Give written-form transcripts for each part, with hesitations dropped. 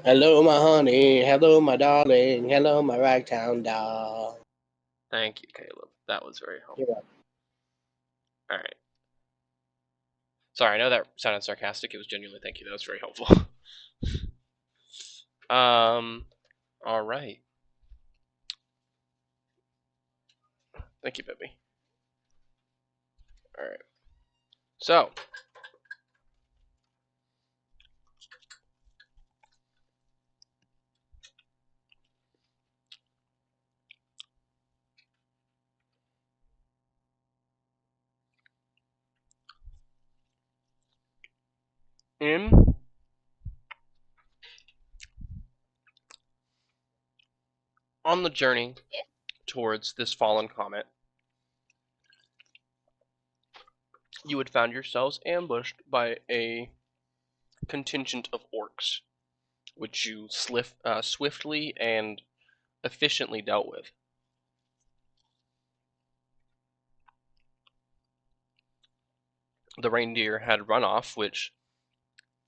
Hello, my honey. Hello, my darling. Hello, my ragtown doll. Thank you, Caleb. That was very You're helpful. welcome. All right. Sorry, I know that sounded sarcastic. It was genuinely thank you. That was very helpful. All right. Thank you, baby. All right. So, in on the journey towards this fallen comet, you had found yourselves ambushed by a contingent of orcs, which you swiftly and efficiently dealt with. The reindeer had run off, which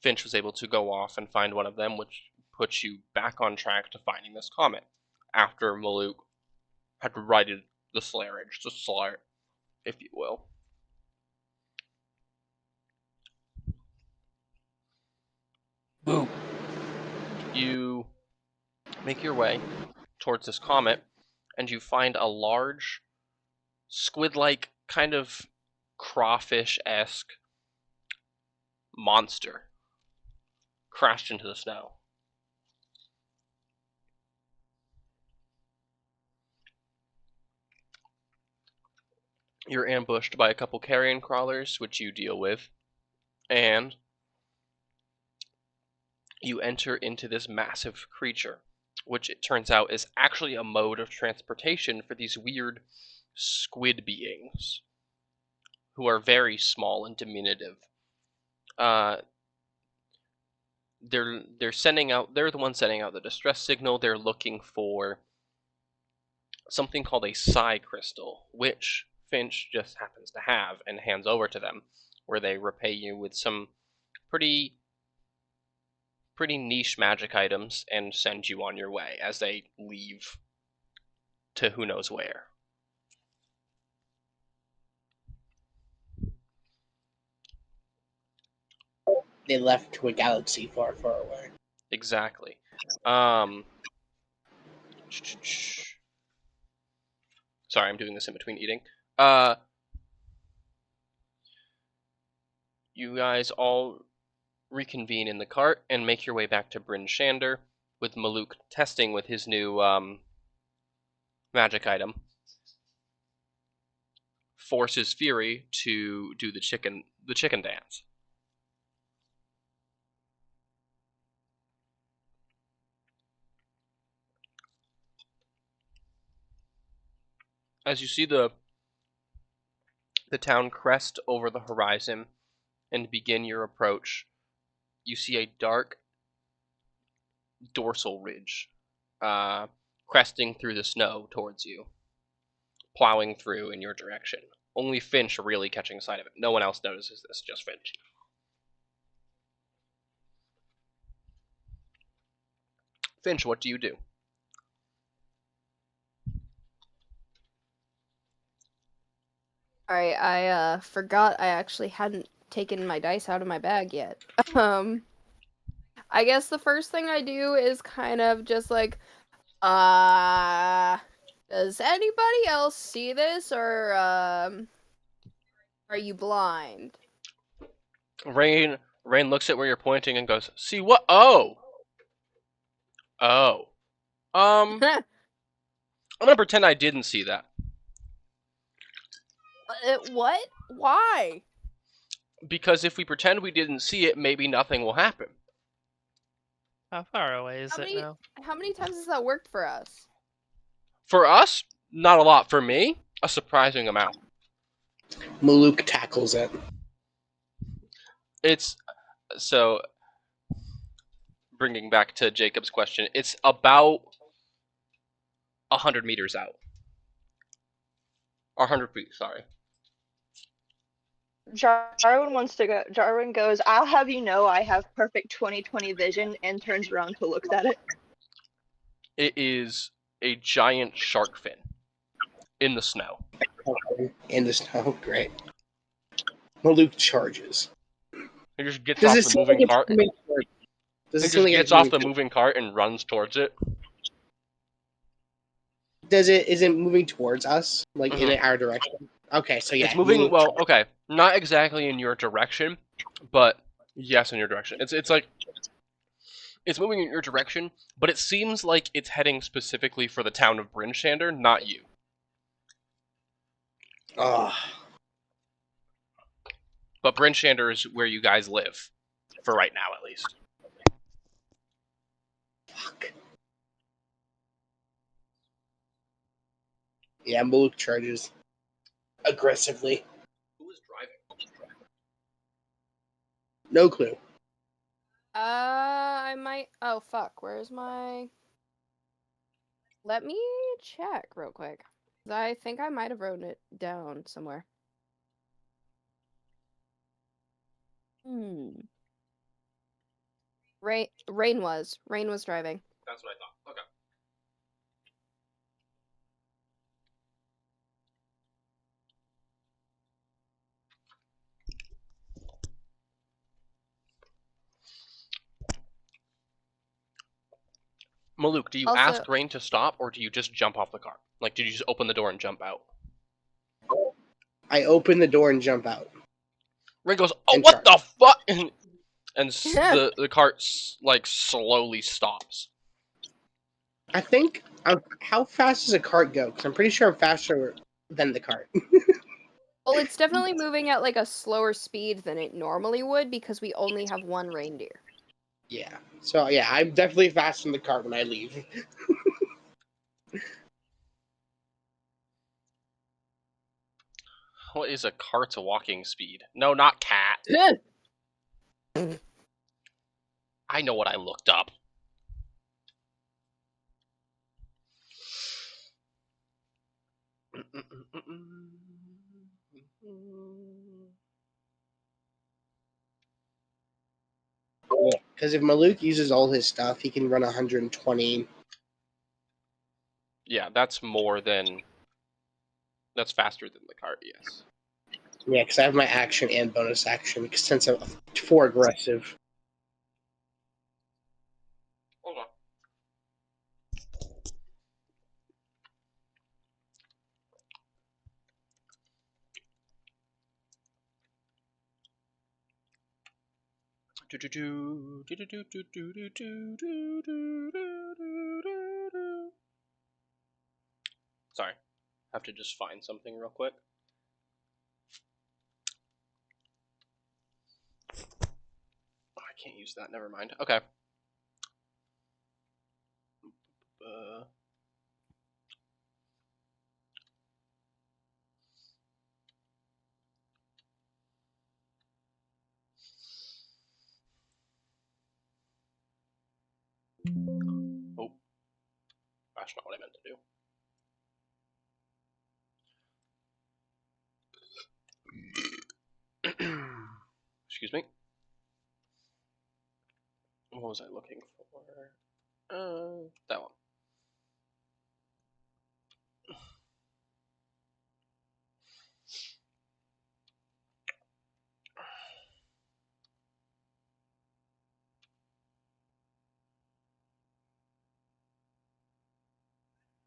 Finch was able to go off and find one of them, which puts you back on track to finding this comet after Maluk had righted the slayage, the slur, if you will. Boo. You make your way towards this comet, and you find a large, squid-like, kind of crawfish-esque monster crashed into the snow. You're ambushed by a couple carrion crawlers, which you deal with, and you enter into this massive creature, which it turns out is actually a mode of transportation for these weird squid beings who are very small and diminutive. Uh, they're the ones sending out the distress signal. They're looking for something called a psi crystal, which Finch just happens to have and hands over to them, where they repay you with some pretty pretty niche magic items and send you on your way as they leave to who knows where. They left to a galaxy far, far away. Exactly. Um, sorry, I'm doing this in between eating. Uh, you guys all reconvene in the cart and make your way back to Bryn Shander, with Maluk testing with his new magic item. Forces Fury to do the chicken dance. As you see the town crest over the horizon and begin your approach, you see a dark dorsal ridge uh, cresting through the snow towards you, plowing through in your direction. Only Finch really catching sight of it. No one else notices this, just Finch. Finch, what do you do? Alright, I forgot I actually hadn't taken my dice out of my bag yet. Um, I guess the first thing I do is kind of just like, uh, does anybody else see this, or, are you blind? Rain looks at where you're pointing and goes, "See what? Oh, oh. Um, I'm gonna pretend I didn't see that What? Why? because if we pretend we didn't see it, maybe nothing will happen. How far away How is it many, now? how many times has that worked for us? For us, not a lot. For me, a surprising amount. Maluk tackles it. It's so bringing back to Jacob's question. It's about 100 meters out, or 100 feet. Sorry. Jarwin wants to go. Jarwin goes, I'll have you know I have perfect 20/20 vision, and turns around to look at it. It is a giant shark fin in the snow. In the snow, great. Maluk charges. He just gets Does off it the seem moving like it's cart. moving towards? Does He it seem just like gets it's off moving the towards? moving cart and runs towards it. Is it moving towards us, like in Mhm. our direction? Okay, so yeah, It's moving. Maluk Well, charges. okay, not exactly in your direction, but yes, in your direction. It's like it's moving in your direction, but it seems like it's heading specifically for the town of Brinchander, not you. Oh, But Brinchander is where you guys live, for right now at least. fuck. Yeah, Maluk charges aggressively. Who is driving? No clue. I might. Oh fuck! Where's my? Let me check real quick. I think I might have written it down somewhere. Hmm. Rain was driving. That's what I thought. Okay. Maluk, do you Also- ask Rain to stop, or do you just jump off the car? Like, did you just open the door and jump out? I open the door and jump out. Rain goes, "Oh, And what charge. the fuck?" And the cart like slowly stops. I think. How fast does a cart go? Because I'm pretty sure I'm faster than the cart. Well, it's definitely moving at like a slower speed than it normally would because we only have one reindeer. Yeah. So yeah, I'm definitely faster than the cart when I leave. What is a cart's walking speed? No, not cat. I know what I looked up. Because if Maluk uses all his stuff, he can run 120. Yeah, that's more than. That's faster than the cart, yes. Yeah, because I have my action and bonus action since I'm 4 aggressive. Hold on. Sorry, have to just find something real quick. Oh, I can't use that. Never mind. Okay. Oh, that's not what I meant to do. Excuse me. What was I looking for? That one.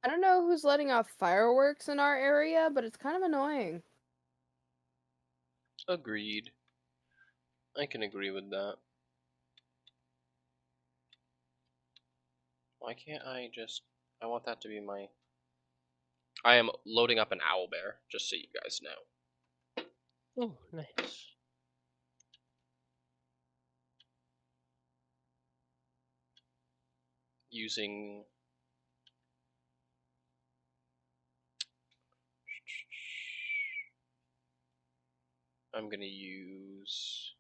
I don't know who's letting off fireworks in our area, but it's kind of annoying. Agreed. I can agree with that. Why can't I just... I want that to be my... I am loading up an owl bear, just so you guys know. Oh, nice. Using... I'm gonna use...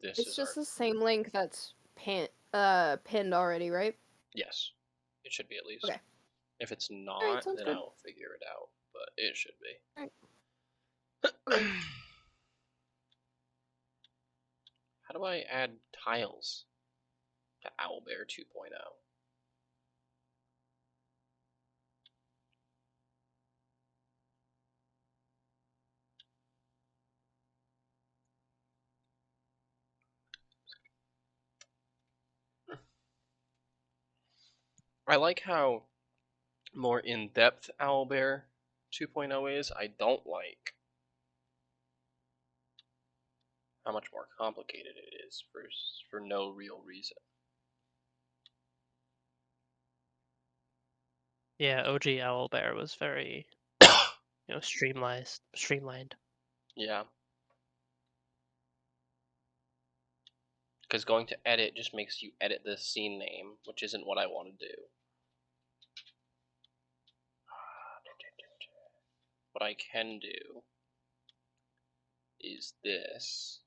This It's is just our... the same link that's pinned already, right? Yes. It should be at least. Okay. If it's Alright, not, sounds then good. I'll figure it out. But it should be. Alright. Okay. How do I add tiles to Owlbear 2.0? I like how more in-depth Owlbear 2.0 is. I don't like how much more complicated it is for no real reason. Yeah, OG Owlbear was very, streamlined. Yeah. Because going to edit just makes you edit the scene name, which isn't what I want to do. What I can do is this.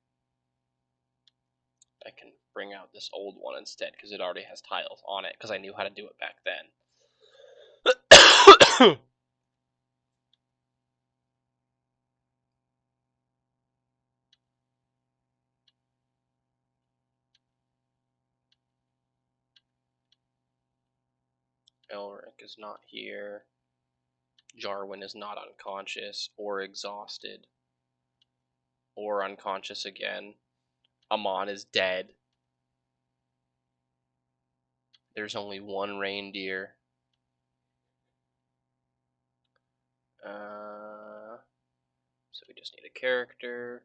I can bring out this old one instead, because it already has tiles on it, because I knew how to do it back then. Elric is not here. Jarwin is not unconscious or exhausted or unconscious again. Amon is dead. There's only one reindeer. So we just need a character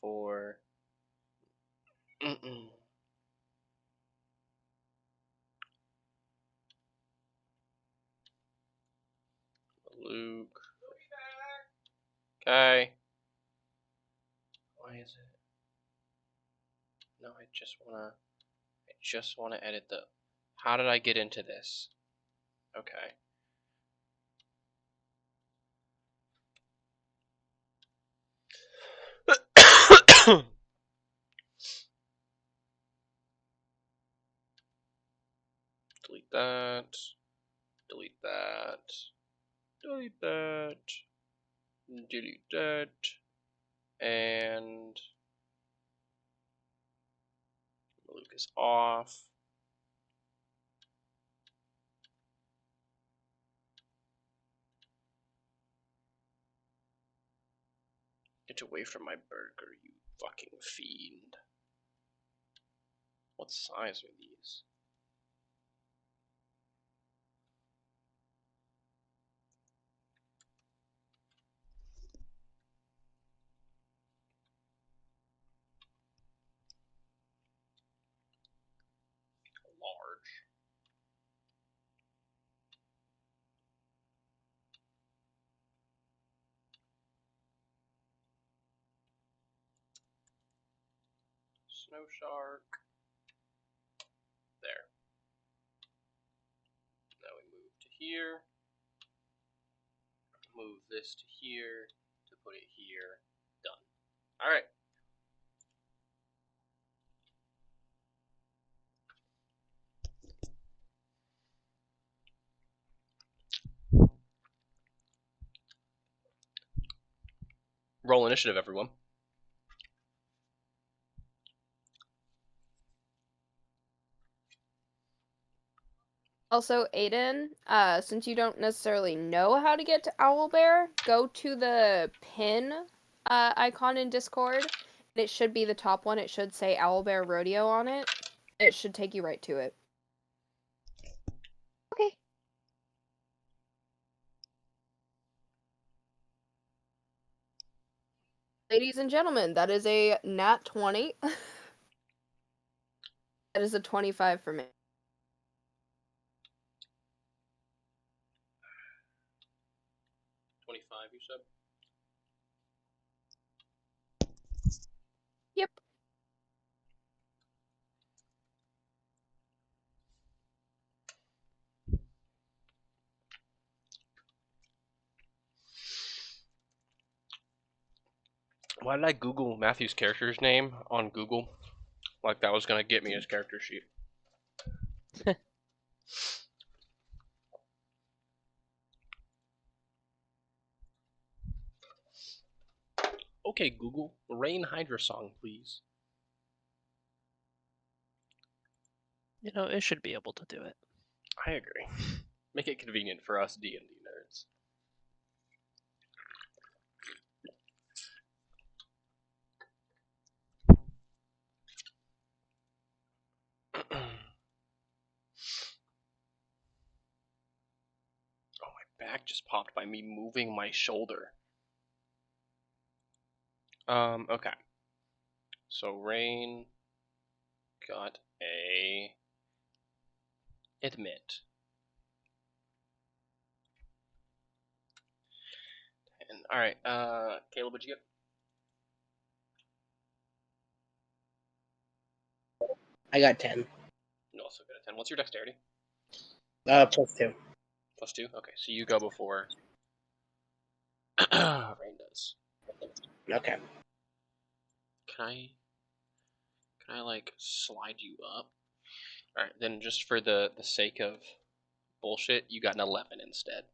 for Luke. Okay. Why is it? No, I just wanna edit the. How did I get into this? Okay. Delete that. Delete that. Delete that. Delete that. And Luke is off. Get away from my burger, you fucking fiend. What size are these? Large. Snow shark. There. Now we move to here. Move this to here to put it here. Done. Alright. Roll initiative, everyone. Also, Aiden, since you don't necessarily know how to get to Owlbear, go to the pin icon in Discord. It should be the top one. It should say Owlbear Rodeo on it. It should take you right to it. Okay. Ladies and gentlemen, that is a nat 20. That is a 25 for me. You said? Yep. Why did I Google Matthew's character's name on Google? Like that was gonna get me his character sheet. Okay, Google, Rain Hydra song, please. It should be able to do it. I agree. Make it convenient for us D&D nerds. Back just popped by me moving my shoulder. Okay. So Rain got a admit. And alright, Caleb, what'd you get? I got 10. You also got a 10. What's your dexterity? +2. +2? Okay, so you go before Rain does. Okay. Can I like slide you up? Alright, then just for the sake of bullshit, you got an 11 instead.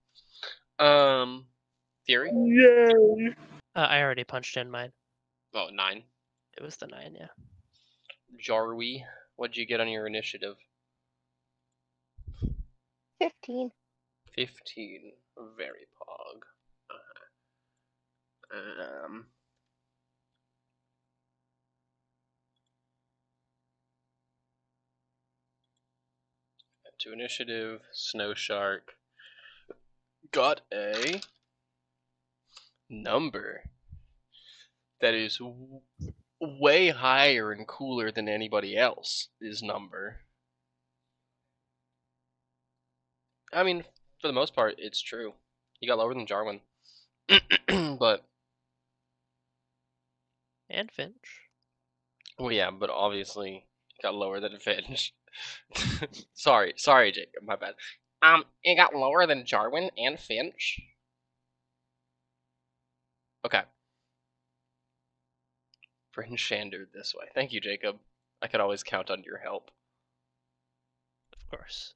Theory? Yay! I already punched in mine. Oh, 9. It was the 9, yeah. Jarwi, what'd you get on your initiative? 15. 15. Very pog. To initiative, Snow Shark got a number that is way higher and cooler than anybody else's number. I mean, for the most part, it's true. You got lower than Jarwin. But And Finch. well, yeah, but obviously it got lower than Finch. sorry, Jacob, my bad. It got lower than Jarwin and Finch. Okay. Bryn Shandered this way. Thank you, Jacob. I could always count on your help. Of course.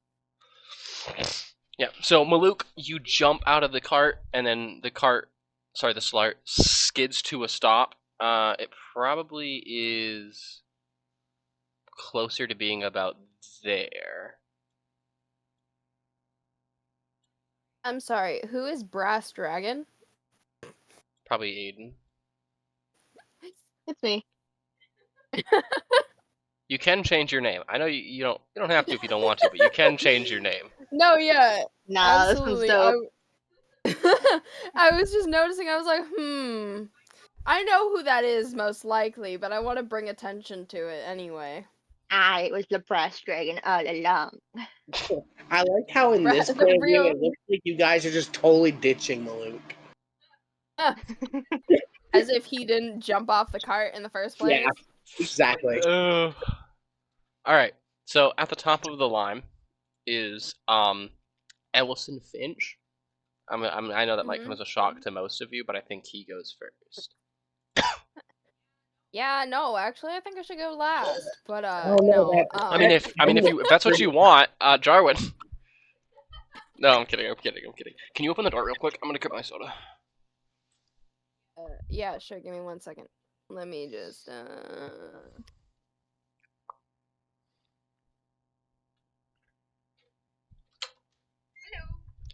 Yeah, so Maluk, you jump out of the cart, and then the Slart skids to a stop. It probably is closer to being about there. I'm sorry, who is Brass Dragon? Probably Aiden. It's me. You can change your name. I know you don't have to if you don't want to, but you can change your name. No, yeah, Nah, absolutely. this one's dope. I was just noticing, I was like, I know who that is most likely, but I want to bring attention to it anyway. I was the brass dragon all along. I like how in this The point of view, real- it looks like you guys are just totally ditching Maluk. As if he didn't jump off the cart in the first place. Yeah, exactly. All right. So at the top of the line is Ellison Finch. I know that might come as a shock to most of you, but I think he goes first. Yeah, no, actually, I think I should go last. But Oh, no, no. I mean, if that's what you want, Jarwin. No, I'm kidding. Can you open the door real quick? I'm gonna grab my soda. Yeah, sure. Give me 1 second. Let me just.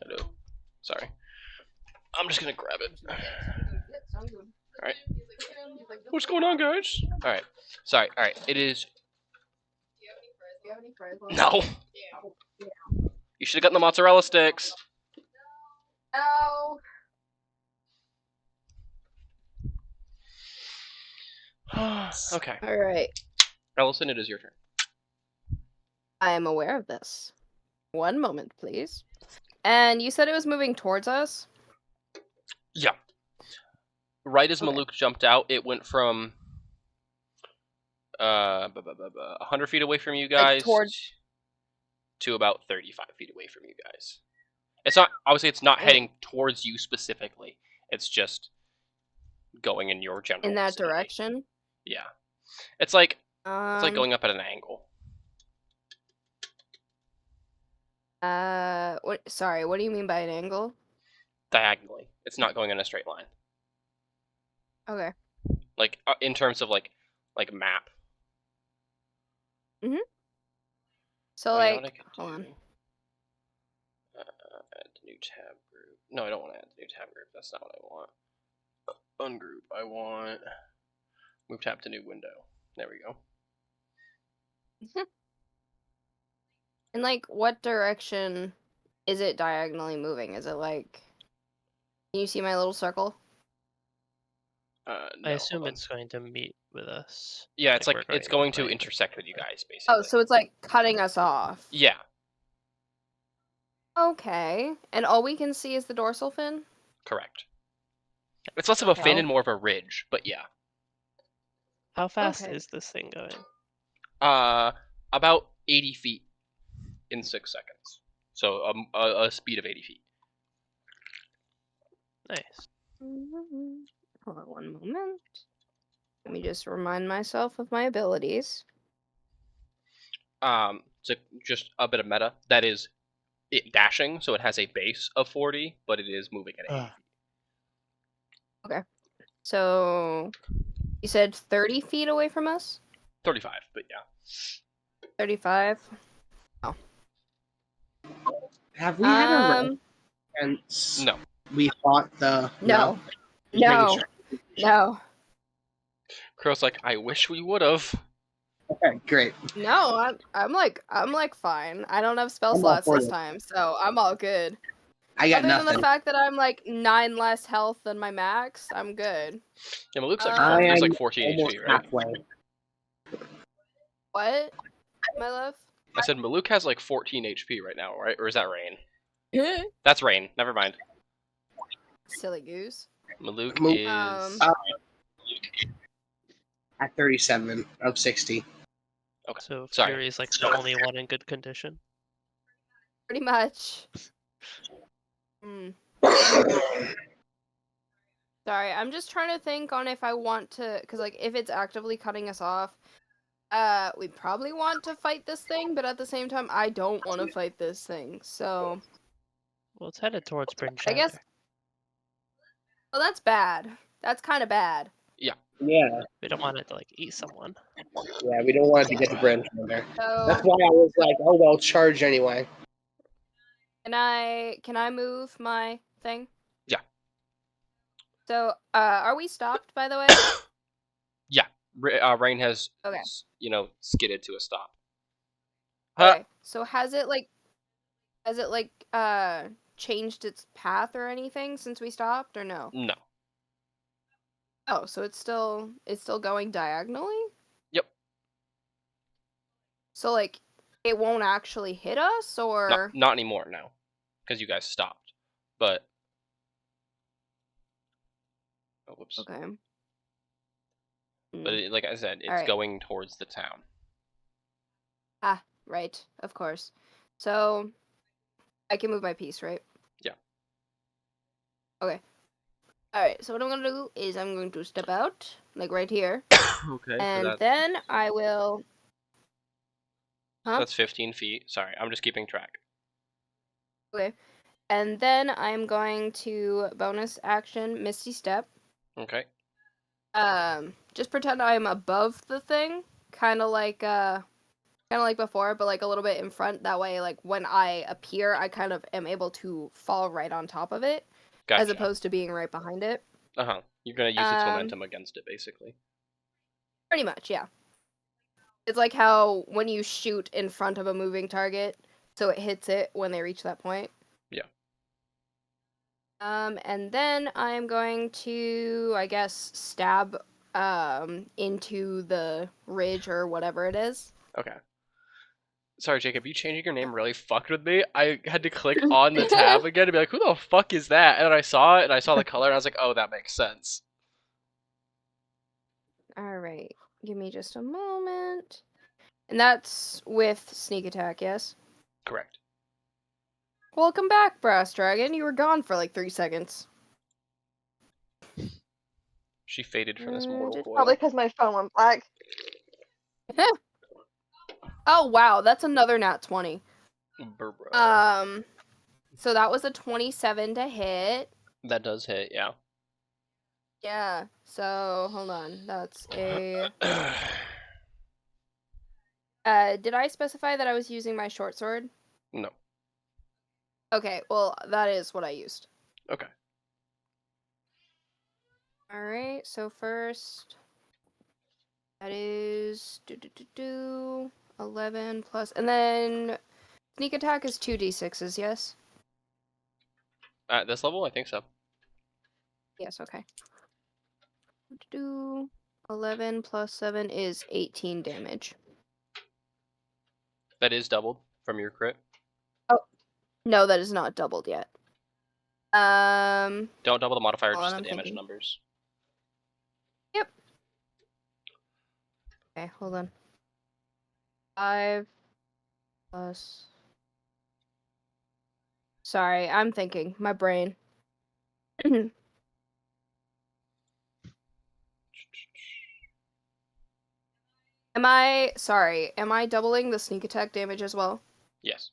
Hello. Sorry. I'm just gonna grab it. Alright. What's going on, guys? Alright. Sorry. Alright. It is. No! You should have gotten the mozzarella sticks. No. Okay. All right. Ellison, it is your turn. I am aware of this. 1 moment, please. And you said it was moving towards us? Yeah. Right as Okay. Maluk jumped out, it went from 100 feet away from you guys to about 35 feet away from you guys. It's not, obviously it's not heading towards you specifically. It's just going in your general In that vicinity. direction? Yeah. It's like Um, going up at an angle. sorry, what do you mean by an angle? Diagonally. It's not going in a straight line. Okay. Like in terms of like map. So Oh, you know what I like, could hold on. do? Add new tab group. No, I don't want to add the new tab group. That's not what I want. Ungroup. I want move tab to new window. There we go. And like, what direction is it diagonally moving? Is it like, can you see my little circle? No, I assume hold on. it's going to meet with us. Yeah, it's like we're it's the going to right intersect with you guys, Oh, basically. so it's like cutting us off. Yeah, Okay. And all we can see is the dorsal fin? correct. It's less of a fin Well. and more of a ridge, but yeah. How fast Okay. is this thing going? About 80 feet in 6 seconds. So a speed of 80 feet. Nice. Hold on one moment. Let me just remind myself of my abilities. So just a bit of meta. That is it dashing, so it has a base of 40, but it is moving at 80 feet. So, you said 30 feet away from us? 35, but yeah. 35? Have we had a Um, since No. we fought the no. Just making No. sure. No. Crow's like, I wish we would have. Okay, great. No, I'm like fine. I don't have spell I'm all slots for this it. time, so I'm all good. I got Other than nothing. the fact that I'm like 9 less health than my max, I'm good. Yeah, Maluk's like I there's am like 14 almost HP, right? halfway. What? My love? I said Maluk has like 14 HP right now, right? Or is that Rain? That's Rain. Never mind. Silly goose. Maluk Mo- is At 37 of 60. okay. So Sorry. Fury's like the only one in good condition. Pretty much. Hmm. Sorry, I'm just trying to think on if I want to, because like if it's actively cutting us off, we probably want to fight this thing, but at the same time, I don't want to fight this thing. So Well, it's headed towards Bryn I guess. Shatter. Well, that's bad. That's kind of bad. Yeah, We don't want it to like eat someone. yeah, we don't want it to get to Brent from there. That's So why I was like, oh well, charge anyway. can I move my thing? Yeah. So are we stopped by the way? Yeah. Rain has Okay. skidded to a stop. Okay. So has it changed its path or anything since we stopped or no? No. Oh, so it's still going diagonally? Yep. So like it won't actually hit us or Not anymore now, because you guys stopped. But oh, whoops. okay. But like I said, it's Alright. going towards the town. Ah, right, of course. So I can move my piece, right? Yeah. Okay. Alright, so what I'm gonna do is I'm going to step out, like right here. Okay. And then I will Huh? That's 15 feet. Sorry, I'm just keeping track. Okay. And then I'm going to bonus action Misty Step. Okay. Just pretend I'm above the thing, kind of like before, but like a little bit in front. That way, like when I appear, I kind of am able to fall right on top of it, Gotcha. as opposed to being right behind it. You're gonna use its momentum against it, basically. Pretty much, yeah. It's like how when you shoot in front of a moving target, so it hits it when they reach that point. Yeah. And then I'm going to, I guess, stab into the ridge or whatever it is. Okay. Sorry, Jacob, you changing your name really fucked with me. I had to click on the tab again to be like, who the fuck is that? And then I saw it, and I saw the color, and I was like, oh, that makes sense. Alright, give me just a moment. And that's with sneak attack, yes? Correct. Welcome back, Brass Dragon. You were gone for like 3 seconds. She faded from this mortal coil. Probably because my phone went black. Oh, wow, that's another nat 20. Burbra. So that was a 27 to hit. That does hit, yeah. Yeah, so hold on. That's a Did I specify that I was using my short sword? No. Okay, well, that is what I used. Okay. Alright, so first, that is 11 plus, and then sneak attack is 2d6s, yes? At this level, I think so. Yes, okay. 11 plus 7 is 18 damage. That is doubled from your crit. No, that is not doubled yet. Don't double the modifier, hold just on, the I'm damage thinking. numbers. Yep. Okay, hold on. 5 plus... Sorry, I'm thinking. My brain. Am I doubling the sneak attack damage as well? Yes.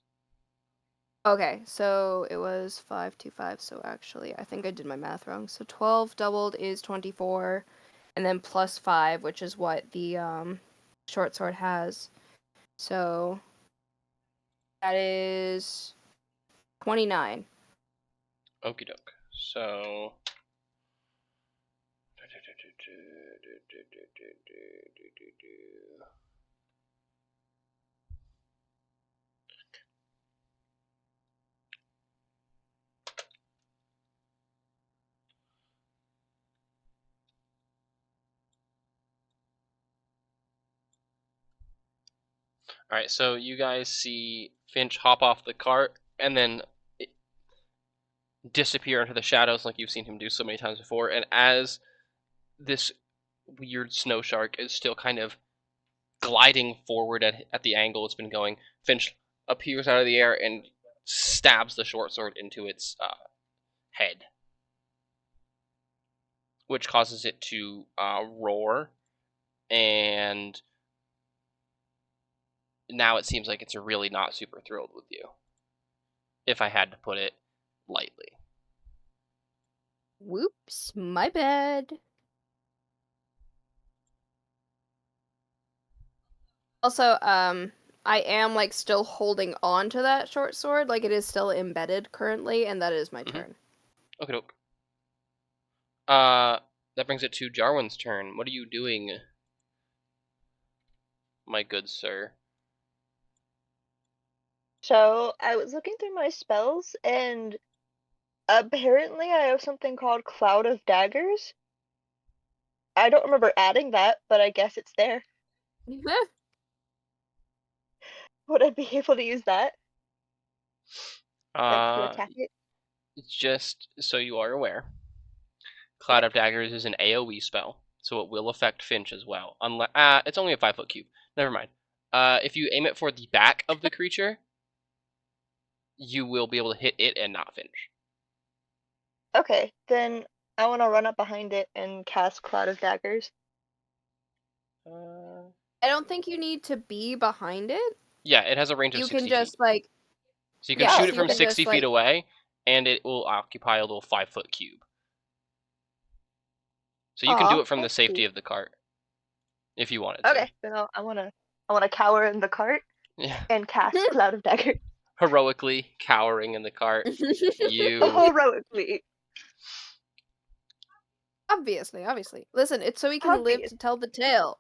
Okay, so it was 5 to 5, so actually, I think I did my math wrong. So 12 doubled is 24, and then plus 5, which is what the short sword has. So that is 29. Okie doke. So. Alright, so you guys see Finch hop off the cart and then disappear into the shadows like you've seen him do so many times before. And as this weird snow shark is still kind of gliding forward at the angle it's been going, Finch appears out of the air and stabs the short sword into its head, which causes it to roar, and now it seems like it's really not super thrilled with you, if I had to put it lightly. Whoops, my bad. Also, I am like still holding on to that short sword, like it is still embedded currently, and that is my turn. Okay, doke. That brings it to Jarwin's turn. What are you doing, my good sir? So I was looking through my spells, and apparently I have something called Cloud of Daggers. I don't remember adding that, but I guess it's there. Would I be able to use that? Like to attack it? Just so you are aware, Cloud of Daggers is an AoE spell, so it will affect Finch as well. Unless it's only a 5-foot cube. Never mind. If you aim it for the back of the creature, you will be able to hit it and not Finch. Okay, then I want to run up behind it and cast Cloud of Daggers. I don't think you need to be behind it. Yeah, it has a range of You 60 can just feet. like So you can yeah, shoot so it you from can 60 just, feet like... away, and it will occupy a little 5-foot cube. So you can do Aw, it from the that's safety cute. of the cart, if you wanted to. Okay, then I wanna cower in the cart Yeah. and cast Cloud of Daggers Heroically cowering in the cart, you heroically. Obviously. Listen, it's so he can live Obvious. to tell the tale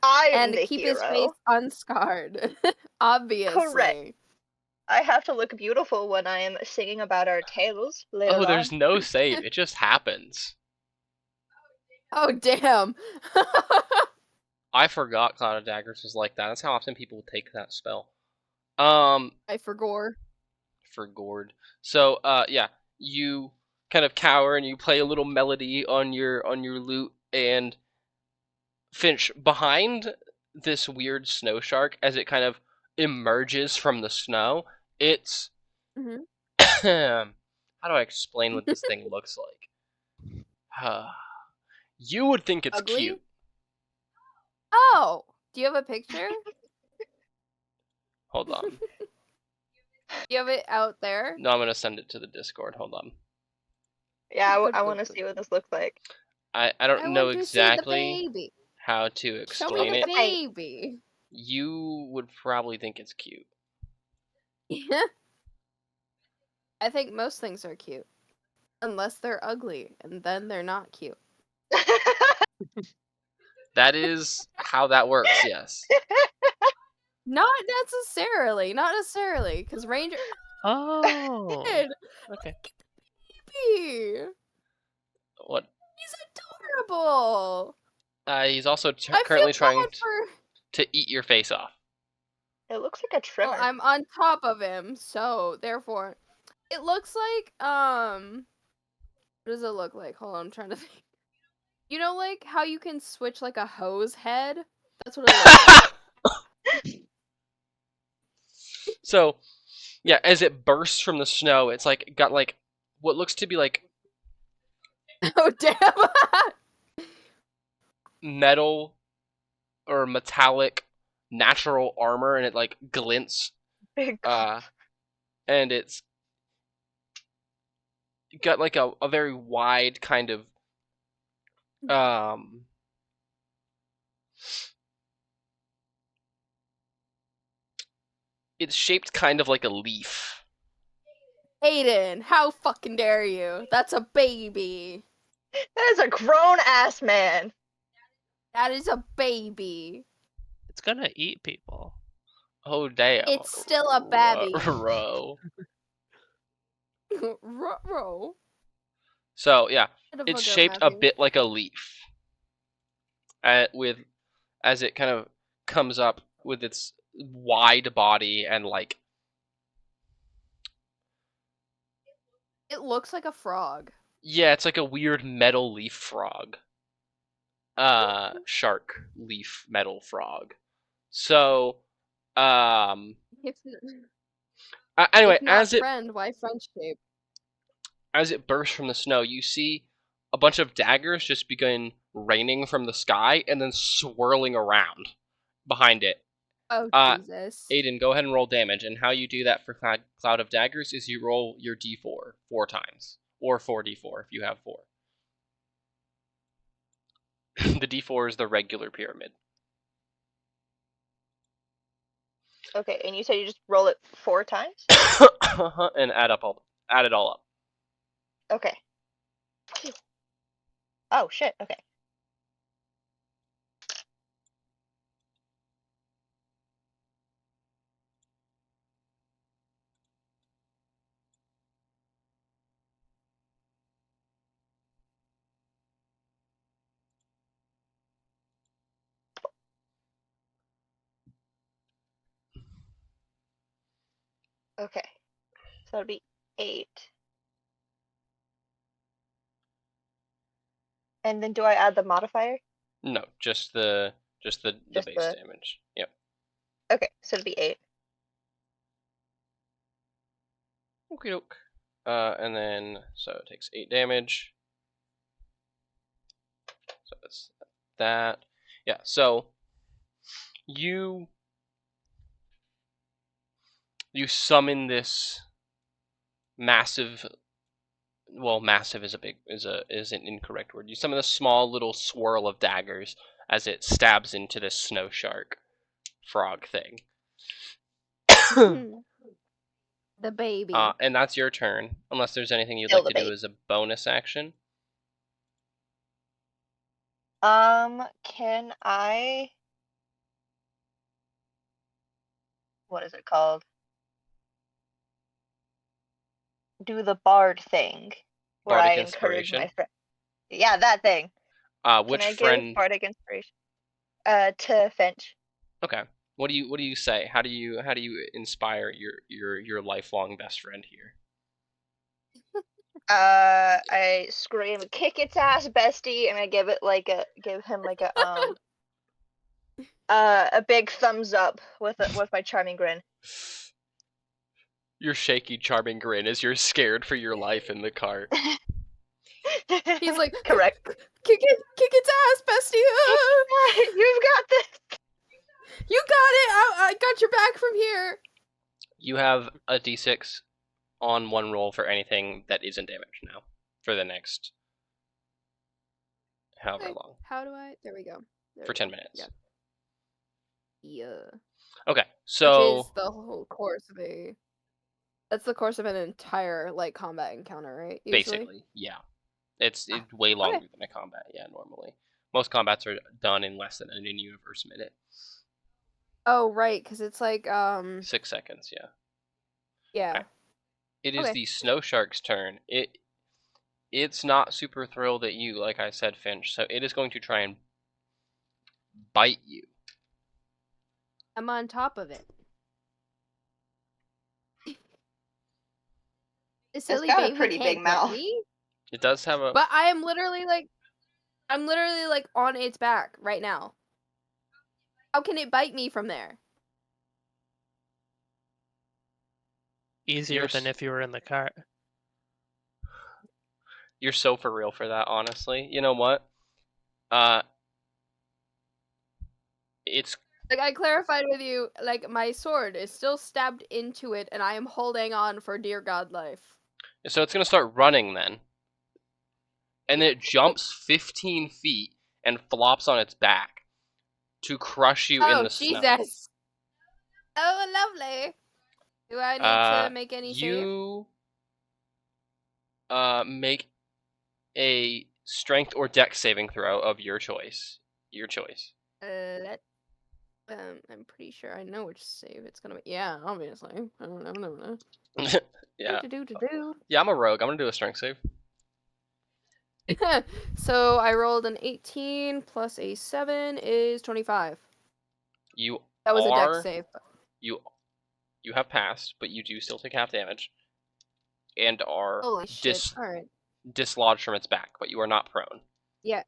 I am and the keep his face hero. unscarred. Obviously. Correct. I have to look beautiful when I am singing about our tales later Oh, there's on. no save. It just happens. Oh damn. I forgot Cloud of Daggers was like that. That's how often people would take that spell. I forgot. For Gord. So, yeah, you kind of cower and you play a little melody on your lute, and Finch, behind this weird snow shark, as it kind of emerges from the snow, it's Mhm. how do I explain what this thing looks like? You would think it's Ugly? cute. Oh, do you have a picture? Hold on. Do you have it out there? No, I'm gonna send it to the Discord. Hold on. Yeah, Good, I good, want to good. see what this looks like. I I don't know want to see the exactly baby. how to Show me explain the it. baby. You would probably think it's cute. Yeah. I think most things are cute. Unless they're ugly, and then they're not cute. That is how that works, yes. Not necessarily, because Ranger. Oh. Kid, Okay. baby, What? he's adorable. He's also I currently feel trying bad for. to eat your face off. It looks like a trimmer. Well, I'm on top of him, so therefore, it looks like What does it look like? Hold on, I'm trying to think. You know, like how you can switch like a hose head? That's what it looks like. So, yeah, as it bursts from the snow, it's like got like what looks to be like Oh damn! metal or metallic natural armor, and it like glints. Big And it's got like a very wide kind of it's shaped kind of like a leaf. Aiden, how fucking dare you? That's a baby. That is a grown ass man. That is a baby. It's gonna eat people. Oh damn. It's still a baby. Row. Ruh-roh. So yeah, Bit of it's a shaped a goat-mouthy. bit like a leaf. With as it kind of comes up with its wide body and like It looks like a frog. yeah, it's like a weird metal leaf frog. Shark leaf metal frog. So If, anyway, if not friend, why friendship? as it bursts from the snow, you see a bunch of daggers just begin raining from the sky and then swirling around behind it. Oh Jesus. Aiden, go ahead and roll damage, and how you do that for Cloud of Daggers is you roll your d4 4 times, or 4d4 if you have 4. The d4 is the regular pyramid. Okay, and you said you just roll it 4 times? And add it all up. Okay. Oh shit, okay. Okay. So that'd be 8. And then do I add the modifier? No, just the Just base damage. Yep. Okay, so it'd be 8. Okie doke. And then so it takes 8 damage. So that's that. Yeah. So you summon this massive. Well, massive is an incorrect word. You summon a small little swirl of daggers as it stabs into this snow shark frog thing. The baby. And that's your turn, unless there's anything you'd Kill like the to do as a bonus action. Can I... What is it called? Do the bard thing. Where Bardic I encourage inspiration? my friend. Yeah, that thing. Which Can I friend? give bardic inspiration? To Finch. Okay. What do you say? How do you inspire your lifelong best friend here? I scream, "Kick its ass, bestie!" and I give him like a big thumbs up with my charming grin. Your shaky, charming grin as you're scared for your life in the car. He's like, correct. Kick its ass, bestie. You've got this. You got it. I got your back from here. You have a d6 on one roll for anything that isn't damaged now for the next however long. How do I? There we go. For 10 minutes. Yeah. Yeah. Okay, Which so is the whole course of a. That's the course of an entire like combat encounter, right? Usually. basically, yeah, it's Ah, way okay. longer than a combat. Yeah, normally most combats are done in less than an in-universe minute. Oh right, because it's like 6 seconds. Yeah. yeah. Okay. It is Okay. the snow shark's turn. It's not super thrilled at you, like I said, Finch. So it is going to try and bite you. I'm on top of it. The silly got a baby pretty can't big get mouth. me. It does have a. But I'm literally like on its back right now. How can it bite me from there? Easier You're than s- if you were in the cart. You're so for real for that, honestly. You know what? It's Like I clarified with you, like my sword is still stabbed into it, and I am holding on for dear God life. so it's gonna start running then, and then it jumps 15 feet and flops on its back to crush you in Oh the snow. Jesus! Oh lovely. Do I need to make any save? You make a strength or dex saving throw of your choice. Your choice. Let I'm pretty sure I know which save it's gonna be. Yeah, obviously. I don't know. Yeah. Do. Yeah, I'm a rogue. I'm gonna do a strength save. So I rolled an 18 plus a 7 is 25. You That was a dex are save. you have passed, but you do still take half damage and are Holy shit. Alright. dislodged from its back, but you are not prone. Yeah.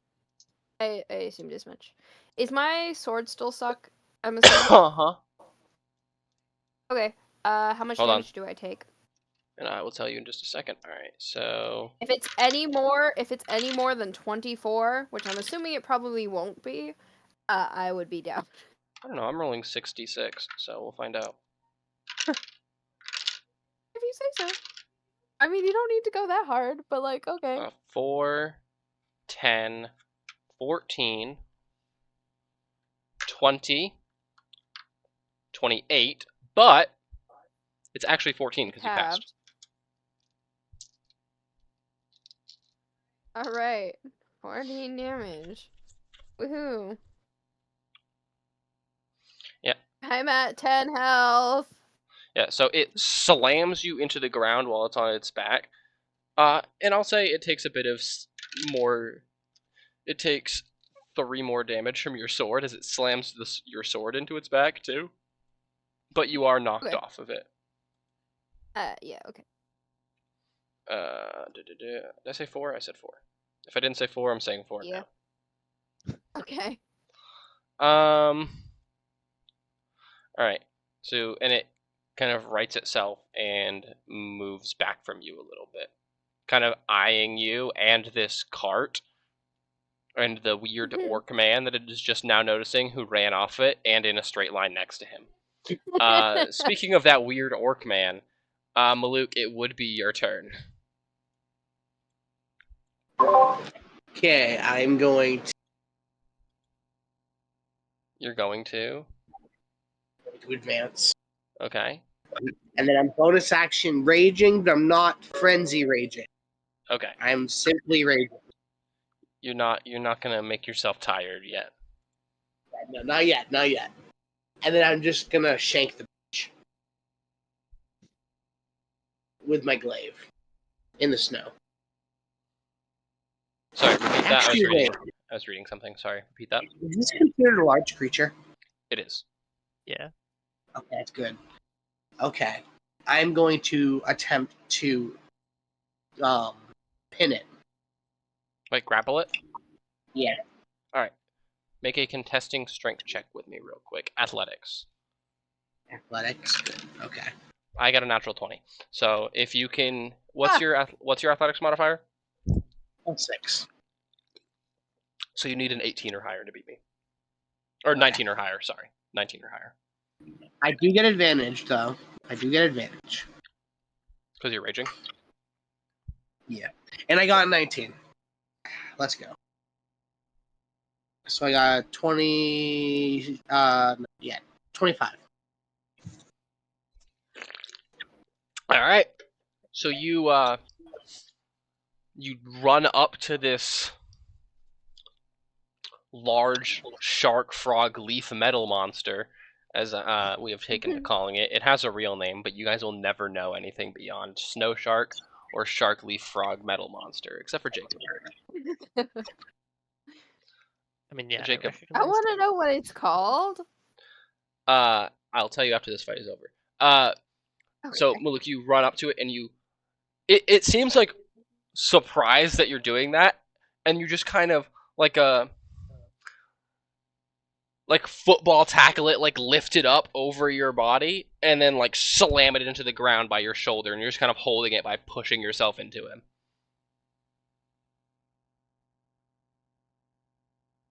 I assumed as much. Is my sword still suck? I'm assuming. Uh-huh. Okay. How much Hold on. damage do I take? And I will tell you in just a second. Alright, so If it's any more than 24, which I'm assuming it probably won't be, I would be down. I don't know, I'm rolling 66, so we'll find out. If you say so. I mean, you don't need to go that hard, but like, okay. 4, 10, 14, 20, 28, but it's actually 14 because you passed. Alright. 14 damage. Woohoo. Yeah. I'm at 10 health. Yeah, so it slams you into the ground while it's on its back. And I'll say it takes a bit of more. It takes 3 more damage from your sword as it slams your sword into its back too. But you are knocked off of it. Yeah, okay. Did I say 4? I said 4. If I didn't say 4, I'm saying 4 Yeah. Okay. now. Alright. So, and it kind of rights itself and moves back from you a little bit. Kind of eyeing you and this cart and the weird orc man that it is just now noticing who ran off it and in a straight line next to him. Speaking of that weird orc man, Maluk, it would be your turn. Okay, I'm going You're going to? to advance. Okay. And then I'm bonus action raging, but I'm not frenzy raging. Okay. I'm simply raging. You're not gonna make yourself tired yet. No, not yet. And then I'm just gonna shank the bitch with my glaive in the snow. Sorry, repeat that. Actually, I was reading something. Sorry, repeat that. Is this considered a large creature? It is. Yeah. Okay, that's good. Okay, I'm going to attempt to pin it. Like grapple it? Yeah. Alright. Make a contesting strength check with me real quick. Athletics. Athletics. Good. Okay. I got a natural 20. So if you can what's your athletics modifier? 6. So you need an 18 or higher to beat me. Or 19 or higher, sorry. 19 or higher. I do get advantage, though. Because you're raging? Yeah. And I got a 19. Let's go. So I got 20. 25. All right. So you run up to this large shark frog leaf metal monster, as we have taken to calling it. It has a real name, but you guys will never know anything beyond snow shark or shark leaf frog metal monster, except for Jacob. I mean, yeah, Jacob. I recognize want to that. know what it's called. I'll tell you after this fight is over. So Okay. Muluk, you run up to it and it seems like surprised that you're doing that, and you just kind of like football tackle it, like lift it up over your body, and then like slam it into the ground by your shoulder, and you're just kind of holding it by pushing yourself into him.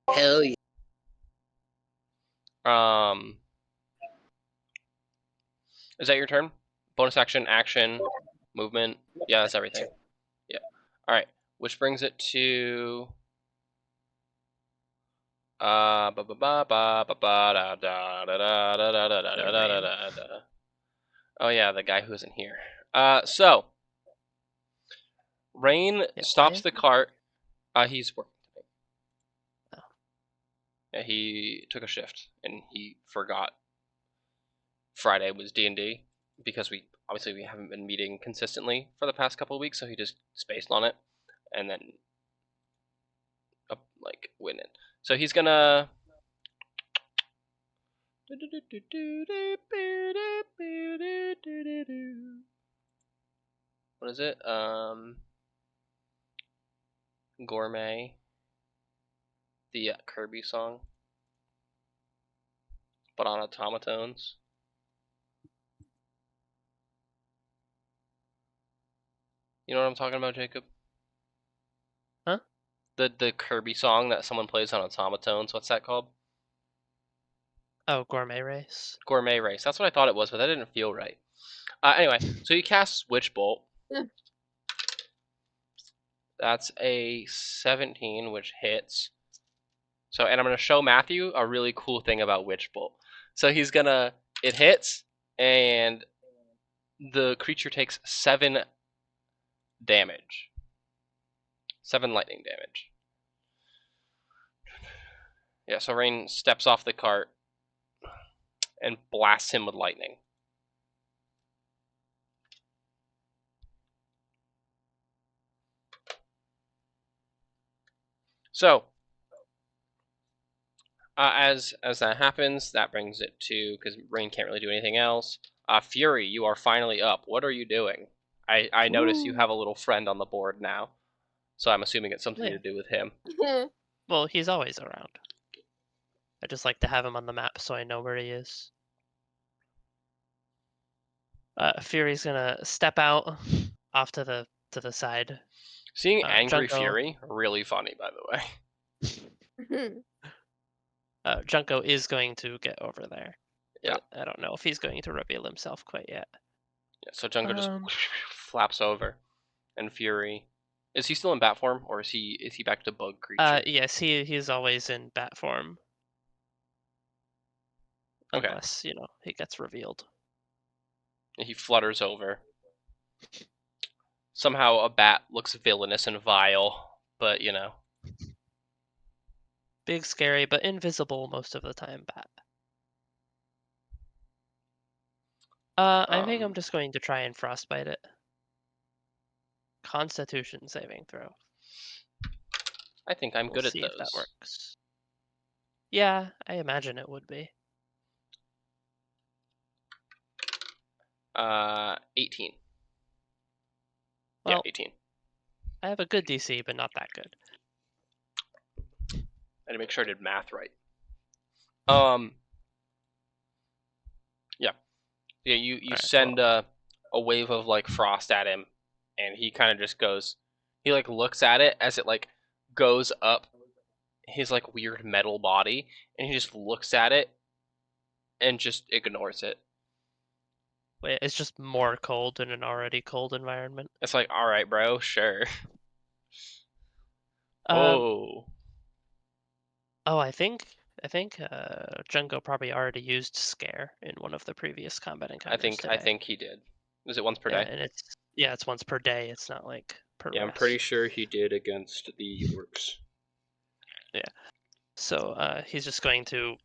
Hell yeah. Is that your turn? Bonus action, movement. Yeah, that's everything. Yeah. All right. Which brings it to oh yeah, the guy who isn't here. So Rain Yeah, stops Ryan? the cart. He's working today. Oh. Yeah, he took a shift and he forgot Friday was D&D because we haven't been meeting consistently for the past couple of weeks, so he just spaced on it and then like win it. So he's gonna what is it? Gourmet, the Kirby song, but on automatones. You know what I'm talking about, Jacob? Huh? The Kirby song that someone plays on automatones. What's that called? Oh, Gourmet Race. Gourmet Race. That's what I thought it was, but that didn't feel right. Anyway, so you cast Witch Bolt. That's a 17, which hits. So, and I'm going to show Matthew a really cool thing about Witch Bolt. So it hits, and the creature takes 7 damage. 7 lightning damage. Yeah, so Rain steps off the cart and blasts him with lightning. So, as that happens, that brings it to, because Rain can't really do anything else. Fury, you are finally up. What are you doing? I notice you have a little friend on the board now, so I'm assuming it's something Yeah. to do with him. Well, he's always around. I just like to have him on the map so I know where he is. Fury's gonna step out off to the side. Seeing angry Junko, Fury, really funny, by the way. Junko is going to get over there. Yeah. But I don't know if he's going to reveal himself quite yet. Yeah, so Junko just flaps over, and Fury, is he still in bat form, or is he back to bug creature? Yes, he's always in bat form. Okay. Unless, he gets revealed. He flutters over. Somehow a bat looks villainous and vile, but Big, scary, but invisible most of the time, bat. I think I'm just going to try and frostbite it. Constitution saving throw. I think I'm We'll good at see those. if that works. Yeah, I imagine it would be. 18. Well, yeah, 18. I have a good DC, but not that good. I had to make sure I did math right. Yeah. Yeah, you Right, send a wave of like frost at him, and he kind of just goes. He like looks at it as it like goes up his like weird metal body, and he just looks at it and just ignores it. Wait, it's just more cold in an already cold environment. It's like, all right, bro, sure. Oh. Oh, I think Jungo probably already used Scare in one of the previous combat encounters today. I think he did. Is it once per Yeah, day? and it's once per day. It's not like per Yeah, I'm rest. pretty sure he did against the orcs. So he's just going to,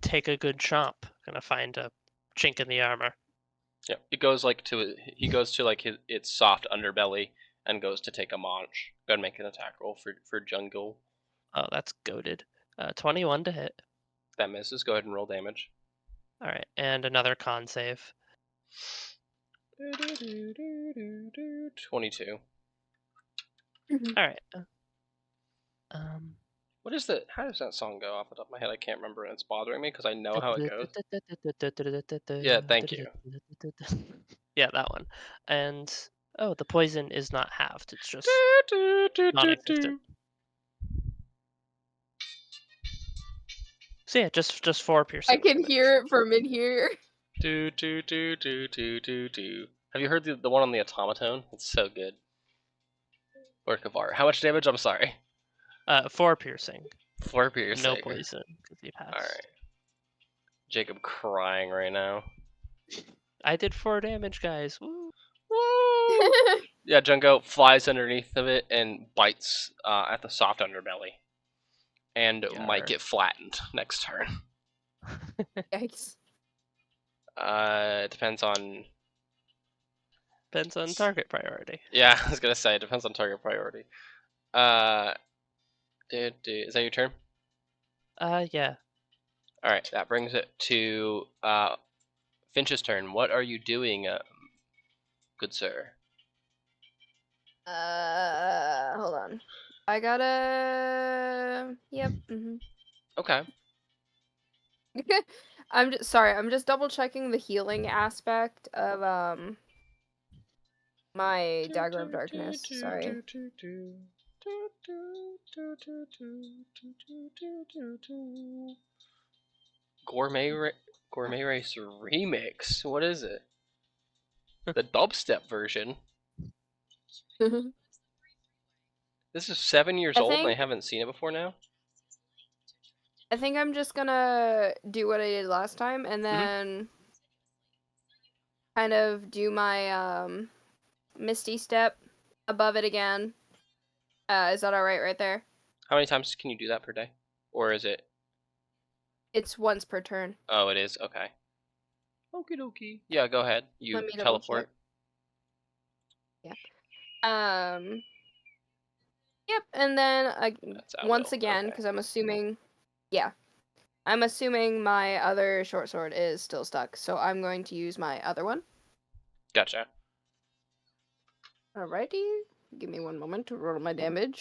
take a good chomp. Gonna find a chink in the armor. Yeah, it goes like he goes to like its soft underbelly and goes to take a munch. Go ahead and make an attack roll for Jungle. Oh, that's goaded. 21 to hit. That misses. Go ahead and roll damage. All right, and another con save. 22. All right. What is the? How does that song go off the top of my head? I can't remember, and it's bothering me because I know how it goes. Yeah, thank you. Yeah, that one. And the poison is not halved. It's just non-existent. So yeah, just 4 piercing. I can damage. hear it from in here. Do do do do do do do. Have you heard the one on the automaton? It's so good. Work of art. How much damage? I'm sorry. 4 piercing. 4 piercing. No poison because he passed. All right. Jacob crying right now. I did 4 damage, guys. Woo. Woo! Yeah, Jungo flies underneath of it and bites at the soft underbelly, and might Yar. get flattened next turn. Yikes. It depends on. Depends on target priority. Yeah, I was gonna say it depends on target priority. Is that your turn? Yeah. All right, that brings it to Finch's turn. What are you doing, good sir? Hold on. I gotta. Yep. Okay. I'm just sorry. I'm just double checking the healing aspect of my Dagger of Darkness. Sorry. Gourmet Race Remix. What is it? The dubstep version. This is 7 years I old and I think- haven't seen it before now. I think I'm just gonna do what I did last time and then kind of do my Misty Step above it again. Is that alright right there? How many times can you do that per day? Or is it? It's once per turn. Oh, it is. Okay. Okie dokie. Yeah, go ahead. You Let me double teleport. check. Yep, and then That's at once will. again, Okay. because I'm assuming my other short sword is still stuck, so I'm going to use my other one. Gotcha. Alrighty, give me one moment to roll my damage.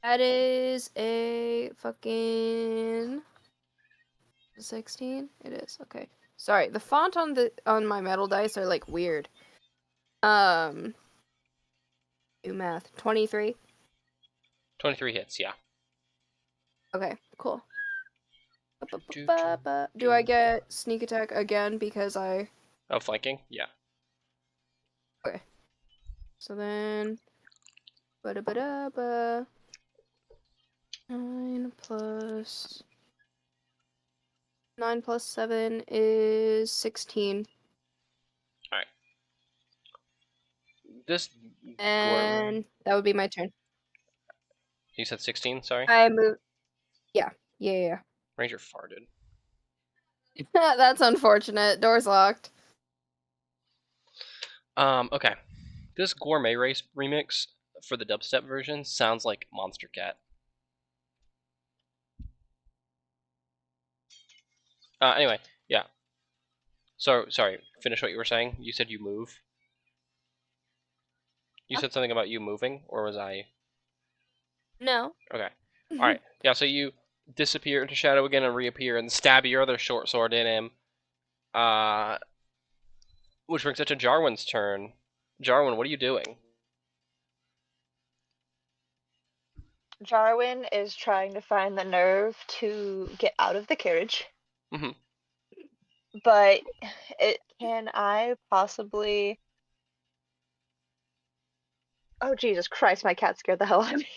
That is a fucking 16. It is okay. Sorry, the font on my metal dice are like weird. Do math. 23. 23 hits. Yeah. Okay, cool. Do I get sneak attack again because I... Oh, flanking. Yeah. Okay. So then... 9 plus... 9 plus 7 is 16. Alright. This... And that would be my turn. You said 16, sorry? I move... Yeah. Ranger farted. That's unfortunate. Door's locked. Okay. This Gourmet Race remix for the dubstep version sounds like Monster Cat. Anyway, yeah. So, sorry, finish what you were saying. You said you move. You said something about you moving, or was I? No. Okay. Alright. Yeah, so you disappear into shadow again and reappear and stab your other short sword in him. Which brings it to Jarwin's turn. Jarwin, what are you doing? Jarwin is trying to find the nerve to get out of the carriage. Mhm. But can I possibly Oh Jesus Christ! My cat scared the hell out of me.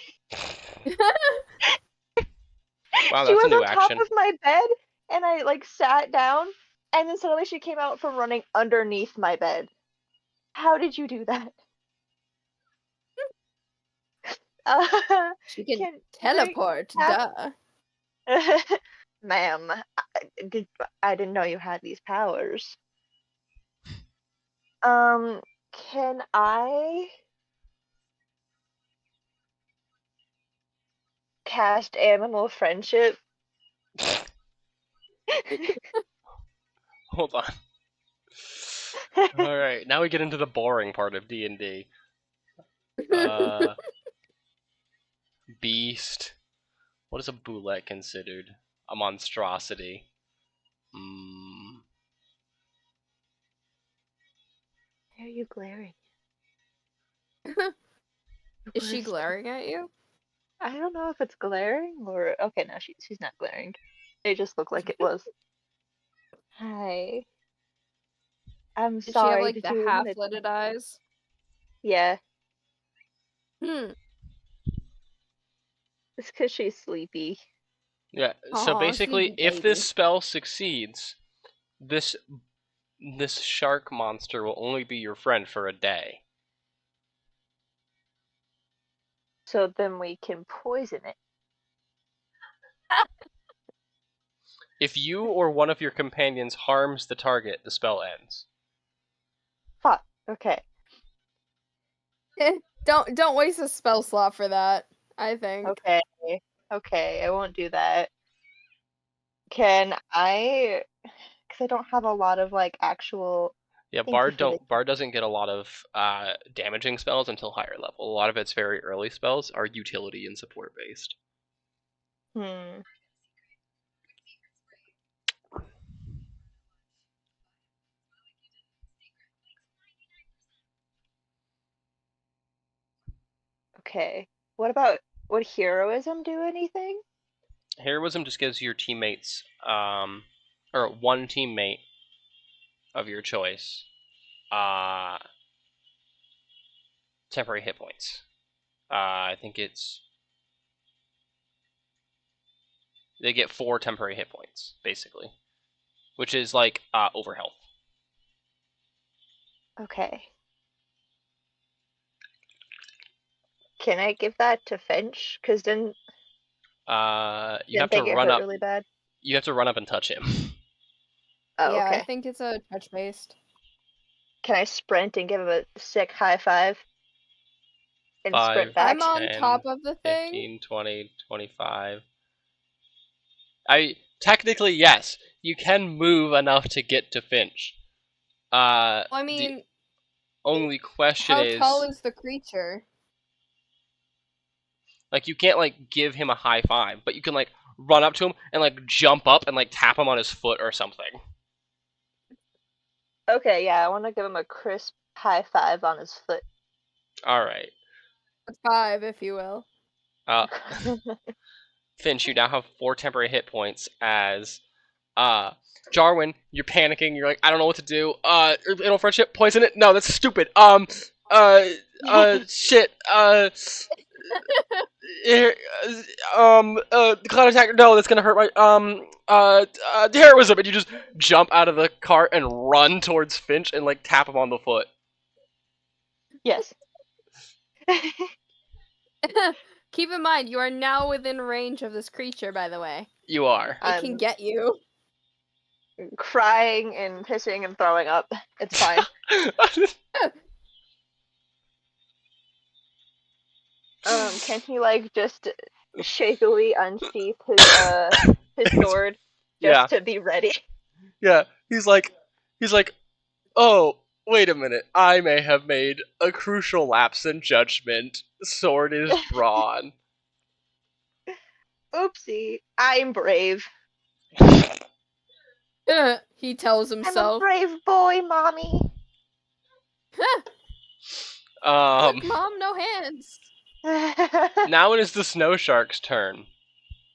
Wow, She that's a was new on top action. of my bed, and I like sat down, and then suddenly she came out from running underneath my bed. How did you do that? She can Can teleport, duh. Ma'am, I didn't know you had these powers. Can I cast animal friendship? Hold on. All right, now we get into the boring part of D&D. Beast. What is a boulette considered? A monstrosity. Mm, Why are you glaring? Is she glaring at you? I don't know if it's glaring or okay. No, she's not glaring. It just looked like it was. Hi. I'm Did she have sorry. like Did the you want to? half-lidded eyes? Yeah, Hmm. it's because she's sleepy. yeah. So Aw, basically, sleepy if this baby. spell succeeds, this this shark monster will only be your friend for a day. So then we can poison it. If you or one of your companions harms the target, the spell ends. Fuck. Okay. Don't waste a spell slot for that, I think. Okay. Okay. I won't do that. Can I? Because I don't have a lot of like actual. Yeah, Thank you for the. Bard doesn't get a lot of damaging spells until higher level. A lot of its very early spells are utility and support based. Hmm. Okay. What about would heroism do anything? Heroism just gives your teammates, or one teammate of your choice, uh, temporary hit points. I think they get 4 temporary hit points basically, which is like over health. Okay. Can I give that to Finch? Because You have didn't to they get run hurt up. really bad? You have to run up and touch him. Oh, Yeah, I okay. think it's a touch-based. Can I sprint and give him a sick high five and 5, sprint back? I'm on 10, top of the thing. 15, 20, 25. Technically yes, you can move enough to get to Finch. I The mean, only question how tall is, is the creature? like, you can't like give him a high five, but you can like run up to him and like jump up and like tap him on his foot or something. Okay, yeah, I want to give him a crisp high five on his foot. All right. A 5, if you will. Finch, you now have 4 temporary hit points as Jarwin, you're panicking, you're like, I don't know what to do. It'll friendship, poison it? No, that's stupid. Shit. Here, the cloud attack. No, that's gonna hurt my heroism, and you just jump out of the cart and run towards Finch and like tap him on the foot. Yes. Keep in mind, you are now within range of this creature, by the way. You are. It can get you. Crying and pissing and throwing up. It's fine. Can he like just shakily unsheath his sword just Yeah, to be ready? yeah. He's like, oh, wait a minute. I may have made a crucial lapse in judgment. Sword is drawn. Oopsie, I'm brave. He tells I'm a himself. brave boy, mommy. Look, Mom, no hands. Now it is the snow shark's turn.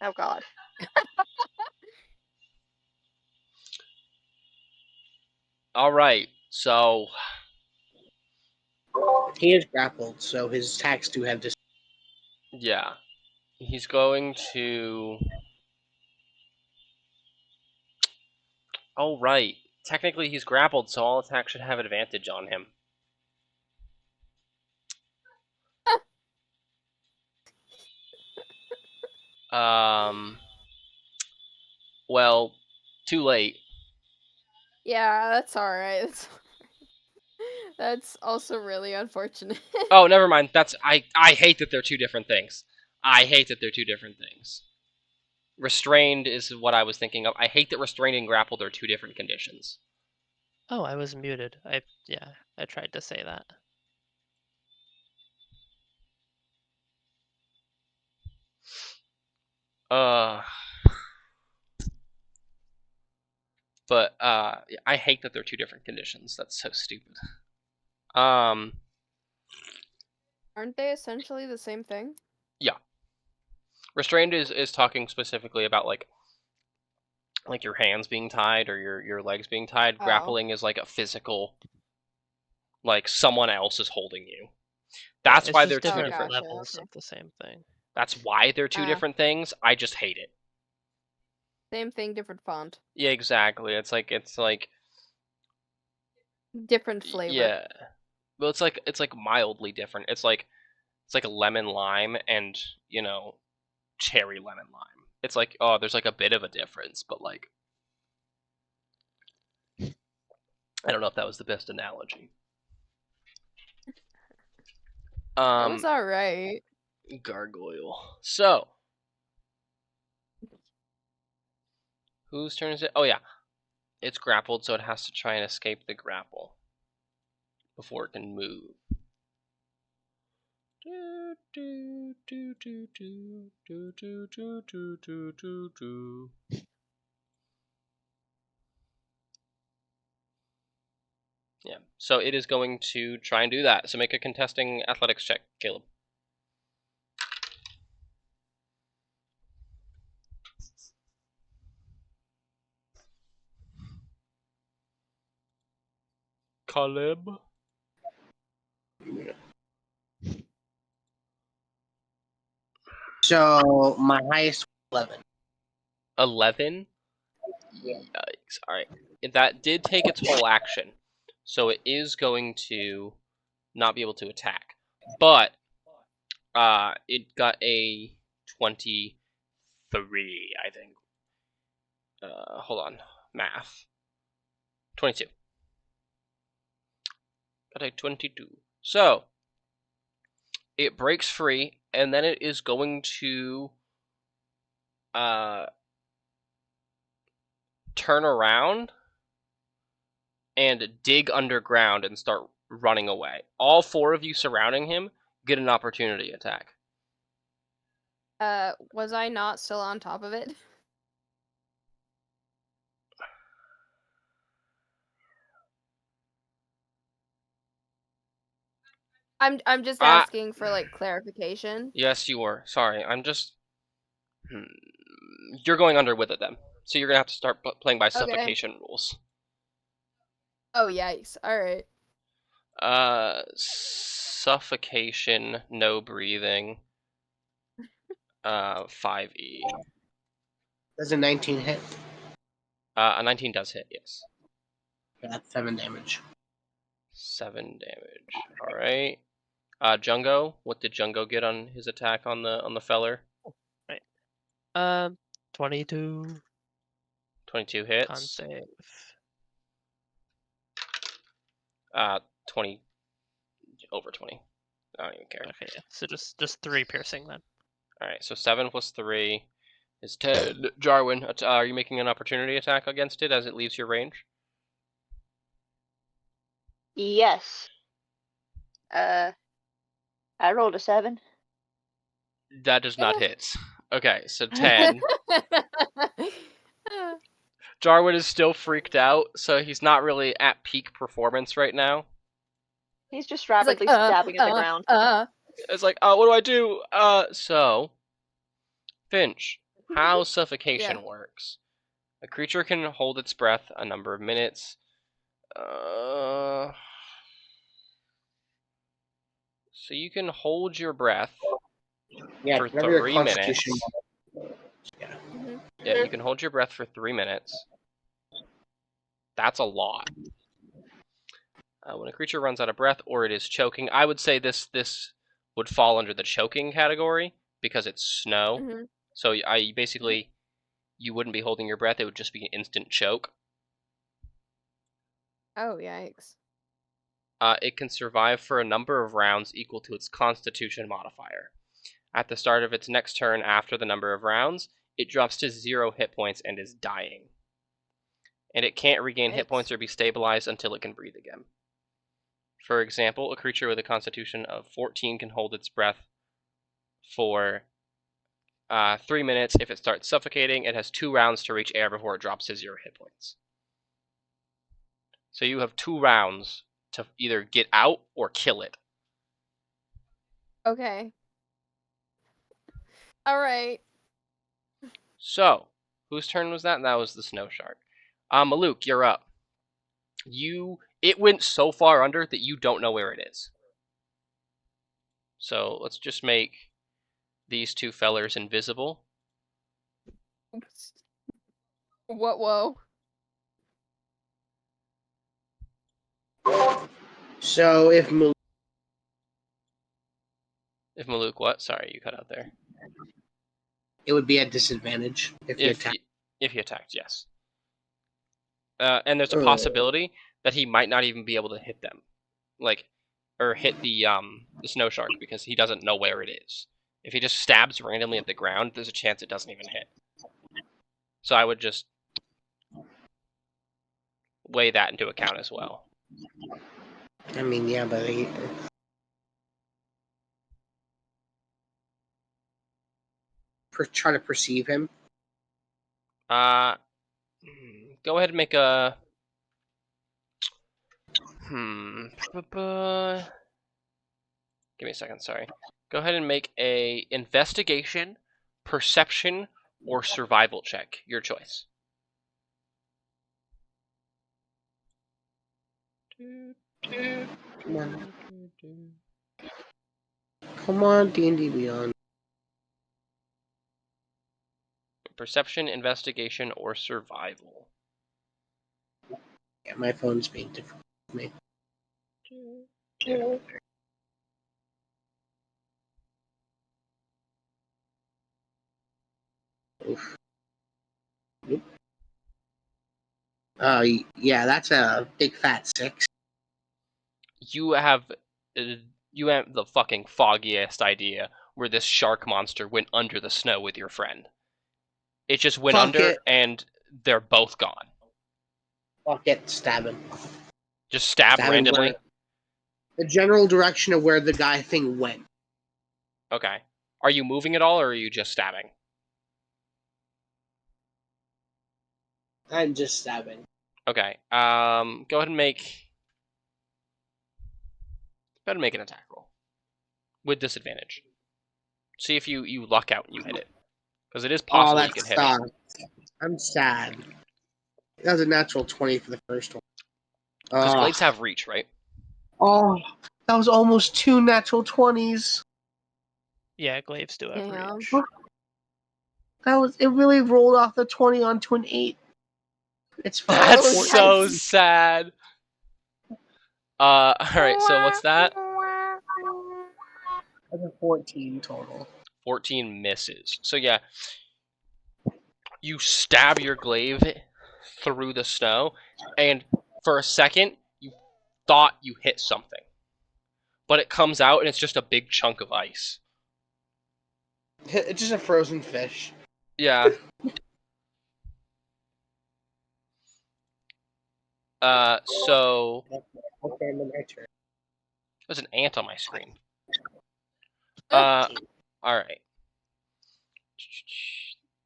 Oh god. All right, so He is grappled, so his attacks do have dis. Yeah. He's going to... Oh, right. Technically, he's grappled, so all attacks should have advantage on him. Well, too late. Yeah, that's alright. That's also really unfortunate. Oh, never mind. I hate that they're two different things. I hate that they're two different things. Restrained is what I was thinking of. I hate that restrained and grappled are two different conditions. Oh, I was muted. I tried to say that. But I hate that they're two different conditions. That's so stupid. Aren't they essentially the same thing? Yeah. Restrained is talking specifically about like your hands being tied or your legs being tied. Oh. Grappling is like a physical, like someone else is holding you. That's It's why just they're two different different. gotcha, levels okay. of the same thing. That's why they're two Ah. different things. I just hate it. Same thing, different font. Yeah, exactly. It's like Different flavor. yeah. Well, it's like mildly different. It's like a lemon lime and cherry lemon lime. It's like, oh, there's like a bit of a difference, but like I don't know if that was the best analogy. It was alright. Gargoyle. So, whose turn is it? Oh yeah, it's grappled, so it has to try and escape the grapple before it can move. Yeah, so it is going to try and do that. So make a contesting athletics check, Caleb. Caleb. So my highest 11. 11? Yikes. Alright. That did take its whole action. So it is going to not be able to attack. But it got a 23, I think. Hold on. Math. 22. Got a 22. So it breaks free, and then it is going to turn around and dig underground and start running away. All four of you surrounding him get an opportunity attack. Was I not still on top of it? I'm just asking for like clarification. Yes, you were. Sorry, I'm just. You're going under with it then, so you're gonna have to start playing by suffocation rules. Oh yikes! All right. Suffocation, no breathing. 5e. Does a 19 hit? A 19 does hit, yes. That's 7 damage. 7 damage. All right. Jungo, what did Jungo get on his attack on the feller? 22. 22 hits. Con save. 20 over 20. I don't even care. Okay, yeah. So just 3 piercing then. All right, so 7 plus 3 is 10. Jarwin, are you making an opportunity attack against it as it leaves your range? Yes. I rolled a 7. That does not hit. Okay, so 10. Jarwin is still freaked out, so he's not really at peak performance right now. He's just rapidly stabbing at the ground. It's like, what do I do? So, Finch, how suffocation works. A creature can hold its breath a number of minutes. So you can hold your breath Yeah, for whatever your 3 constitution. minutes. Yeah. Mhm. Yeah, you can hold your breath for 3 minutes. That's a lot. When a creature runs out of breath or it is choking, I would say this would fall under the choking category because it's snow. Mhm. So I basically you wouldn't be holding your breath; it would just be an instant choke. Oh, yikes. It can survive for a number of rounds equal to its Constitution modifier. At the start of its next turn after the number of rounds, it drops to 0 hit points and is dying. And it can't regain hit Yikes. points or be stabilized until it can breathe again. For example, a creature with a Constitution of 14 can hold its breath for 3 minutes. If it starts suffocating, it has 2 rounds to reach air before it drops to 0 hit points. So you have 2 rounds to either get out or kill it. Okay. All right. So, whose turn was that? That was the snow shark. Maluk, you're up. It went so far under that you don't know where it is. So let's just make these 2 fellers invisible. Oops. What? Whoa. So if Maluk, If Maluk, what? Sorry, you cut out there. it would be at disadvantage if you attack. If he attacked, yes. And there's a possibility that he might not even be able to hit them, or hit the snow shark because he doesn't know where it is. If he just stabs randomly at the ground, there's a chance it doesn't even hit. So I would just weigh that into account as well. I mean, yeah, but try to perceive him. Go ahead and make a. Give me a second. Sorry. Go ahead and make a investigation, perception, or survival check. Your choice. Come on. Come on, D&D Beyond. Perception, investigation, or survival. Yeah, my phone's being difficult with me. Oof. Nope. Yeah, that's a big fat 6. You have the fucking foggiest idea where this shark monster went under the snow with your friend. It just went Fuck under it. and they're both gone. Fuck it, stab him. Just stab Stab him randomly? where- the general direction of where the guy thing went. Okay. Are you moving at all or are you just stabbing? I'm just stabbing. Okay. Go ahead and make an attack roll. With disadvantage. See if you luck out and you hit it. Because it is possible you that can hit it. sucks. I'm sad. That was a natural 20 for the first one. Because glaives have reach, right? Oh, that was almost 2 natural 20s. Yeah, glaives do have Damn. reach. It really rolled off the 20 onto an 8. It's fine. That's Oh, so nice. sad. Alright, so what's that? That's a 14 total. 14 misses. So yeah, you stab your glaive through the snow, and for a second, you thought you hit something. But it comes out and it's just a big chunk of ice. It's just a frozen fish. Yeah. So Okay, I'm in my turn. there's an ant on my screen. 13. Alright.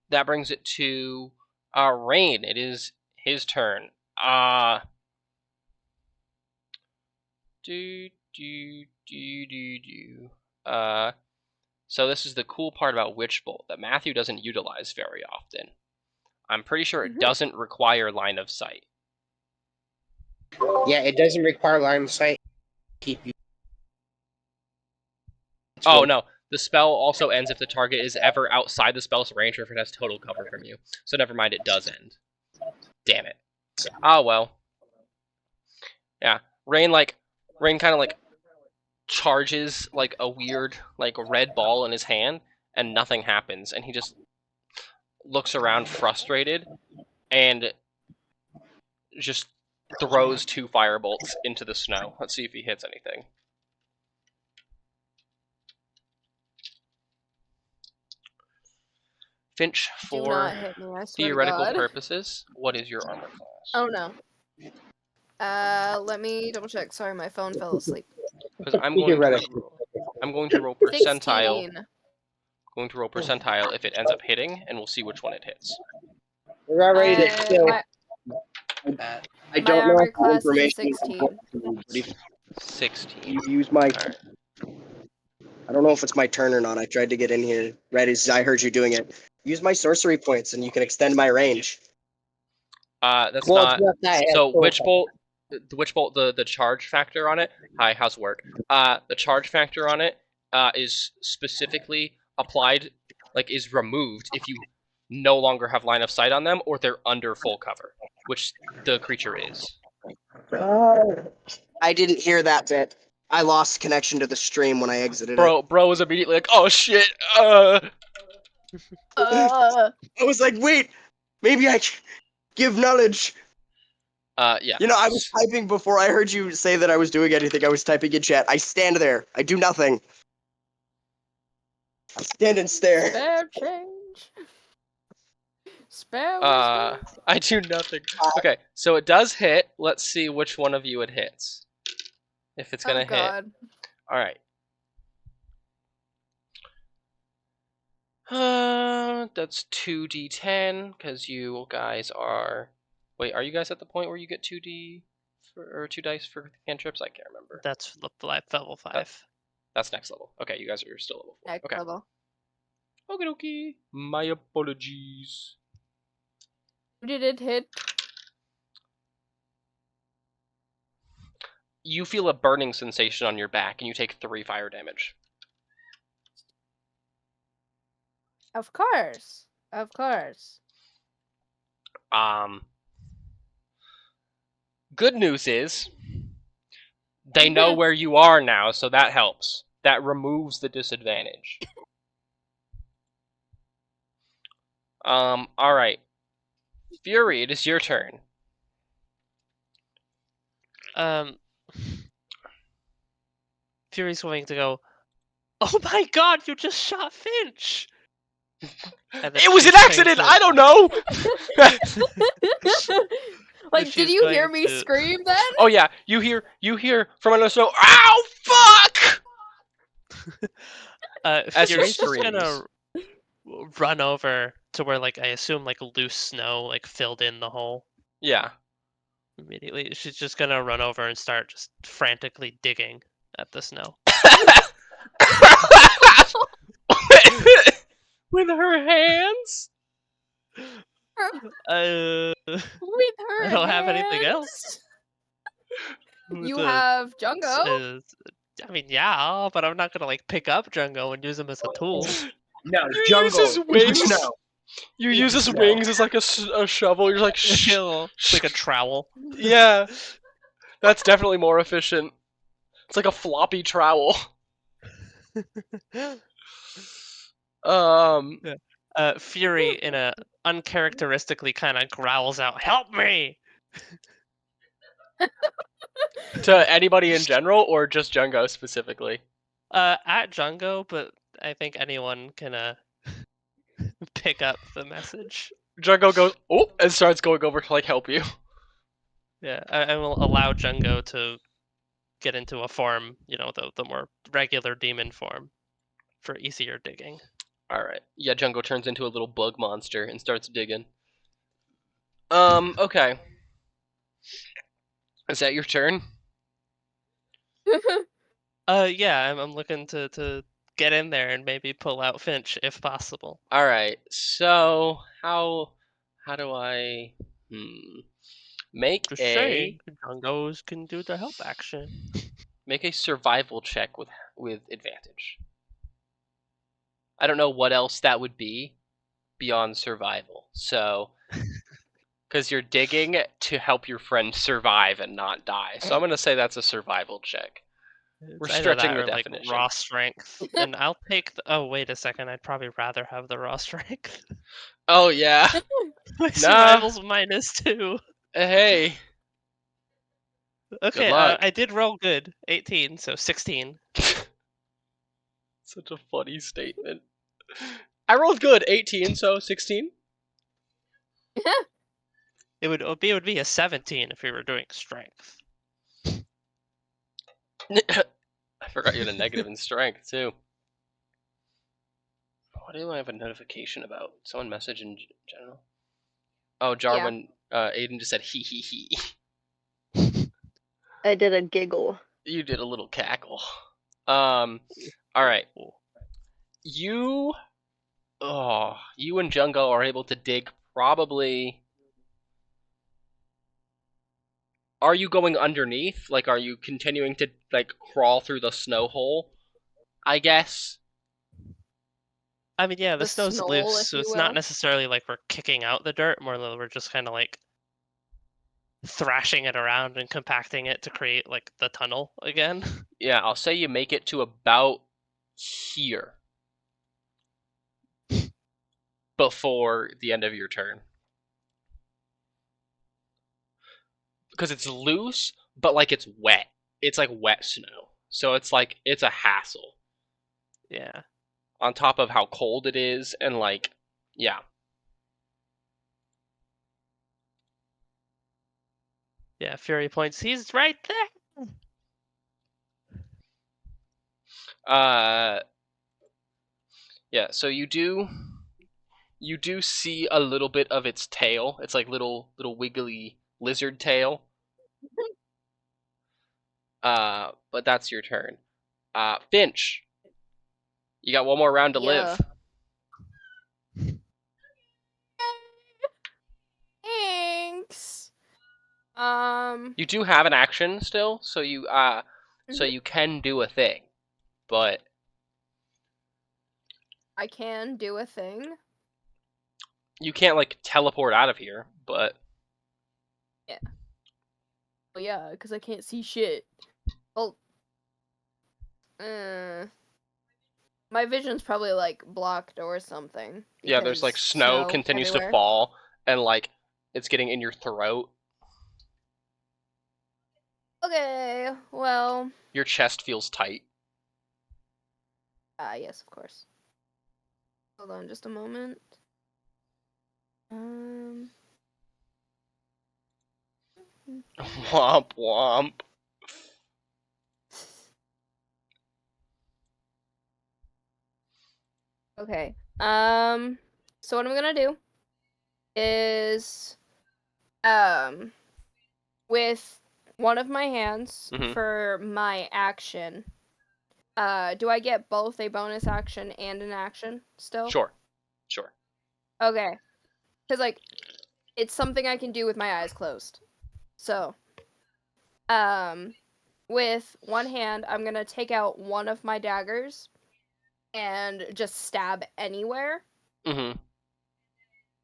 That brings it to Rain. It is his turn. So this is the cool part about Witch Bolt that Matthew doesn't utilize very often. I'm pretty sure it doesn't require line of sight. Yeah, it doesn't require line of sight. Keep you. Oh, no. The spell also ends if the target is ever outside the spell's range or if it has total cover from you. So never mind, it does end. Damn it. Oh, well. Yeah. Rain kind of like charges like a weird like red ball in his hand and nothing happens and he just looks around frustrated and just throws 2 firebolts into the snow. Let's see if he hits anything. Finch, Do for not hit me, I swear to theoretical God. purposes, what is your armor class? Oh no. Let me double check. Sorry, my phone fell asleep. Because I'm going to roll percentile. 16. Going to roll percentile if it ends up hitting, and we'll see which one it hits. We're not ready to kill. My I don't know armor if the class is a information is 16. important to you, but if 16. you use my. Alright. I don't know if it's my turn or not. I tried to get in here right as I heard you doing it. Use my sorcery points, and you can extend my range. That's Well, not. it's not that. So Witch Bolt, the charge factor on it. Hi, how's it work? The charge factor on it is specifically applied, like is removed if you no longer have line of sight on them or they're under full cover, which the creature is. I didn't hear that bit. I lost connection to the stream when I exited Bro was immediately like, oh shit. I was like, wait, maybe I can give knowledge. Yeah. You know, I was typing before I heard you say that I was doing anything. I was typing in chat. I stand there. I do nothing. I stand and stare. Spare change. Spare I do nothing. Okay, so it does hit. Let's see which one of you it hits. If it's gonna hit. God. Alright. That's 2d10, because you guys are... Wait, are you guys at the point where you get 2d... or 2 dice for cantrips? I can't remember. That's level 5. That's next level. Okay, you guys are still level 4. Next Okay. level. Okie dokie. My apologies. Who did it hit? You feel a burning sensation on your back, and you take 3 fire damage. Of course. Of course. Good news is, they know where you are now, so that helps. That removes the disadvantage. Alright. Fury, it is your turn. Fury's going to go, oh my god, you just shot Finch! It was an accident! I don't know! Like, did you hear going me to- scream then? Oh yeah, you hear from under the snow, ow, fuck! As she Fury's just screams. gonna run over to where, like, I assume, like, loose snow, like, filled in the hole Yeah. immediately. She's just gonna run over and start just frantically digging at the snow. With her hands? With her I don't have anything hands. else. You The- have Jungo. I mean, yeah, but I'm not gonna, like, pick up Jungo and use him as a tool. No, You jungle. use his wings? No. You use his wings as like a shovel, you're like, It's like a trowel. Yeah. That's definitely more efficient. It's like a floppy trowel. Fury, in a uncharacteristically, kind of growls out, "Help me!" To anybody in general, or just Jungo specifically? At Jungo, but I think anyone can pick up the message. Jungo goes, oh, and starts going over to like help you. Yeah, I will allow Jungo to get into a form, you know, the more regular demon form for easier digging. Alright. Yeah, Jungo turns into a little bug monster and starts digging. Okay. Is that your turn? Yeah, I'm looking to get in there and maybe pull out Finch if possible. Alright, so how do I make Just a saying, Jungos can do the help action. make a survival check with advantage. I don't know what else that would be beyond survival. So, because you're digging to help your friend survive and not die. So I'm going to say that's a survival check. We're It's either stretching that the or like definition. raw strength. And I'll take the... Oh, wait a second. I'd probably rather have the raw strength. Oh, yeah. My Nah. survival's -2. Hey. Okay, luck. I did roll good. 18, so 16. Such a funny statement. I rolled good. 18, so 16. It would be a 17 if we were doing strength. I forgot you had a negative in strength, too. What do I have a notification about? Someone message in general? Oh, Jarwin, Aiden just said he he he. I did a giggle. You did a little cackle. Alright. You and Jungo are able to dig probably... Are you going underneath? Like, are you continuing to, like, crawl through the snow hole? I guess? I mean, yeah, the The snow's snow, loose, if so you it's not will. necessarily like we're kicking out the dirt, more than we're just kind of like thrashing it around and compacting it to create like the tunnel again. Yeah, I'll say you make it to about here. Before the end of your turn. Because it's loose, but like it's wet. It's like wet snow. So it's like, it's a hassle. Yeah. On top of how cold it is, and like, yeah. Yeah, Fury points. He's right there. Yeah, so you do see a little bit of its tail. It's like little wiggly lizard tail. But that's your turn. Finch, you got one more round to live. Thanks. You do have an action still, so you can do a thing, but I can do a thing. you can't like teleport out of here. But Yeah. Well, yeah, because I can't see shit. Well, my vision's probably like blocked or something. yeah, there's like because snow continues everywhere. to fall, and like it's getting in your throat. Okay, well. Your chest feels tight. Yes, of course. Hold on just a moment. Womp womp. Okay. So what I'm gonna do is, with one of my hands Mhm. for my action. Do I get both a bonus action and an action still? Sure. Okay. Because, like, it's something I can do with my eyes closed. So, with one hand, I'm gonna take out one of my daggers and just stab anywhere. Mhm.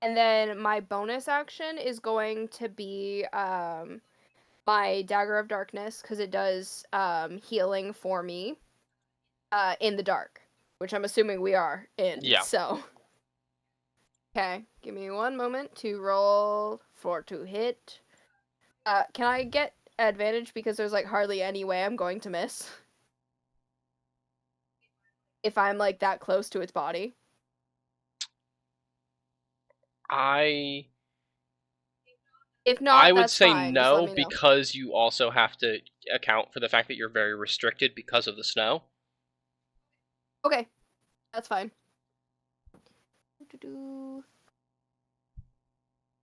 And then my bonus action is going to be, my Dagger of Darkness, because it does, healing for me, in the dark. Which I'm assuming we are in, Yeah. so... Okay, give me one moment to roll for to hit. Can I get advantage because there's like hardly any way I'm going to miss? If I'm like that close to its body? If not, I would that's say fine. Just let no, me know. because you also have to account for the fact that you're very restricted because of the snow. Okay, that's fine.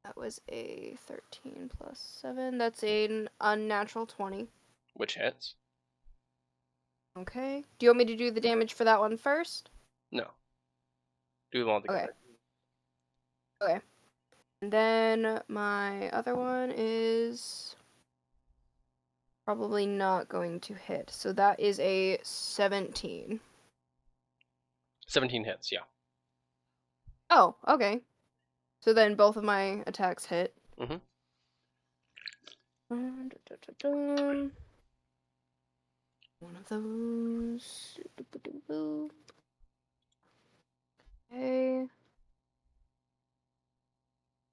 That was a 13 plus 7. That's an unnatural 20. Which hits. Okay. Do you want me to do the damage for that one first? No. Do them all together. Okay. And then my other one is probably not going to hit. So that is a 17. 17 hits, yeah. Oh, okay. So then both of my attacks hit. Mhm. One of those. Okay.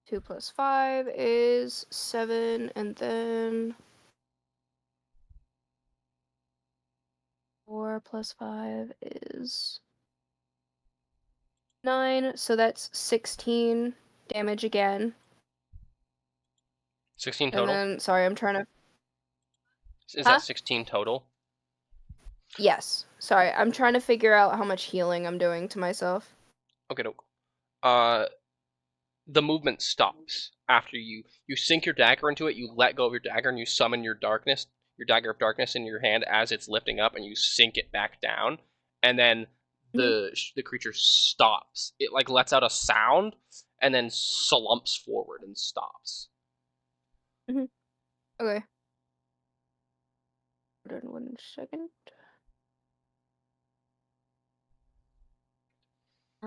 2 plus 5 is 7, and then 4 plus 5 is 9, so that's 16 damage again. 16 And total? then, sorry, I'm trying to. Is Huh? that 16 total? Yes. Sorry, I'm trying to figure out how much healing I'm doing to myself. Okay, no. The movement stops after you sink your dagger into it, you let go of your dagger, and you summon your dagger of darkness in your hand as it's lifting up, and you sink it back down, and then the creature stops. It like lets out a sound, and then slumps forward and stops. Okay. Hold on 1 second.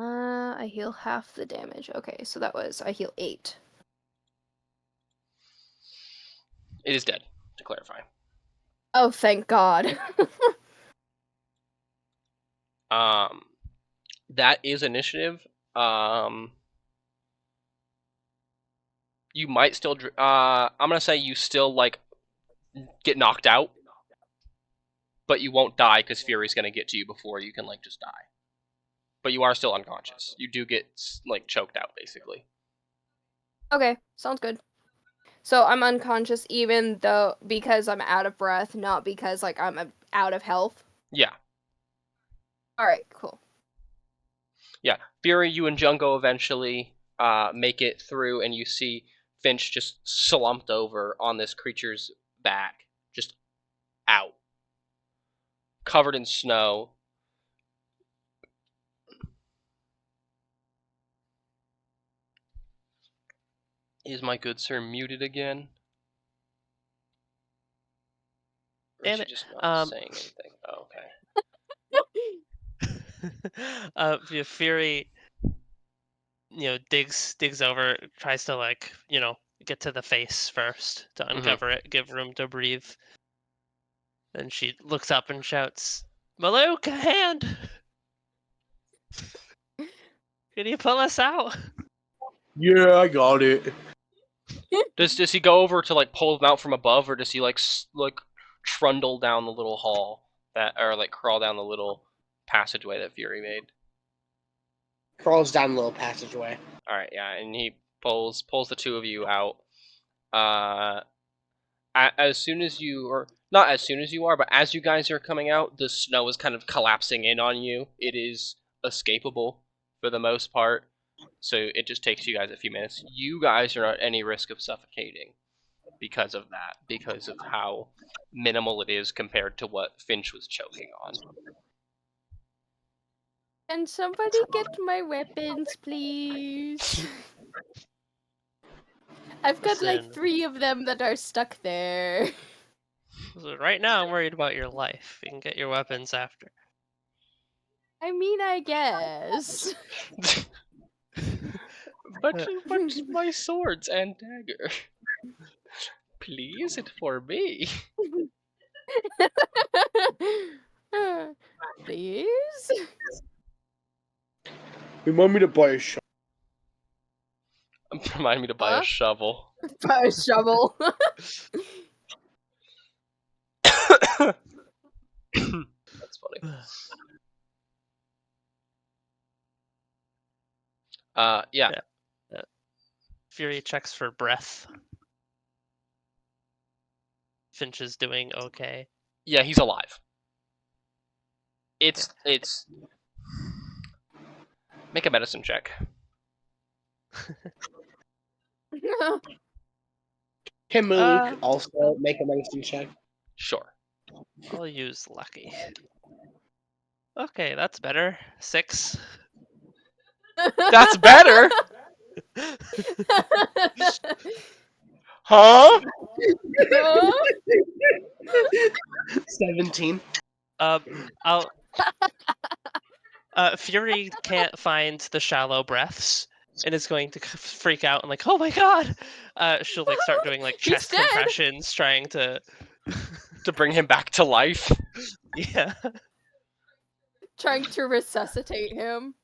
I heal half the damage. Okay, so that was I heal 8. It is dead, to clarify. Oh, thank God. That is initiative. You might still. I'm gonna say you still like get knocked out, but you won't die because Fury's gonna get to you before you can like just die. But you are still unconscious. You do get like choked out, basically. Okay, sounds good. So I'm unconscious even though because I'm out of breath, not because like I'm out of health. Yeah, All right, cool. yeah. Fury, you and Jungo eventually make it through, and you see Finch just slumped over on this creature's back, just out, covered in snow. Is my good sir muted again? Or is Damn he it. just not saying anything? Oh, okay. Fury, digs over, tries to like, get to the face first to uncover it, give room to breathe. Then she looks up and shouts, "Maluk, a hand! Can you pull us out?" Yeah, I got it. Does he go over to like pull them out from above, or does he like trundle down the little hall or like crawl down the little passageway that Fury made? Crawls down the little passageway. All right, yeah, and he pulls the two of you out. As soon as you, or not as soon as you are, but as you guys are coming out, the snow is kind of collapsing in on you. It is escapable for the most part, so it just takes you guys a few minutes. You guys are not at any risk of suffocating because of that, because of how minimal it is compared to what Finch was choking on. Can somebody get my weapons, please? I've got like Listen. 3 of them that are stuck there. So right now, I'm worried about your life. You can get your weapons after. I mean, I guess. but my swords and dagger. Please, it for me. Please? Remind me to buy a shot. Remind me to buy Huh? a shovel. Buy a shovel. That's funny. Yeah. Fury checks for breath. Finch is doing okay. Yeah, he's alive. It's make a medicine check. Can Malik also make a medicine check? Sure. I'll use lucky. Okay, that's better. 6. That's better. Huh? 17. I'll Fury can't find the shallow breaths and is going to freak out and like, oh my god! She'll like start doing like He's chest dead! compressions, trying to To bring him back to life. yeah. Trying to resuscitate him.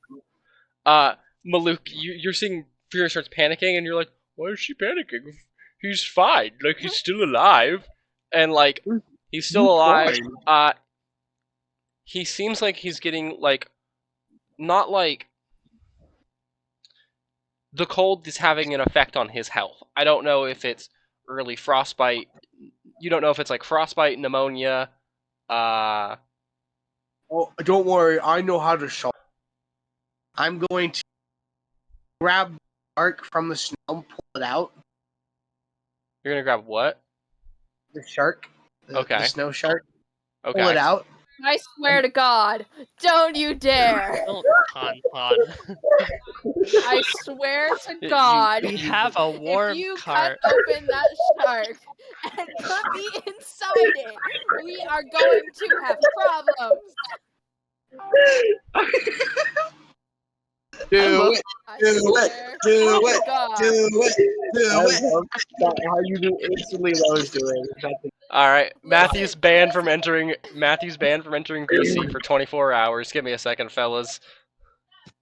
Maluk, you're seeing Fury starts panicking, and you're like, why is she panicking? He's fine. Like, he's still alive. And, like, he's still alive. He seems like he's getting, like, not like... The cold is having an effect on his health. I don't know if it's early frostbite. You don't know if it's, like, frostbite, pneumonia, Oh, don't worry. I know how to solve. I'm going to grab the shark from the snow, pull it out. You're gonna grab what? The shark. Okay. The snow shark. Okay. Pull it out. I swear to God, don't you dare! Don't Tauntaun. I swear to God, We have a warm if you cart. cut open that shark and put me inside it, we are going to have problems. Do it. I Do it. swear Do to it. God. Do it. Do I it. love that, how you do instantly what I was doing. All right, Matthew's Listen, banned from entering. Matthew's banned from entering PC for 24 hours. Give me a second, fellas.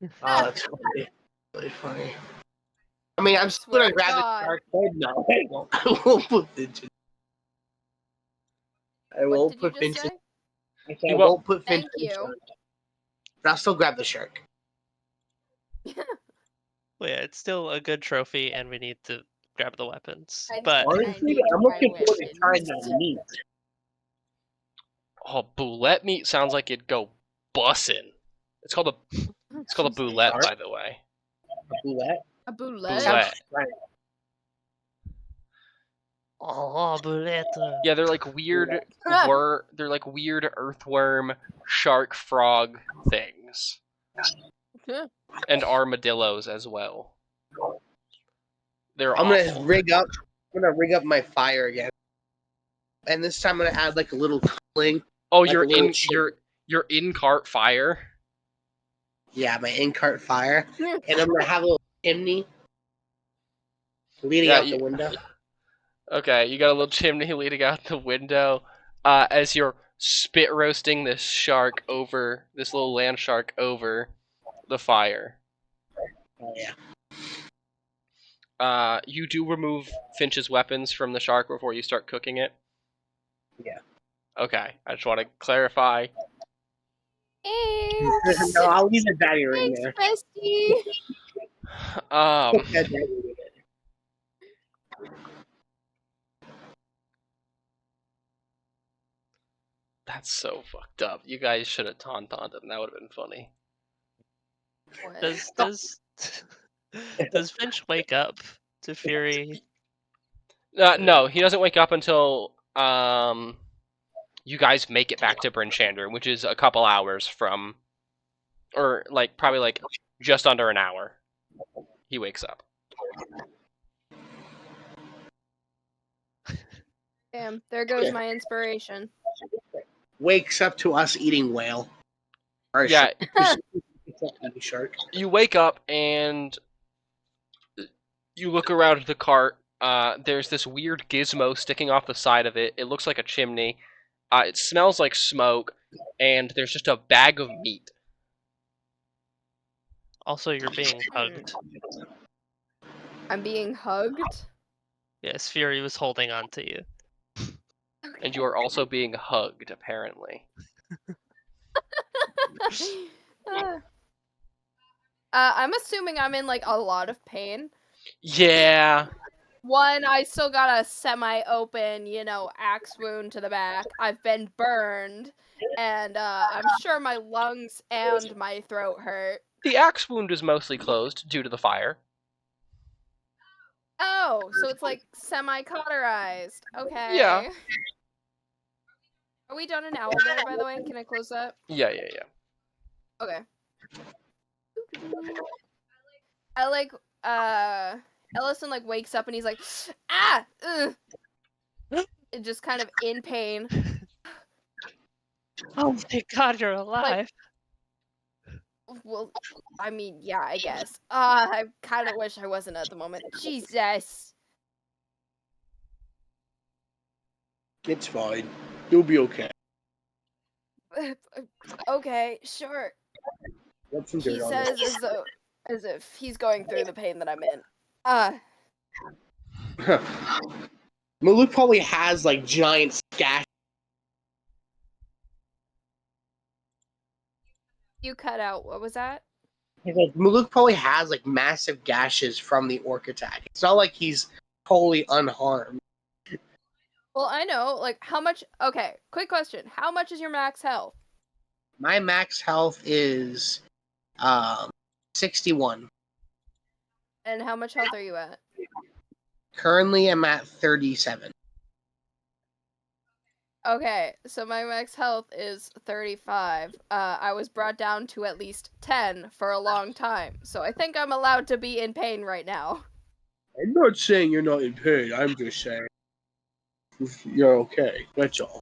Oh, that's funny. Really funny. I mean, I'm still Swear gonna to grab the God. shark head now. I won't. I won't put Finch in. I What won't did you put just Finch say? in. You I won't- won't put Finch Thank in. you. Shark. But I'll still grab the shark. Well, yeah, it's still a good trophy, and we need to grab the weapons. I- But Honestly, need I'm my looking forward to trying weapons. that meat. Oh, boulette meat sounds like it'd go bussin'. It's called a boulette, by the way. Boulette. A boulette? Boulette. Right. oh, Buletta. Yeah, they're like weird they're like weird earthworm, shark, frog things, Yeah. and armadillos as well. They're I'm awful. gonna rig up. I'm gonna rig up my fire again, and this time I'm gonna add like a little cooling. Oh, like you're a little in ship. you're in cart fire. Yeah, my in-cart fire, Yeah. and I'm gonna have a little chimney leading Yeah, out the window. Okay, you got a little chimney leading out the window as you're spit roasting this shark over this little land shark over the fire. Oh yeah. You do remove Finch's weapons from the shark before you start cooking it? Yeah. Okay, I just want to clarify. Thanks. No, I'll leave the daddy ring Thanks, there. bestie. Um, Yeah, daddy ring. that's so fucked up. You guys should have tauntauned him. That would have been funny. What? Does Finch wake up to Fury? No, he doesn't wake up until you guys make it back to Bryn Shander, which is a couple hours from, or like probably like just under an hour. He wakes up. Damn, there goes my inspiration. Wakes up to us eating whale. Or Yeah, shark. you wake up and you look around the cart. There's this weird gizmo sticking off the side of it. It looks like a chimney. It smells like smoke, and there's just a bag of meat. Also, you're being hugged. I'm being hugged. Yes, Fury was holding on to you. And you are also being hugged, apparently. I'm assuming I'm in like a lot of pain. Yeah. One, I still got a semi-open, axe wound to the back. I've been burned, and I'm sure my lungs and my throat hurt. The axe wound is mostly closed due to the fire. Oh, so it's like semi-cauterized. Okay. Yeah. Are we done an owlbear, by the way? Can I close that? Yeah. Okay. I like, Ellison like wakes up and he's like, ah, ugh. And just kind of in pain. Oh my god, you're alive! Well, I mean, yeah, I guess. I kind of wish I wasn't at the moment. Jesus. It's fine. You'll be okay. Okay, sure. Rub some He dirt on says as if he's going through the pain that I'm in. it. Maluk probably has like giant gash. You cut out. What was that? Like, Maluk probably has like massive gashes from the orc attack. It's not like he's totally unharmed. Well, I know. Like, how much? Okay, quick question. How much is your max health? My max health is 61. And how much health are you at? Currently, I'm at 37. Okay, so my max health is 35. I was brought down to at least 10 for a long time, so I think I'm allowed to be in pain right now. I'm not saying you're not in pain. I'm just saying you're okay. That's all.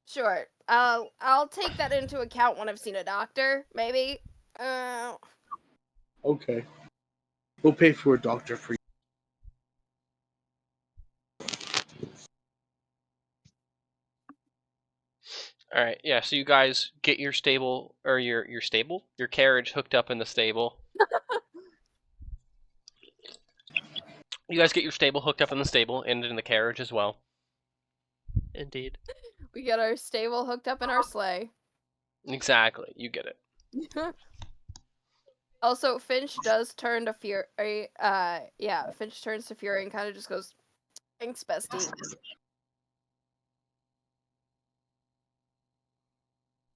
Sure. I'll take that into account when I've seen a doctor, maybe. Okay. We'll pay for a doctor for you. All right, yeah. So you guys get your stable or your carriage hooked up in the stable. You guys get your stable hooked up in the stable and in the carriage as well. Indeed. We get our stable hooked up in our sleigh. Exactly, you get it. Also, Finch does turn to Fury. Yeah, Finch turns to Fury and kind of just goes, "Thanks, bestie."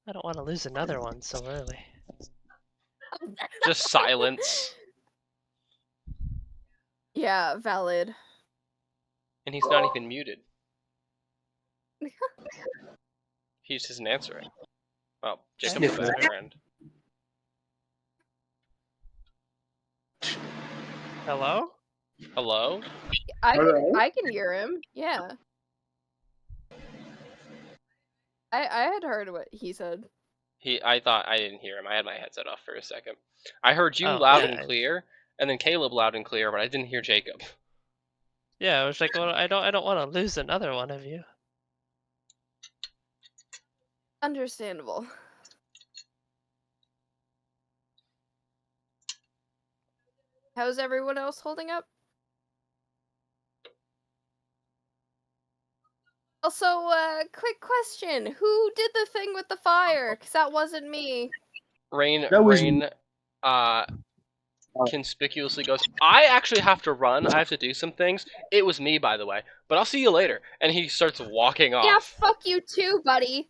I don't want to lose another one so early. Just silence, Yeah, valid. and he's not even muted. He just isn't answering. Well, Jacob's Sniffle. best friend. Hello? Hello? I can hear him. Yeah. I had heard what he said. I thought I didn't hear him. I had my headset off for a second. I heard you Oh, loud yeah. and clear, and then Caleb loud and clear, but I didn't hear Jacob. Yeah, I was like, well, I don't want to lose another one of you. Understandable. How's everyone else holding up? Also, quick question. Who did the thing with the fire? Because that wasn't me. Rain That was me. Conspicuously goes, I actually have to run. I have to do some things. It was me, by the way, but I'll see you later. And he starts walking off. Yeah, fuck you too, buddy.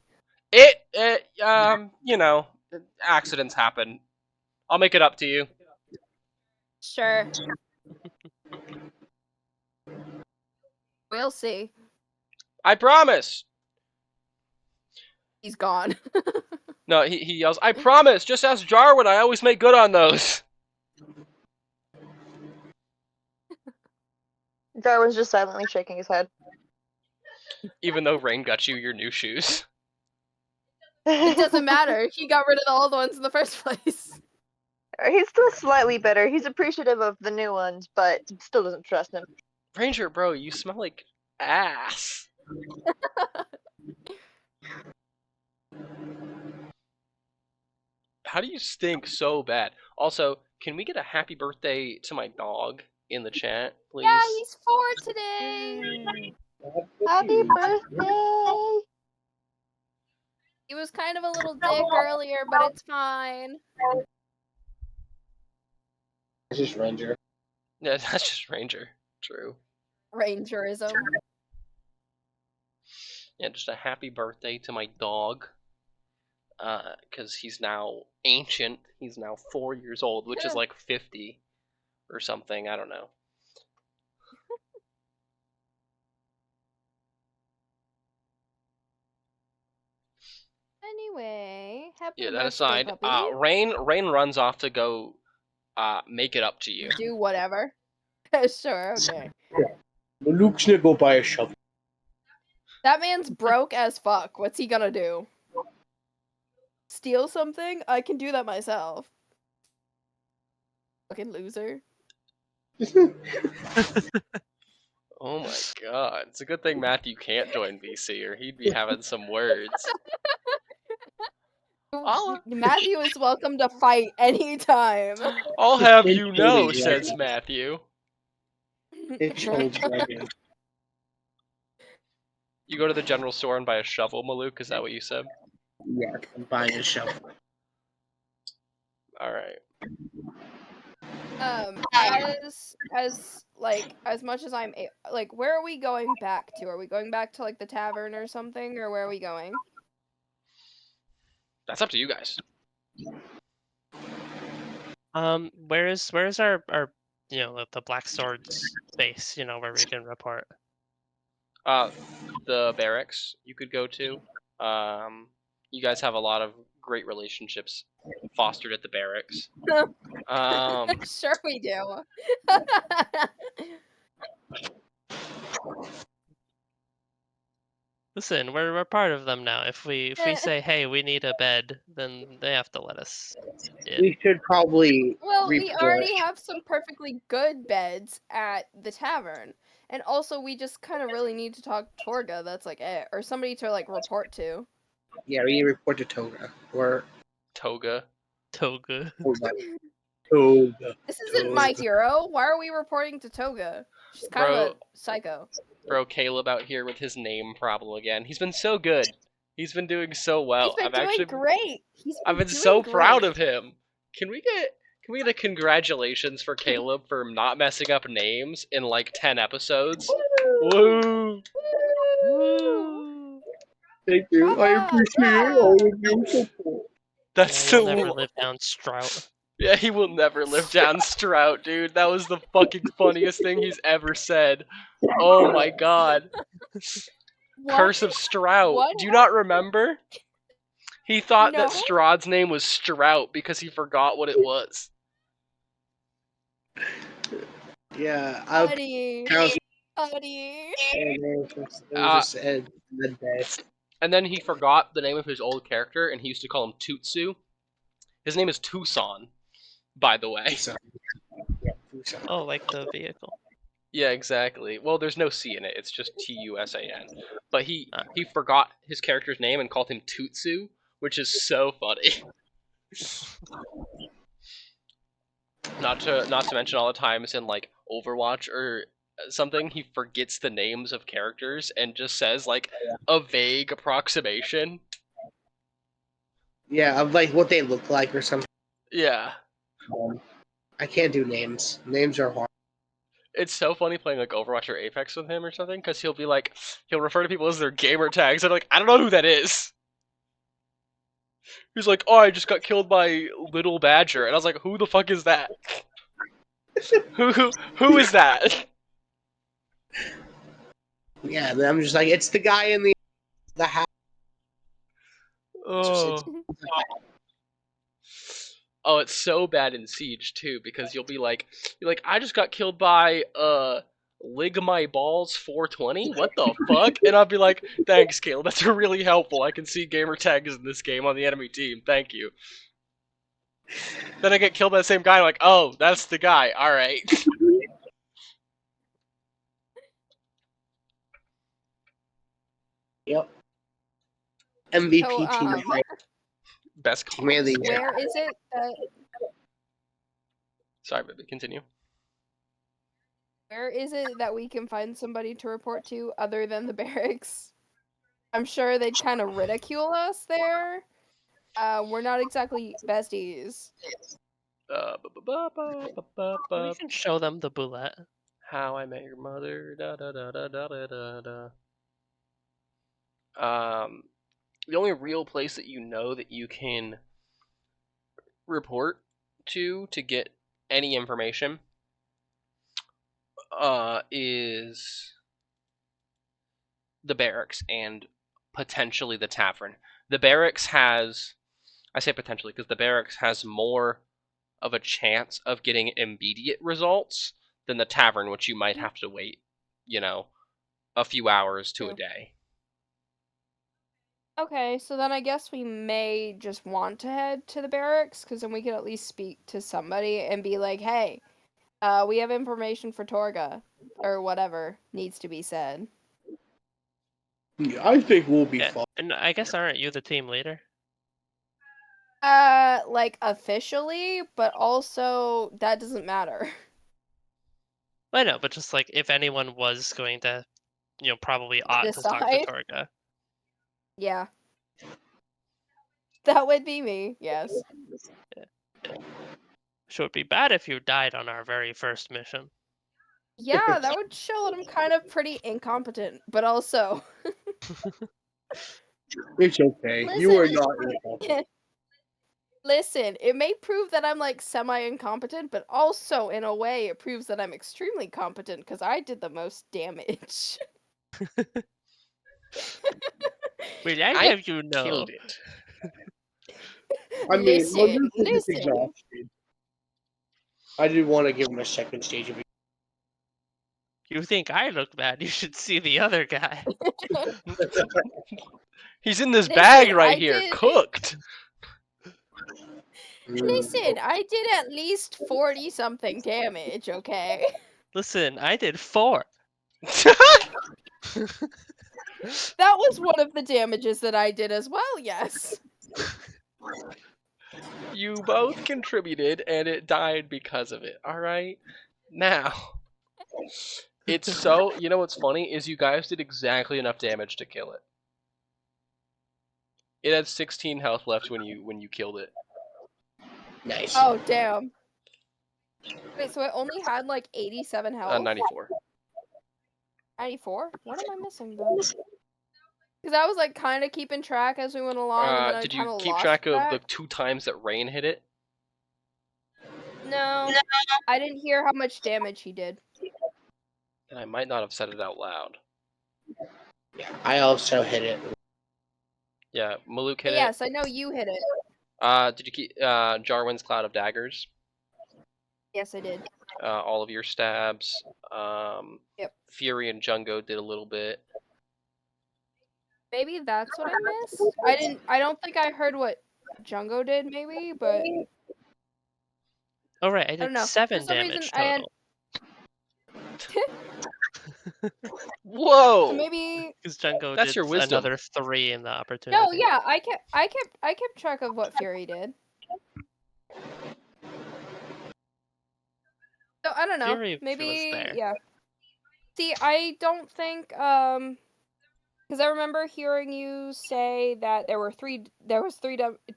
You know, accidents happen. I'll make it up to you. Sure. We'll see. I promise. He's gone. No, he yells, I promise. Just ask Jarwin. I always make good on those. Darwin's just silently shaking his head. Even though Rain got you your new shoes. It doesn't matter. He got rid of all the ones in the first place. He's still slightly bitter. He's appreciative of the new ones, but still doesn't trust him. Ranger, bro, you smell like ass. How do you stink so bad? Also, can we get a happy birthday to my dog in the chat, please? Yeah, he's 4 today. Happy birthday! He was kind of a little dick earlier, but it's fine. It's just Ranger. Yeah, that's just Ranger. True. Rangerism. Yeah, just a happy birthday to my dog. Because he's now ancient. He's now 4 years old, which is like 50 or something. I don't know. Anyway, happy Yeah, birthday, that aside, puppy. Rain runs off to go make it up to you. Do whatever. Sure, okay. Luke's gonna go buy a shovel. That man's broke as fuck. What's he gonna do? steal something, I can do that myself. Fucking loser. Oh my god. It's a good thing Matthew can't join VC or he'd be having some words. Matthew is welcome to fight anytime. I'll have It's you know, totally says right. Matthew. It's Volkswagen. You go to the general store and buy a shovel, Malouk, is that what you said? Yeah, I'm buying a shovel. Alright. As much as like, where are we going back to? Are we going back to like the tavern or something, or where are we going? That's up to you guys. Where's our the Black Sword's base? Where we can report. The barracks you could go to. You guys have a lot of great relationships fostered at the barracks. Sure we do. Listen, we're part of them now. If we say, hey, we need a bed, then they have to let us in. We should probably Well, we report. already have some perfectly good beds at the tavern. And also, we just kind of really need to talk to Torga, that's like it. Or somebody to, like, report to. Yeah, we need to report to Toga. Or Toga. Toga. Toga. This isn't my hero. Why are we reporting to Toga? She's kind of a psycho. Bro, Caleb out here with his name problem again. He's been so good. He's been doing so well. He's been doing great. I've been so proud of him. Can we get a congratulations for Caleb for not messing up names in like 10 episodes? Woo! Woo! Thank you. I appreciate all of your support. That's We'll never live down Strout. Yeah, he will never live down Strout, dude. That was the fucking funniest thing he's ever said. Oh my god. What? Curse of Strout. What? Do you not remember? He thought that No. Strahd's name was Strout because he forgot what it was. Yeah, Buddy. How's- Buddy. And then he forgot the name of his old character, and he used to call him Tutsu. His name is Tucson, by the way. Oh, like the vehicle. Yeah, exactly. Well, there's no C in it. It's just Tusan. But he forgot his character's name and called him Tutsu, which is so funny. Not to mention all the times in like Overwatch or something, he forgets the names of characters and just says like a vague approximation. Yeah, of like what they look like or something. Yeah. I can't do names. Names are hard. It's so funny playing like Overwatch or Apex with him or something, because he'll refer to people as their gamer tags, and I'm like, I don't know who that is. He's like, oh, I just got killed by Little Badger, and I was like, who the fuck is that? who is that? Yeah, I'm just like, it's the guy in the house. Oh, it's so bad in Siege too, because you're like, I just got killed by Lig My Balls 420. What the fuck? And I'll be like, thanks, Caleb. That's really helpful. I can see gamer tags in this game on the enemy team. Thank you. Then I get killed by the same guy. I'm like, oh, that's the guy. All right. Yep. MVP So, team. Best Team of the year. Where is it that Sorry, baby. Continue. Where is it that we can find somebody to report to other than the barracks? I'm sure they'd kind of ridicule us there. We're not exactly besties. We can show them the bullet. How I Met Your Mother. Da da da da da da da da. The only real place that you know that you can report to get any information is the barracks and potentially the tavern. The barracks has, I say potentially because the barracks has more of a chance of getting immediate results than the tavern, which you might have to wait, a few hours to a day. Okay, so then I guess we may just want to head to the barracks, because then we can at least speak to somebody and be like, hey, we have information for Torga, or whatever needs to be said. Yeah, I think we'll be Yeah. fine. And I guess aren't you the team leader? Like, officially, but also, that doesn't matter. I know, but just like if anyone was going to, probably ought to talk to Decide? Torga. Yeah. That would be me, yes. Sure, it'd be bad if you died on our very first mission. Yeah, that would show that I'm kind of pretty incompetent, but also... It's okay. You are Listen. not incompetent. Listen, it may prove that I'm like semi-incompetent, but also in a way it proves that I'm extremely competent because I did the most damage. Wait, I have you know. killed it. I mean, Listen, Maluk is listen. exhausted. I did want to give him a second stage of. You think I look bad? You should see the other guy. He's in this Listen, bag right I here, did- cooked. Listen, I did at least 40-something damage, okay? Listen, I did 4. That was one of the damages that I did as well, yes. You both contributed, and it died because of it. All right. Now, it's so. You know what's funny is you guys did exactly enough damage to kill it. It had 16 health left when you killed it. Nice. Oh, damn. Wait, so it only had like 87 health? 94. 94? What am I missing then? Because I was like kind of keeping track as we went along, and then I Did kind you of keep lost track of track. the 2 times that Rain hit it? No, I didn't hear how much damage he did. And I might not have said it out loud. Yeah, I also hit it. Yeah, Maluk hit Yes, I know you hit it. it. Did you keep Jarwin's Cloud of Daggers? Yes, I did. All of your stabs. Yep. Fury and Jungo did a little bit. Maybe that's what I missed. I don't think I heard what Jungo did. Maybe, but Oh right, I I don't did know. 7 For some reason, damage I had. total. Whoa! So maybe. Because Jungo That's did your wisdom. another 3 in the opportunity. No, yeah, I kept track of what Fury did. So I don't know. Fury Maybe was there. yeah. See, I don't think because I remember hearing you say that there was 3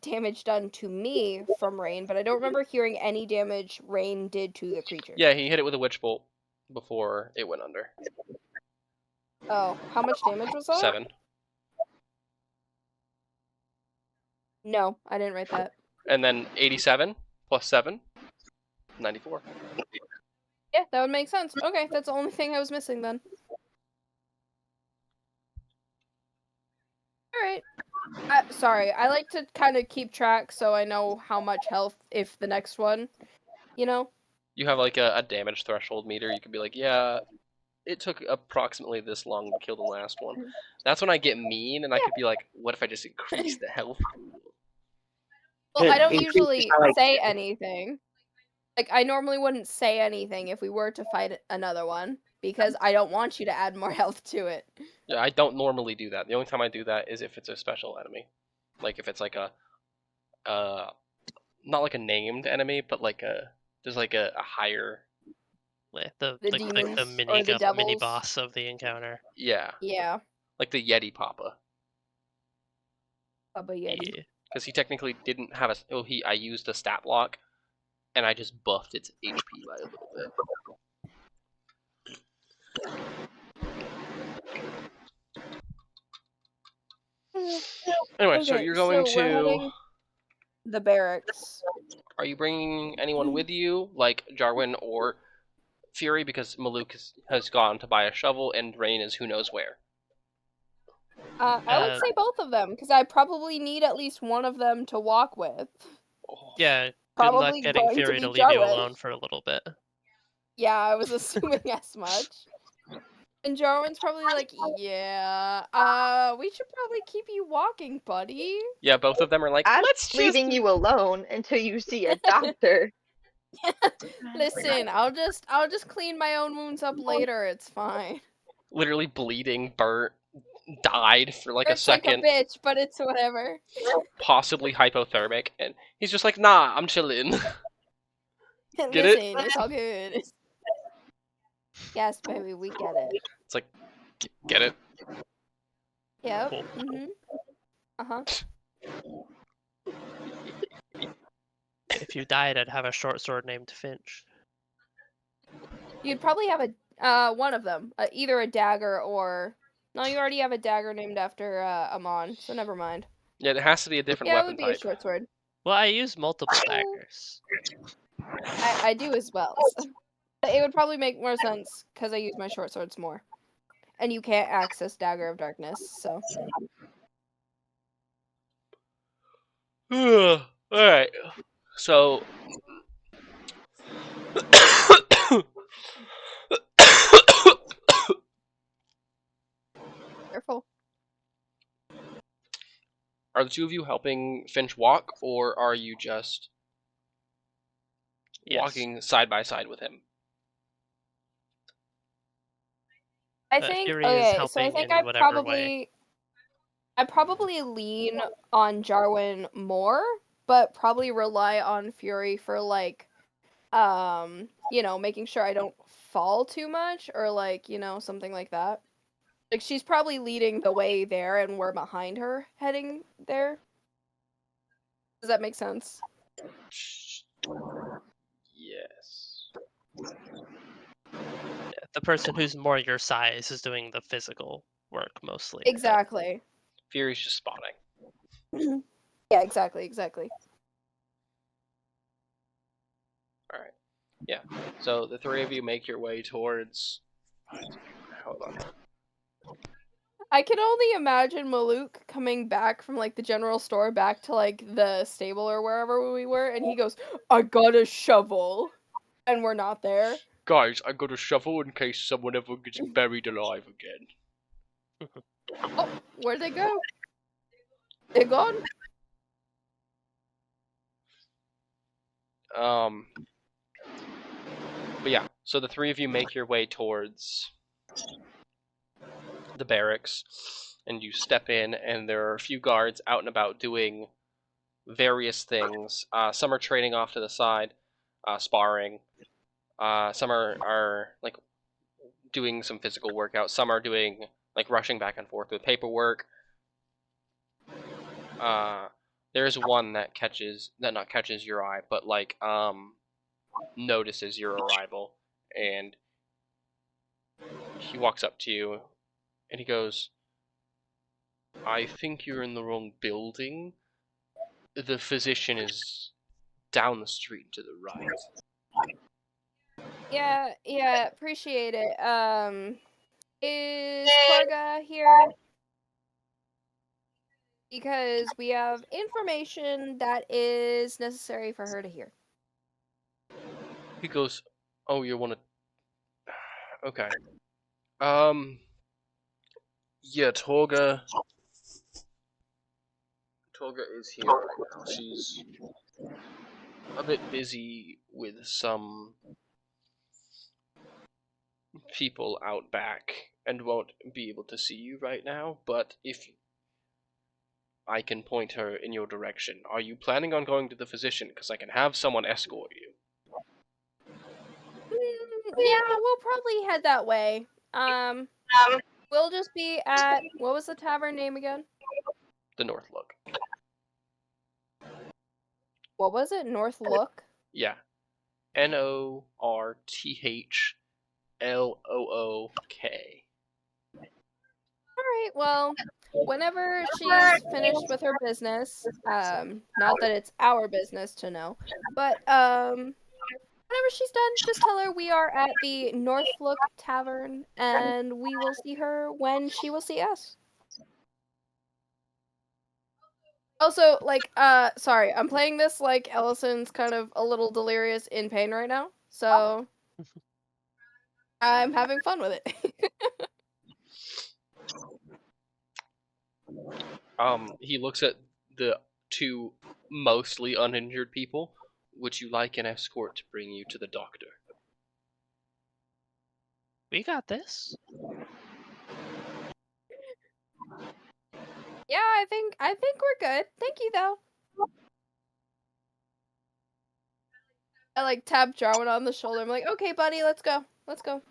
damage done to me from Rain, but I don't remember hearing any damage Rain did to the creature. Yeah, he hit it with a Witch Bolt before it went under. Oh, how much damage was that? 7. No, I didn't write that. And then 87 plus 7, 94. Yeah, that would make sense. Okay, that's the only thing I was missing then. Alright. Sorry, I like to kind of keep track so I know how much health if the next one, you know? You have like a damage threshold meter. You could be like, yeah, it took approximately this long to kill the last one. That's when I get mean, and I could be like, what if I just increase the health? Well, I don't Increase usually the size. say anything. Like, I normally wouldn't say anything if we were to fight another one, because I don't want you to add more health to it. Yeah, I don't normally do that. The only time I do that is if it's a special enemy. Like if it's like a not like a named enemy, but like there's like a higher. The Like demons the or mini the devils. boss of the encounter. Yeah, Yeah, like the Yeti Papa. Baba Yeti. Yeah. Because he technically didn't have a. Oh, I used a stat block, and I just buffed its HP by a little bit. Anyway, so Okay, you're going so we're to. heading the barracks. Are you bringing anyone with you, like Jarwin or Fury? Because Maluk has gone to buy a shovel, and Rain is who knows where. I would say both of them, because I probably need at least one of them to walk with. Oh, Yeah, good Probably luck getting going to Fury be to leave you Jarwin. alone for a little bit. Yeah, I was assuming as much. And Jarwin's probably like, yeah, we should probably keep you walking, buddy. Yeah, both of them are like, I'm let's just leaving you alone until you see a doctor. Listen, I'll just clean my own wounds up later. It's fine. literally bleeding, burnt, died for like a It's like a second, bitch, but it's whatever. possibly hypothermic, and he's just like, nah, I'm chilling. Get it? Listen, it's all good. Yes, baby, we get it. It's like, get it? Yep. Cool. Mhm. Uh-huh. If you died, I'd have a short sword named Finch. You'd probably have one of them, either a dagger or no, you already have a dagger named after Amon, so never mind. Yeah, it has to be a different Yeah, it weapon would be a type. short sword. Well, I use multiple daggers. I do as well. So. It would probably make more sense because I use my short swords more, and you can't access Dagger of Darkness, so. Alright. So. Careful. Are the two of you helping Finch walk, or are you just Yes. walking side by side with him? I think Fury is okay, so I helping think in whatever way. I probably lean on Jarwin more, but probably rely on Fury for like making sure I don't fall too much or like, something like that. Like she's probably leading the way there and we're behind her heading there. Does that make sense? Yes. Yeah, the person who's more your size is doing the physical work mostly. but- Exactly. Fury's just spotting. Yeah, exactly. Alright. Yeah. So the three of you make your way towards. Hold on. I can only imagine Maluk coming back from like the general store back to like the stable or wherever we were, and he goes, "I got a shovel," and we're not there. Guys, I got a shovel in case someone ever gets buried alive again. Oh, where'd they go? They're gone. But yeah, so the three of you make your way towards the barracks, and you step in, and there are a few guards out and about doing various things. Some are training off to the side, sparring. Some are like doing some physical workout. Some are doing like rushing back and forth with paperwork. There's one that not catches your eye, but like notices your arrival, and he walks up to you, and he goes, "I think you're in the wrong building. The physician is down the street to the right." Yeah, appreciate it. Is Torga here? Because we have information that is necessary for her to hear. He goes, "Oh, you want to? Okay. Yeah, Torga is here right now. She's a bit busy with some people out back and won't be able to see you right now, but if I can point her in your direction. Are you planning on going to the physician? Because I can have someone escort you." Yeah, we'll probably head that way. We'll just be at what was the tavern name again? The North Look. What was it? North Look? Yeah. NORTHLOOK. Alright, well, whenever she's finished with her business, not that it's our business to know, but whenever she's done, just tell her we are at the Northlook Tavern, and we will see her when she will see us. Also, like, sorry, I'm playing this like Ellison's kind of a little delirious in pain right now, so I'm having fun with it. He looks at the two mostly uninjured people. Would you like an escort to bring you to the doctor? We got this. Yeah, I think we're good. Thank you though. I like tap Jarwin on the shoulder. I'm like, okay, buddy, let's go. Let's go.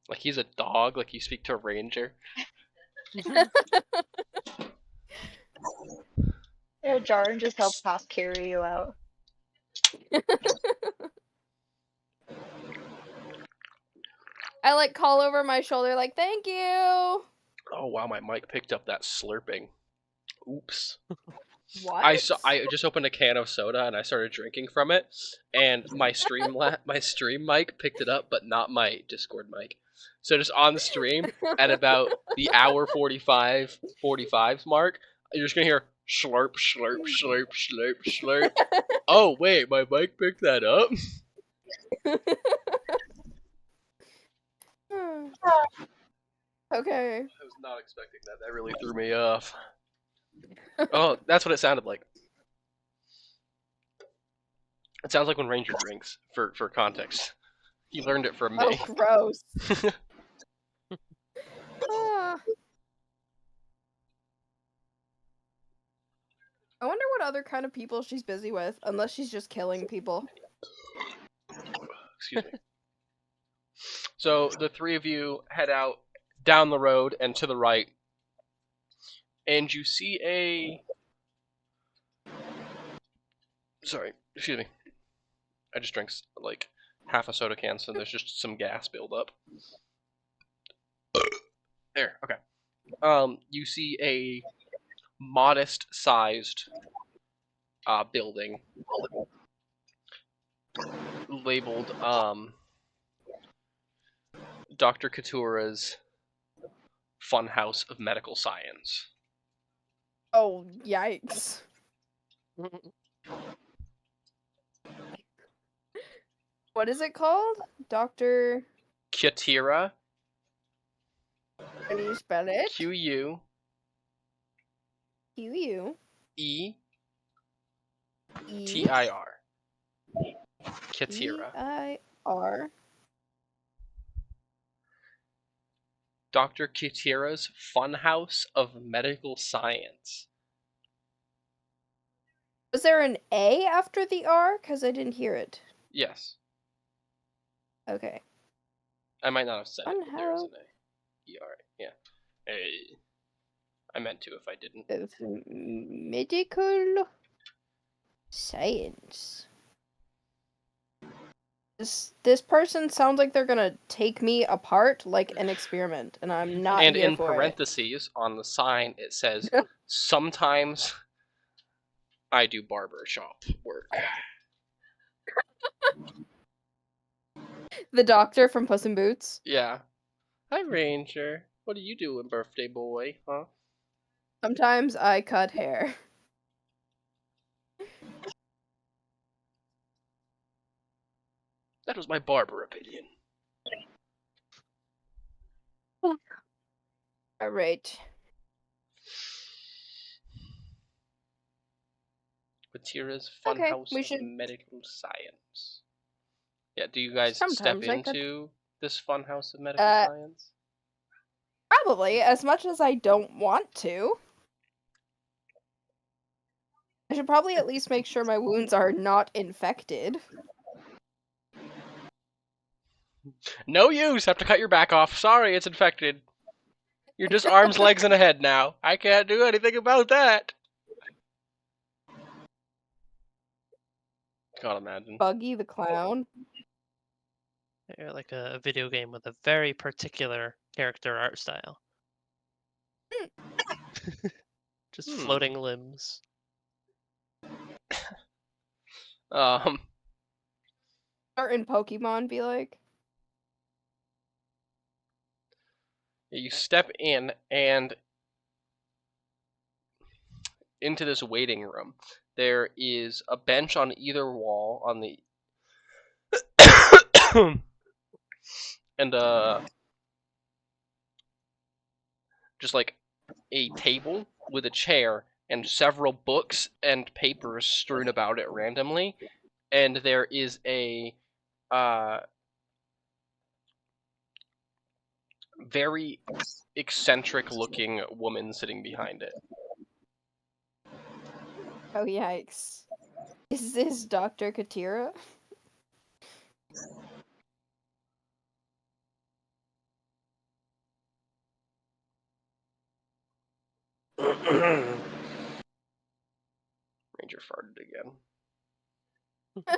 Like he's a dog. Like you speak to a ranger. Yeah, Jaren just helped Haas carry you out. I like call over my shoulder, like, thank you. Oh wow, my mic picked up that slurping. Oops. What? I just opened a can of soda and I started drinking from it, and my stream mic picked it up, but not my Discord mic. So just on the stream at about the hour 45 mark, you're just gonna hear slurp, slurp, slurp, slurp, slurp. Oh wait, my mic picked that up. Okay. I was not expecting that. That really threw me off. Oh, that's what it sounded like. It sounds like when Ranger drinks, for context. He learned it from me. Oh, gross. Ah. I wonder what other kind of people she's busy with, unless she's just killing people. Excuse me. So the three of you head out down the road and to the right, and you see a... Sorry, excuse me. I just drank like half a soda can, so there's just some gas buildup. There, okay. You see a modest-sized building labeled Dr. Quetira's Funhouse of Medical Science. Oh, yikes. What is it called? Dr. Quetira. How do you spell it? Q-U. Q-U. E. E. T-I-R. Quetira. E-I-R. Dr. Quetira's Funhouse of Medical Science. Was there an A after the R? Because I didn't hear it. Yes. Okay. I might not have said it, but there is Funhouse. an A. E-R. Yeah. A. I meant to if I didn't. Of medical science. This person sounds like they're gonna take me apart like an experiment, and I'm not And here in for parentheses on the sign it says, sometimes I do barber shop work. it. The doctor from Puss in Boots. Yeah. Hi, Ranger. What are you doing, birthday boy? Huh? Sometimes I cut hair. That was my barber opinion. All right. Quetira's Okay, Funhouse we of should- Medical Science. Yeah, do you guys Sometimes step I could- into this Funhouse of Medical Uh, Science? Probably, as much as I don't want to. I should probably at least make sure my wounds are not infected. No use! Have to cut your back off. Sorry, it's infected. You're just arms, legs, and a head now. I can't do anything about that. God, imagine. Buggy the clown. They're like a video game with a very particular character art style. Just floating limbs. Certain Pokemon be like. You step in and into this waiting room. There is a bench on either wall on the and just like a table with a chair and several books and papers strewn about it randomly, and there is a very eccentric-looking woman sitting behind it. Oh yikes! Is this Dr. Quetira? Ranger farted again.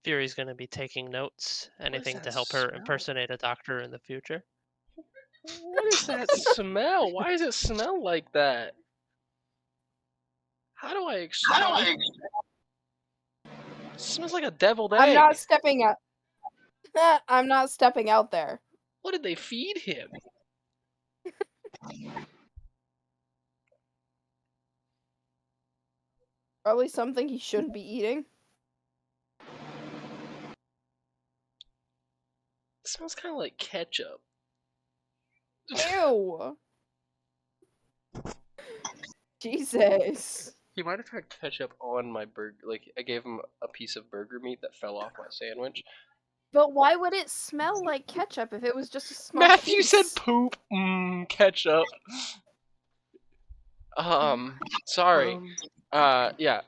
Fury's gonna be taking notes. Anything to that help her smell? impersonate a doctor in the future. What is that smell? Why does it smell like that? How do I explain? It smells like a deviled egg. I'm not stepping out. I'm not stepping out there. What did they feed him? Probably something he shouldn't be eating. It smells kind of like ketchup. Ew. Jesus. He might have had ketchup on my burger. Like, I gave him a piece of burger meat that fell off my sandwich. But why would it smell like ketchup if it was just a small Matthew piece? said poop. Ketchup. Sorry. Yeah.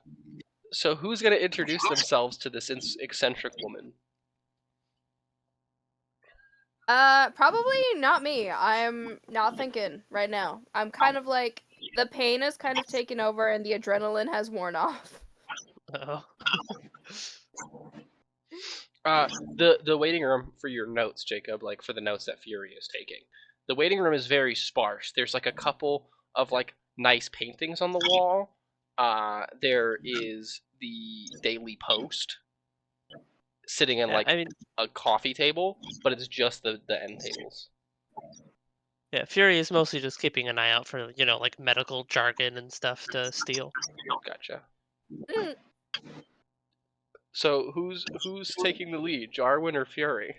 So who's gonna introduce themselves to this eccentric woman? Probably not me. I'm not thinking right now. I'm kind of like, the pain has kind of taken over and the adrenaline has worn off. Oh. The waiting room for your notes, Jacob, like for the notes that Fury is taking. The waiting room is very sparse. There's like a couple of like nice paintings on the wall. There is the Daily Post sitting in Yeah, like I mean, a coffee table, but it's just the end tables. yeah, Fury is mostly just keeping an eye out for, like medical jargon and stuff to steal. Gotcha. Mm. So who's taking the lead, Jarwin or Fury?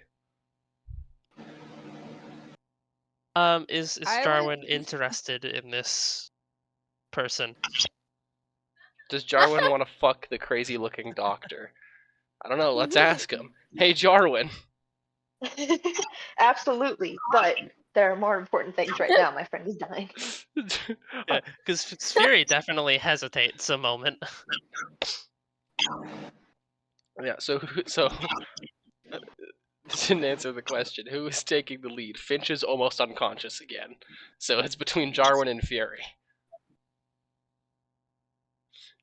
Is I Jarwin interested in this person? Does Jarwin want to fuck the crazy looking doctor? I don't know. Let's ask him. Hey, Jarwin. Absolutely, but there are more important things right now. My friend is dying. Yeah, because Fury definitely hesitates a moment. Yeah. So didn't answer the question. Who is taking the lead? Finch is almost unconscious again, so it's between Jarwin and Fury.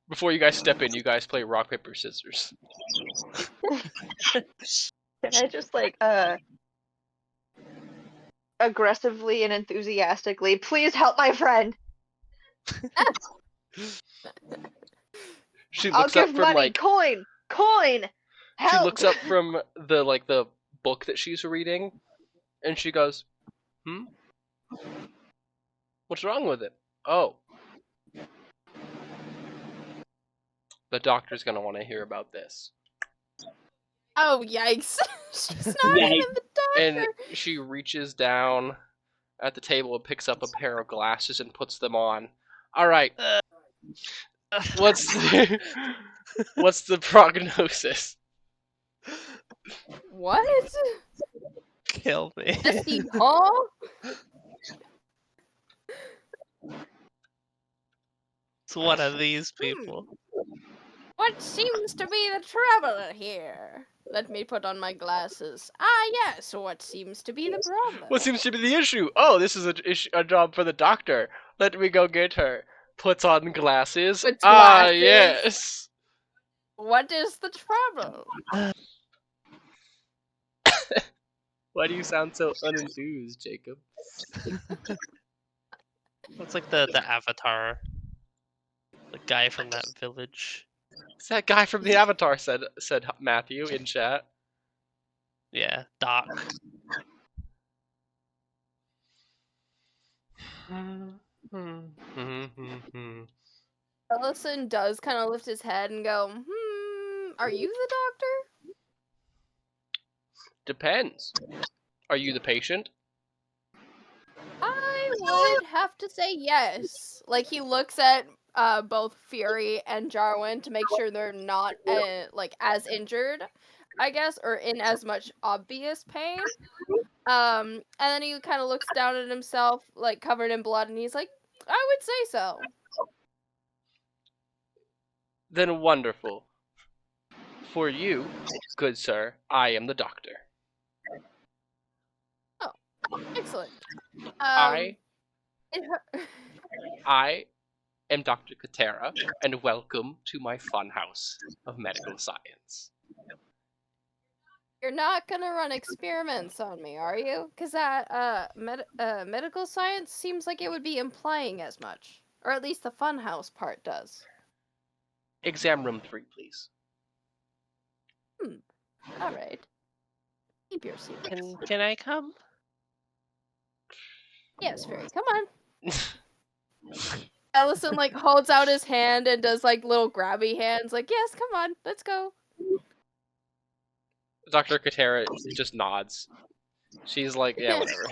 Before you guys step in, you guys play rock paper scissors. Can I just aggressively and enthusiastically, please help my friend? She I'll looks up give from money, like coin, help. she looks up from the book that she's reading, and she goes, What's wrong with it? Oh. The doctor's gonna want to hear about this. Oh yikes! She's not even the doctor. And she reaches down at the table and picks up a pair of glasses and puts them on. All right. What's the prognosis? What? Kill me. Jesse, huh? It's one of these people. What seems to be the trouble here? Let me put on my glasses. Ah, yes, what seems to be the problem? What seems to be the issue? Oh, this is a job for the doctor. Let me go get her. Puts on glasses. Puts Ah, glasses. yes. What is the trouble? Why do you sound so unenthused, Jacob? It's like the Avatar. The guy from that village. It's that guy from the Avatar, said Matthew in chat. Yeah, Doc. Ellison does kind of lift his head and go, are you the doctor? Depends. Are you the patient? I would would have to say yes. Like, he looks at both Fury and Jarwin to make sure they're not like as injured, I guess, or in as much obvious pain. And then he kind of looks down at himself, like covered in blood, and he's like, "I would say so." Then wonderful. For you, good sir, I am the doctor. Excellent. I It I am Dr. Quetira, and welcome to my funhouse of medical science. You're not gonna run experiments on me, are you? Because that medical science seems like it would be implying as much, or at least the funhouse part does. Exam room 3, please. All right. Keep your secrets. Can I come? Yes, Fury. Come on. Ellison like holds out his hand and does like little grabby hands, like, yes, come on, let's go. Dr. Quetira just nods. She's like, yeah, whatever.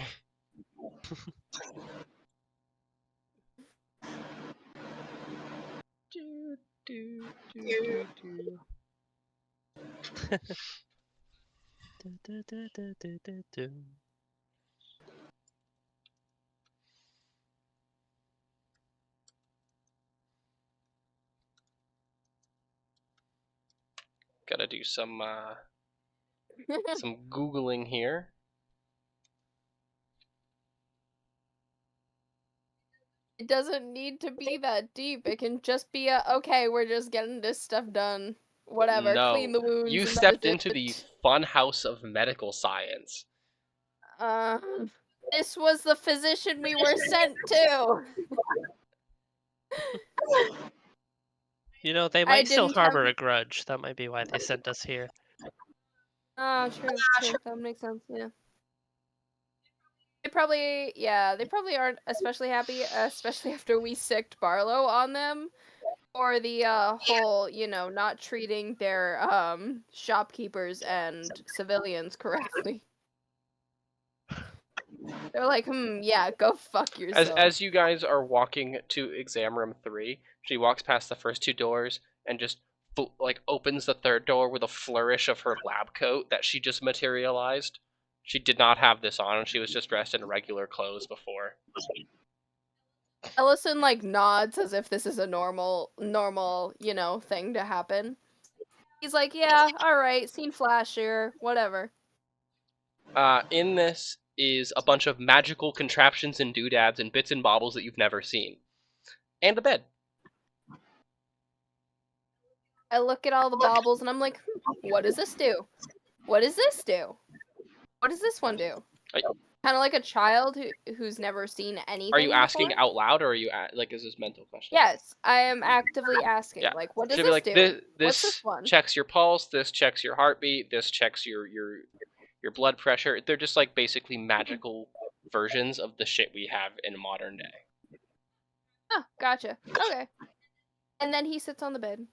Gotta do some Googling here. It doesn't need to be that deep. It can just be a, okay, we're just getting this stuff done. Whatever, No, clean the wounds. you and that stepped is into it. the fun house of medical science. This was the physician we were sent to. You know, they might still didn't have- harbor a grudge. That might be why they sent us here. Oh, true. That makes sense, yeah. They probably aren't especially happy, especially after we sicked Barlow on them. Or the whole, not treating their shopkeepers and civilians correctly. They're like, yeah, go fuck yourself. As you guys are walking to exam room 3, she walks past the first 2 doors and just opens the 3rd door with a flourish of her lab coat that she just materialized. She did not have this on, she was just dressed in regular clothes before. Ellison nods as if this is a normal, thing to happen. He's like, yeah, alright, seen flashier, whatever. In this is a bunch of magical contraptions and doodads and bits and baubles that you've never seen. And a bed. I look at all the baubles and I'm like, what does this do? What does this do? What does this one do? Kind of like a child who's never seen anything. Are you asking before? out loud, or are you is this mental question? Yes, I am actively asking. Yeah. Like, what does She'll this be do? like, What's this one? checks your pulse, this checks your heartbeat, this checks your blood pressure. They're just basically magical versions of the shit we have in modern day. Oh, gotcha. Okay. And then he sits on the bed.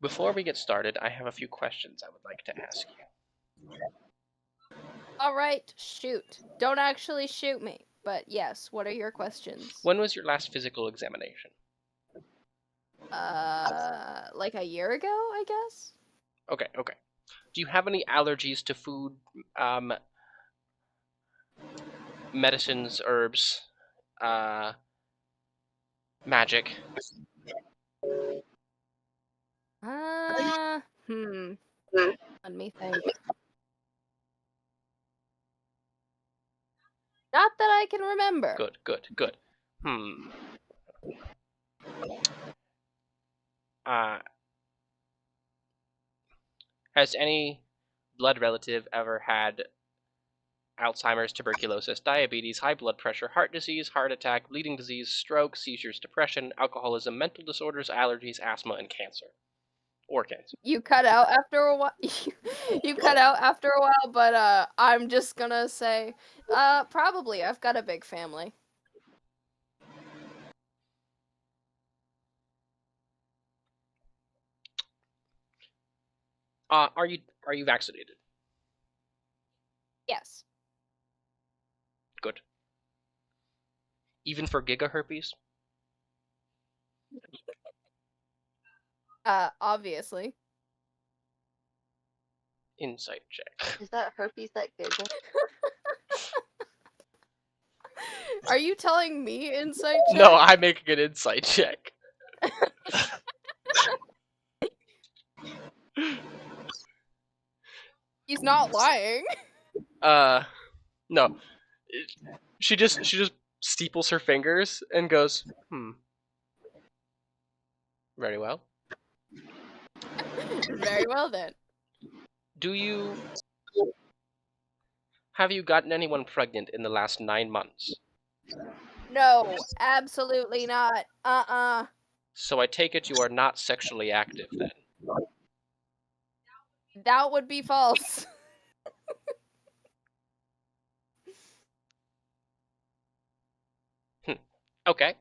Before we get started, I have a few questions I would like to ask you. All right, shoot. Don't actually shoot me. But yes, what are your questions? When was your last physical examination? Like a year ago, I guess? Okay. Do you have any allergies to food, medicines, herbs, magic? Let me think. Not that I can remember. Good. Has any blood relative ever had Alzheimer's, tuberculosis, diabetes, high blood pressure, heart disease, heart attack, bleeding disease, stroke, seizures, depression, alcoholism, mental disorders, allergies, asthma, and cancer? Or cancer. You cut out after a while. You cut out after a while, but I'm just gonna say, probably. I've got a big family. Are you vaccinated? Yes. Good. Even for gigaherpes? Obviously. Insight check. Is that herpes that giggle? Are you telling me insight check? No, I'm making an insight check. He's not lying. No. She just steeples her fingers and goes, Very well. Very well then. Have you gotten anyone pregnant in the last 9 months? No, absolutely not. So I take it you are not sexually active then. That would be false. Okay.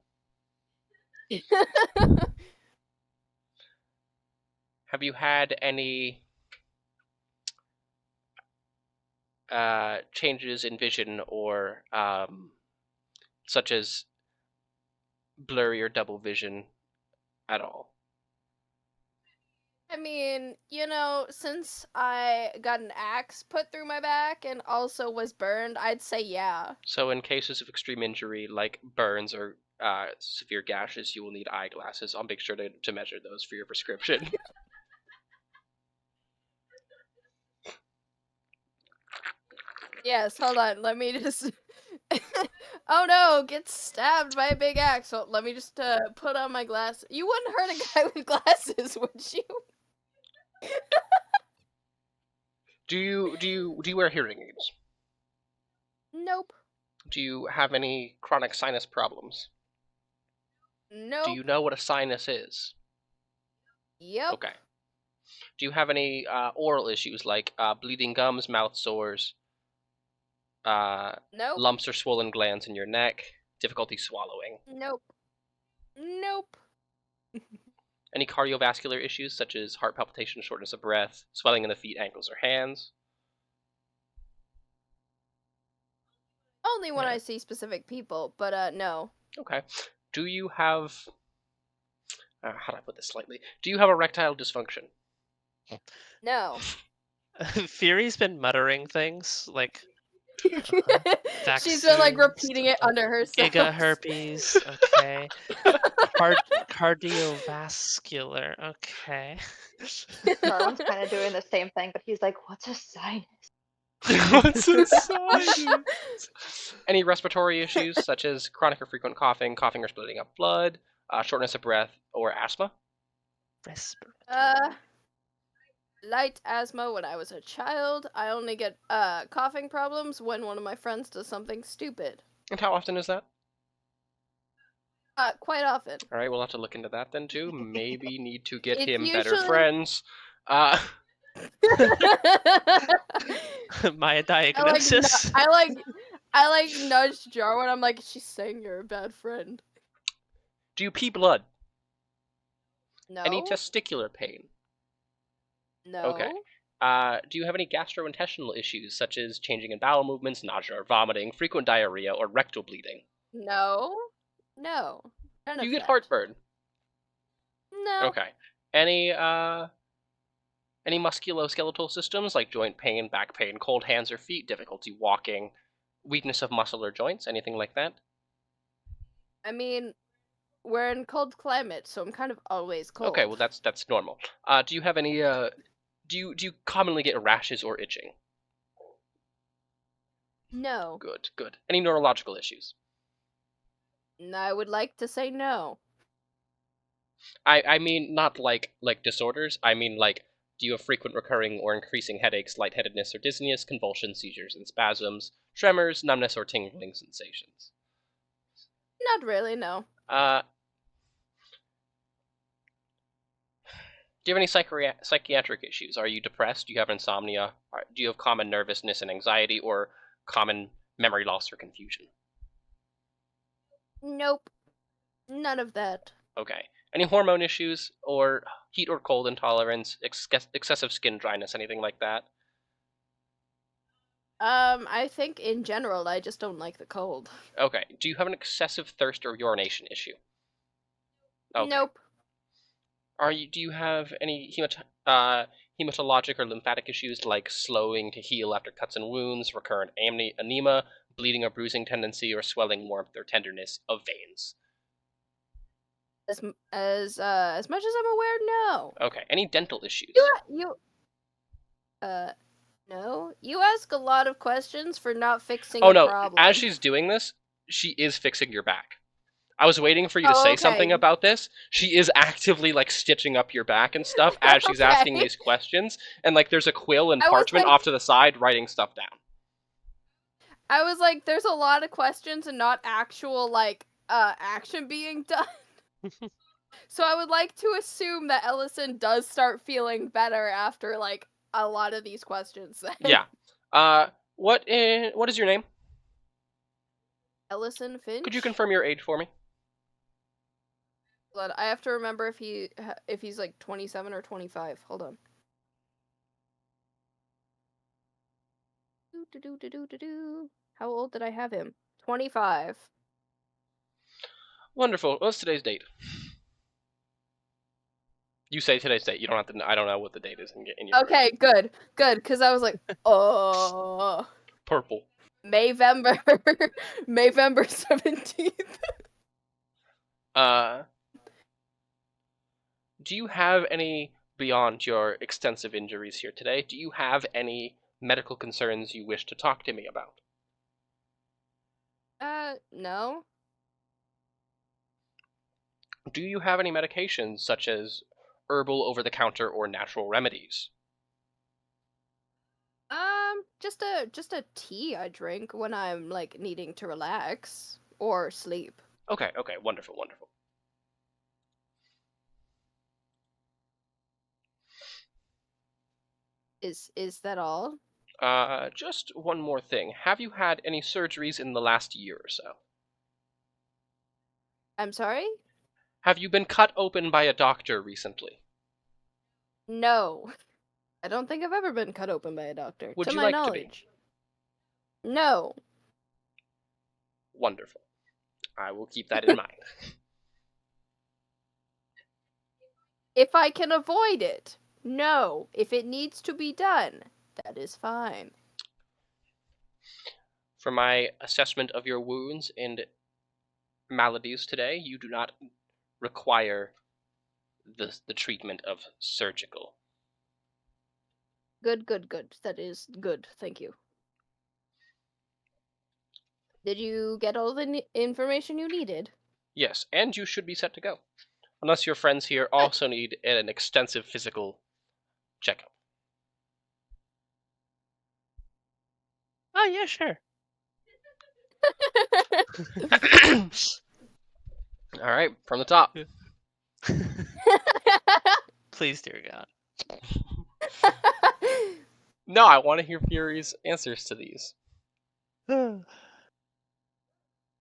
Have you had any changes in vision or such as blurry or double vision at all? I mean, since I got an axe put through my back and also was burned, I'd say yeah. So in cases of extreme injury like burns or severe gashes, you will need eyeglasses. I'll make sure to measure those for your prescription. Yes, hold on. Let me just. Oh no, get stabbed by a big axe. So let me just put on my glasses. You wouldn't hurt a guy with glasses, would you? Do you wear hearing aids? Nope. Do you have any chronic sinus problems? Nope. Do you know what a sinus is? Yep. Okay. Do you have any oral issues like bleeding gums, mouth sores, Nope. lumps or swollen glands in your neck, difficulty swallowing? Nope. Nope. Any cardiovascular issues such as heart palpitation, shortness of breath, swelling in the feet, ankles, or hands? Only when I see specific people, but no. Okay. Do you have... how do I put this slightly? Do you have erectile dysfunction? No. Fury's been muttering things like She's been like vaccines, repeating it under herself. giga herpes, okay. Cardiovascular, okay. Marlon's kind of doing the same thing, but he's like, "What's a sinus?" What's a sinus? Any respiratory issues such as chronic or frequent coughing, coughing or splitting up blood, shortness of breath, or asthma? Light asthma when I was a child. I only get coughing problems when one of my friends does something stupid. And how often is that? Quite often. All right, we'll have to look into that then too. Maybe need to get It's him better usually- friends. My diagnosis. I like nudged Jarwin. I'm like, she's saying you're a bad friend. Do you pee blood? No. Any testicular pain? No. Okay. Do you have any gastrointestinal issues such as changing in bowel movements, nausea or vomiting, frequent diarrhea, or rectal bleeding? No. No. None Do of you get that. heartburn? No. Okay. Any musculoskeletal systems like joint pain, back pain, cold hands or feet, difficulty walking, weakness of muscle or joints, anything like that? I mean, we're in cold climate, so I'm kind of always cold. Okay, well that's normal. Do you have any do you commonly get rashes or itching? No. Good, good. Any neurological issues? I would like to say no. I mean not like disorders. I mean like, do you have frequent recurring or increasing headaches, lightheadedness or dizziness, convulsions, seizures and spasms, tremors, numbness or tingling sensations? Not really, no. Do you have any psychiatric issues? Are you depressed? Do you have insomnia? Do you have common nervousness and anxiety or common memory loss or confusion? Nope. None of that. Okay. Any hormone issues or heat or cold intolerance, excessive skin dryness, anything like that? I think in general, I just don't like the cold. Okay. Do you have an excessive thirst or urination issue? Okay. Nope. Do you have any hematologic or lymphatic issues like slowing to heal after cuts and wounds, recurrent anemia, bleeding or bruising tendency, or swelling, warmth, or tenderness of veins? As much as I'm aware, no. Okay. Any dental issues? No. You ask a lot of questions for not fixing Oh a no, problem. as she's doing this, she is fixing your back. I was waiting for you to Oh, say okay. something about this. She is actively like stitching up your back and stuff as she's asking Okay. these questions, and like there's a quill and I was parchment like- off to the side writing stuff down. I was like, there's a lot of questions and not actual action being done. So I would like to assume that Ellison does start feeling better after like a lot of these questions. Yeah. What is your name? Ellison Finch. Could you confirm your age for me? Hold on, I have to remember if he's like 27 or 25. Hold on. How old did I have him? 25. Wonderful. What's today's date? You say today's date. You don't have to. I don't know what the date is in your. Okay, good, because I was like, oh, Purple. Mayvember 17th. Do you have any, beyond your extensive injuries here today, do you have any medical concerns you wish to talk to me about? No. Do you have any medications, such as herbal, over-the-counter, or natural remedies? Just a tea I drink when I'm like needing to relax or sleep. Okay, wonderful. Is that all? Just one more thing. Have you had any surgeries in the last year or so? I'm sorry? Have you been cut open by a doctor recently? No. I don't think I've ever been cut open by a doctor, Would to you my like to be? knowledge. No. Wonderful. I will keep that in mind. If I can avoid it. No. If it needs to be done, that is fine. For my assessment of your wounds and maladies today, you do not require the treatment of surgical. Good. That is good. Thank you. Did you get all the information you needed? Yes, and you should be set to go. Unless your friends here also need an extensive physical checkup. Oh yeah, sure. All right, from the top. Please, dear God. No, I want to hear Fury's answers to these. Oh.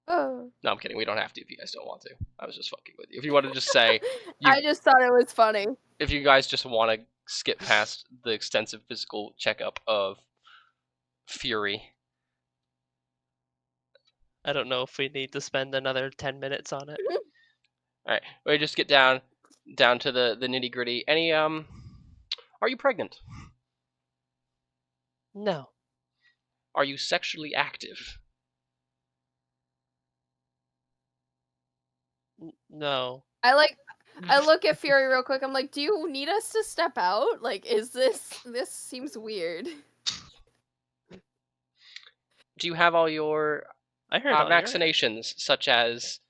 No, I'm kidding. We don't have to if you guys don't want to. I was just fucking with you. If you want to just say, I just thought it was funny. if you guys just want to skip past the extensive physical checkup of Fury. I don't know if we need to spend another 10 minutes on it. All right, we just get down to the nitty gritty. Any are you pregnant? No. Are you sexually active? No. I look at Fury real quick. I'm like, do you need us to step out? Like, is this seems weird. Do you have all your I heard all your- vaccinations, such as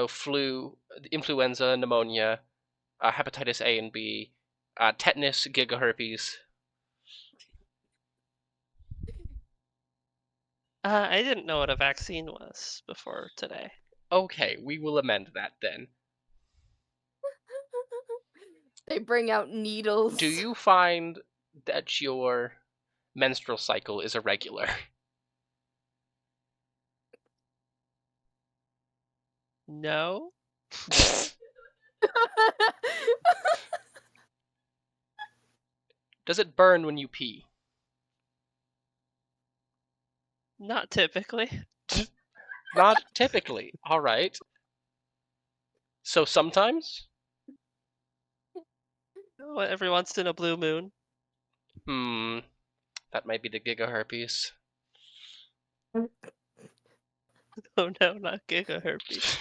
flu, influenza, pneumonia, hepatitis A and B, tetanus, gigaherpes? I didn't know what a vaccine was before today. Okay, we will amend that then. They bring out needles. Do you find that your menstrual cycle is irregular? No. Does it burn when you pee? Not typically. Not typically. All right. So sometimes? Every once in a blue moon. That might be the gigaherpes. Oh no, not gigaherpes.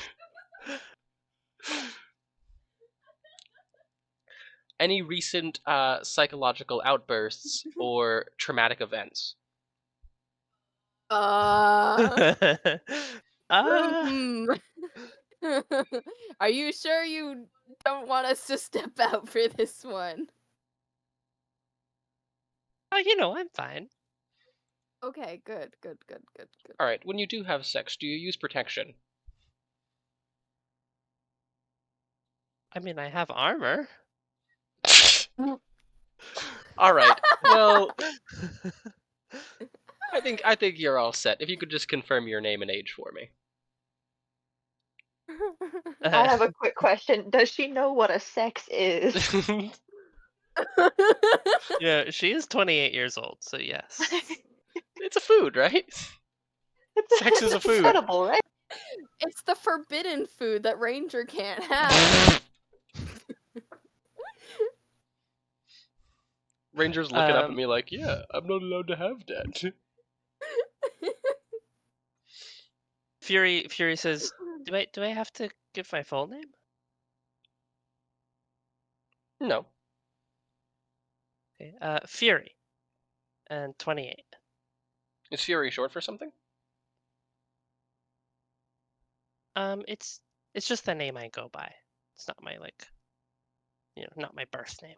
Any recent psychological outbursts or traumatic events? Hmm. Are you sure you don't want us to step out for this one? Oh, I'm fine. Okay, good. All right. When you do have sex, do you use protection? I mean, I have armor. All right. Well, I think you're all set. If you could just confirm your name and age for me. I have a quick question. Does she know what a sex is? Yeah, she is 28 years old, so yes. It's a food, right? Sex is a It's food. edible, right? It's the forbidden food that Ranger can't have. Ranger's looking up at me like, yeah, I'm not allowed to have that. Fury says, "Do I have to give my full name?" No. Okay. Fury, and 28. Is Fury short for something? It's just the name I go by. It's not my not my birth name.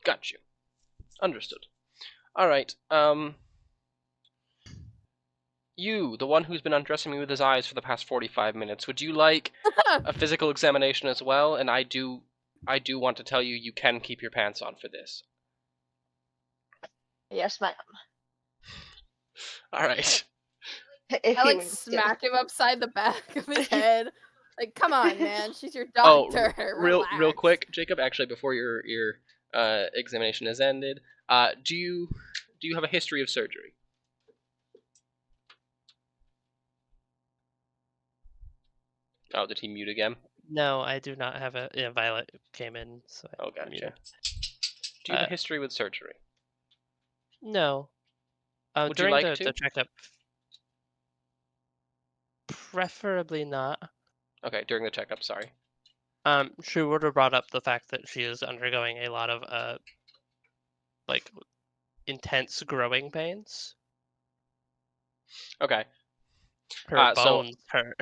Got you. Understood. All right. You, the one who's been undressing me with his eyes for the past 45 minutes, would you like a physical examination as well? And I do want to tell you, you can keep your pants on for this. Yes, ma'am. All right. If I he like would still- smack him upside the back of his head. Like, come on, man, she's your Oh, doctor. real Relax. quick, Jacob. Actually, before your examination has ended, do you have a history of surgery? Oh, did he mute again? No, I do not have a. Yeah, Violet came in, so I Oh, gotcha. muted. Do you have a history with surgery? No. Would you During like the to? checkup, preferably not. Okay, during the checkup. Sorry. She would have brought up the fact that she is undergoing a lot of like intense growing pains. Okay. Her So- bones hurt.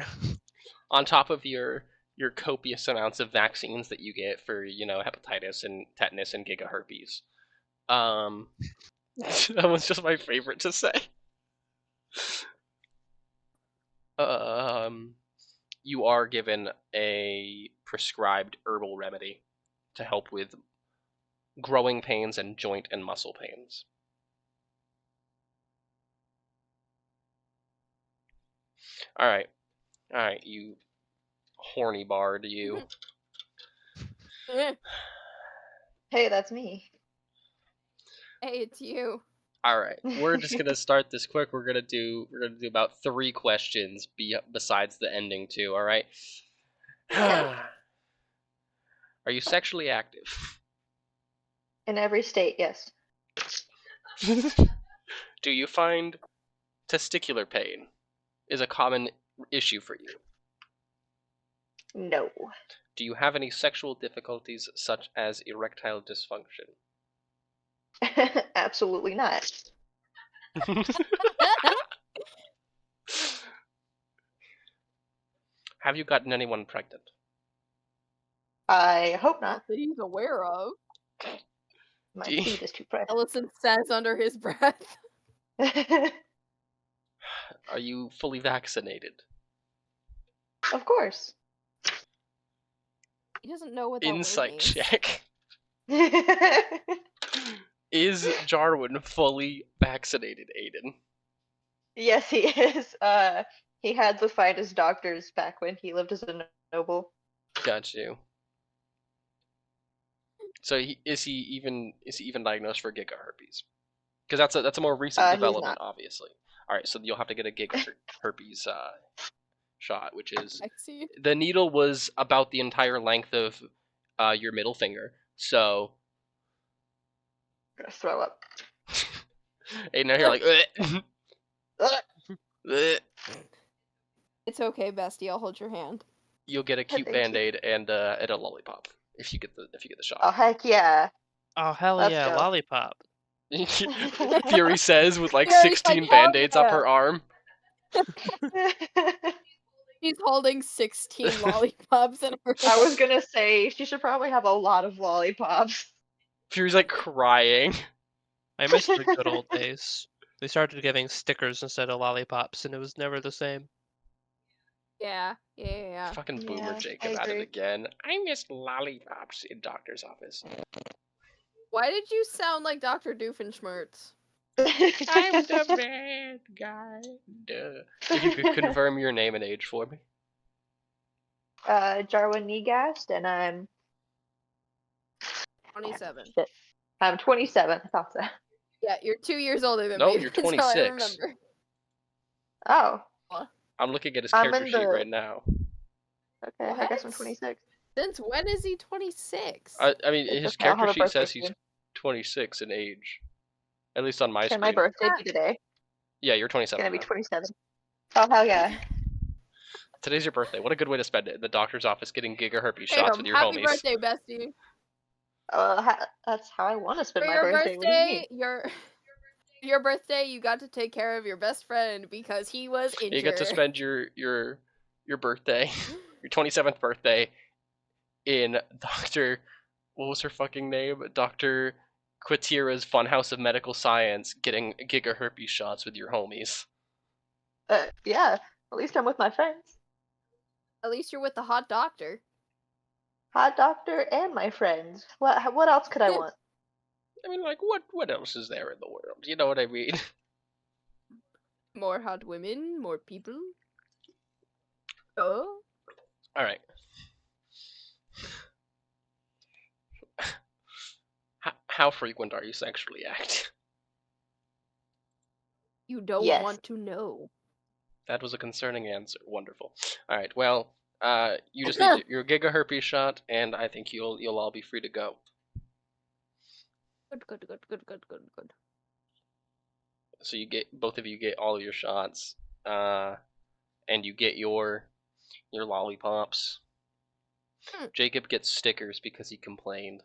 On top of your copious amounts of vaccines that you get for hepatitis and tetanus and gigaherpes, that was just my favorite to say. You are given a prescribed herbal remedy to help with growing pains and joint and muscle pains. All right, you horny bard, you. Eh, Hey, that's me. hey, it's you. All right, we're just gonna start this quick. We're gonna do about 3 questions besides the ending too. All right. Are you sexually active? In every state, yes. Do you find testicular pain is a common issue for you? No. Do you have any sexual difficulties such as erectile dysfunction? Absolutely not. Have you gotten anyone pregnant? I hope not. That he's aware of. My Do you- feet is too private. Ellison says under his breath. Are you fully vaccinated? Of course. He doesn't know what that Insight word means. check. Is Jarwin fully vaccinated, Aiden? Yes, he is. He had the finest doctors back when he lived as a noble. Got you. So is he even diagnosed for gigaherpes? Because that's a more recent He's development, not. obviously. All right, so you'll have to get a gigaherpes shot, which is Vaccine. the needle was about the entire length of your middle finger. So, I'm gonna throw up. and now you're like, "Ugh." Ugh. Ugh. It's okay, bestie. I'll hold your hand. You'll get a cute Thank you. Band-Aid and a lollipop if you get the Oh shot. heck yeah! Oh hell Let's yeah, go. lollipop. Fury says with like Fury's 16 like, "Hell Band-Aids up yeah." her arm. She's holding 16 lollipops in her I was hand. gonna say she should probably have a lot of lollipops. Fury's like crying. I miss the good old days. They started giving stickers instead of lollipops, and it was never the same. Yeah. Fucking Yeah, boomer I Jacob at it agree. again. I miss lollipops in doctor's office. Why did you sound like Dr. Doofenshmirtz? I'm the bad guy. Duh. If you could confirm your name and age for me. Jarwin Negast, and I'm 27. shit. I'm 27. I thought so. Yeah, you're 2 years older than No, me. you're That's how I 26. remember. Oh, I'm looking at his I'm character in sheet the- right now. okay. I guess I'm What? 26. Since when is he 26? I mean, It's his okay, I'll character have a sheet birthday says he's soon. 26 in age. At least on my Can my screen. birthday be today? Yeah, you're It's 27. gonna be now. 27. Oh hell yeah! Today's your birthday. What a good way to spend it in the doctor's office getting gigaherpes shots with your Happy homies. birthday, bestie. That's how I want to spend For my your birthday. What do you mean? your birthday, you got to take care of your best friend because he was injured. You get to spend your birthday, your 27th birthday, in Dr. What was her fucking name? Dr. Quetira's Funhouse of Medical Science, getting gigaherpes shots with your homies. Yeah. At least I'm with my friends. At least you're with the hot doctor. Hot doctor and my friends. What else could I want? I mean, like, what else is there in the world? You know what I mean? More hot women, more people. Oh. Alright. How frequent are you sexually active? You don't Yes. want to know. That was a concerning answer. Wonderful. Alright, well, you just need your gigaherpes shot, and I think you'll all be free to go. Good. So both of you get all of your shots, and you get your lollipops. Jacob gets stickers because he complained.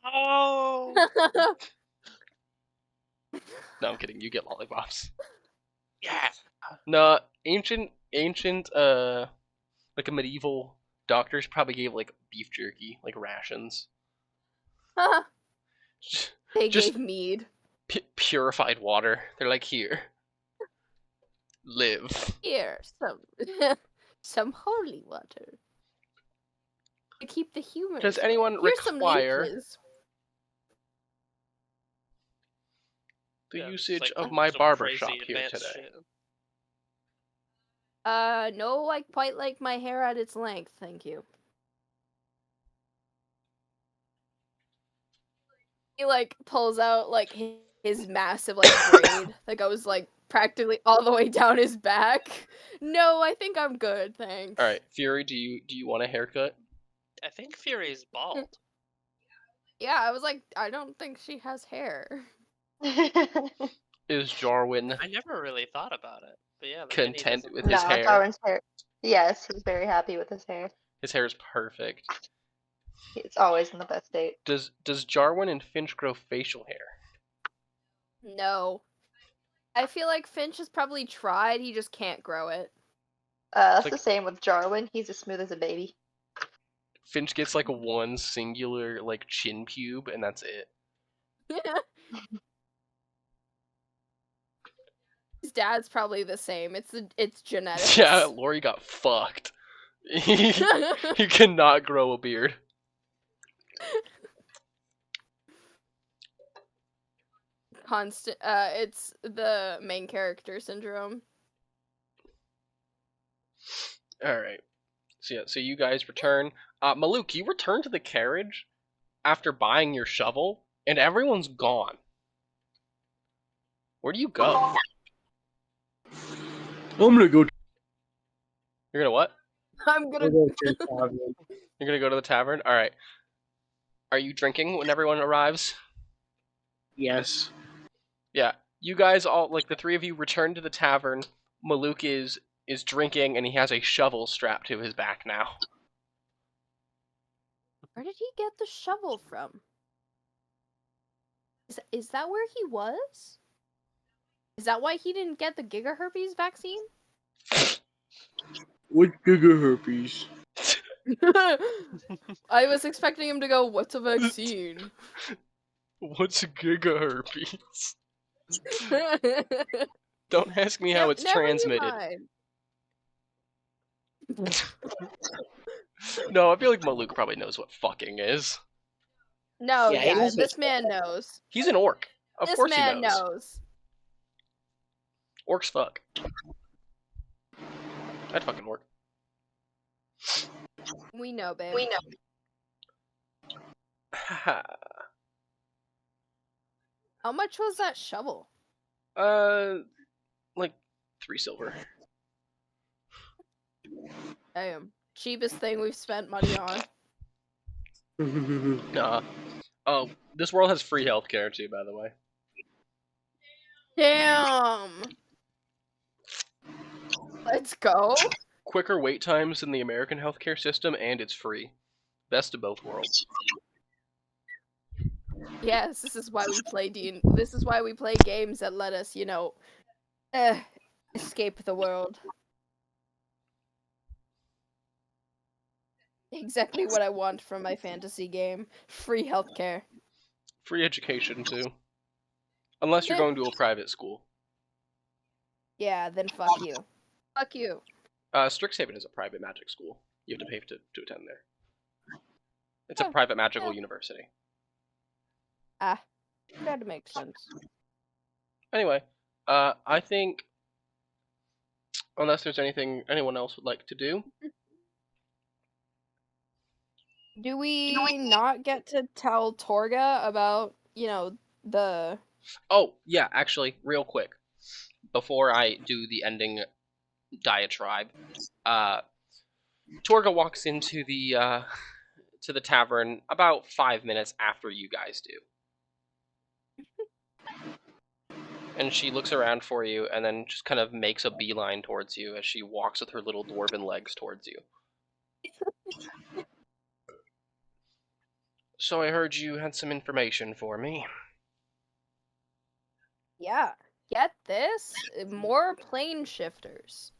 Oh! No, I'm kidding. You get lollipops. Yeah! No, ancient, like a medieval doctors probably gave like beef jerky, like rations. They Just gave mead. purified water. They're like, here, live. Here, some holy water. To keep the humors. Does anyone Here's some require leeches. the Yeah, it's usage like of my some barber crazy shop here advanced today? shit. No, I quite like my hair at its length, thank you. He like pulls out like his massive like braid that goes like practically all the way down his back. No, I think I'm good, thanks. All right, Fury, do you want a haircut? I think Fury's bald. Yeah, I was like, I don't think she has hair. Is Jarwin I never really thought about it. But yeah, then he content doesn't with look- his No, hair? Darwin's hair. Yes, he's very happy with his hair. His hair is perfect. It's always in the best state. Does Jarwin and Finch grow facial hair? No. I feel like Finch has probably tried, he just can't grow it. That's like- the same with Jarwin. He's as smooth as a baby. Finch gets like one singular like chin pube, and that's it. His dad's probably the same. It's genetics. Yeah, Lori got fucked. He cannot grow a beard. It's the main character syndrome. All right. So yeah, so you guys return. Maluk, you return to the carriage after buying your shovel, and everyone's gone. Where do you go? I'm gonna go. You're gonna what? I'm gonna. Go to the tavern. You're gonna go to the tavern? Alright. Are you drinking when everyone arrives? Yes. Yeah. You guys all, like, the three of you return to the tavern. Maluk is drinking, and he has a shovel strapped to his back now. Where did he get the shovel from? Is that where he was? Is that why he didn't get the gigaherpes vaccine? What gigaherpes? I was expecting him to go, "What's a vaccine?" What's gigaherpes? Don't ask me how it's Never transmitted. mind. No, I feel like Maluk probably knows what fucking is. No, Yeah, he knows this what's man knows. He's an orc. Of This course he man knows. knows. Orcs fuck. I'd fucking orc. We know, babe. We know. Haha. How much was that shovel? Like 3 silver. Damn. Cheapest thing we've spent money on. Nah. Oh, this world has free healthcare too, by the way. Damn. Let's go. Quicker wait times in the American healthcare system, and it's free. Best of both worlds. Yes, this is why we play This is why we play games that let us, escape the world. Exactly what I want from my fantasy game. Free healthcare. Free education too. Unless you're going to a private school. Yeah, then fuck you. Fuck you. Strixhaven is a private magic school. You have to pay to attend there. It's a private magical university. Ah, that makes sense. Anyway, I think, unless there's anything anyone else would like to do. Do we not get to tell Torga about, the... Oh, yeah, actually, real quick. Before I do the ending diatribe, Torga walks into the tavern about 5 minutes after you guys do. And she looks around for you and then just kind of makes a beeline towards you as she walks with her little dwarven legs towards you. So I heard you had some information for me. Yeah, get this? More plane shifters.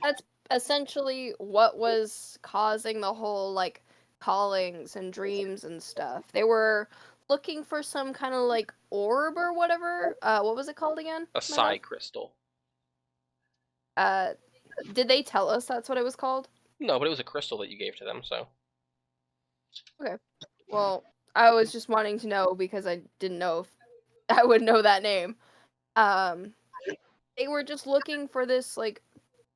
That's essentially what was causing the whole, callings and dreams and stuff. They were looking for some kind of, orb or whatever. What was it called again? A psi crystal. Did they tell us that's what it was called? No, but it was a crystal that you gave to them, so. Okay. Well, I was just wanting to know because I didn't know if I would know that name. They were just looking for this,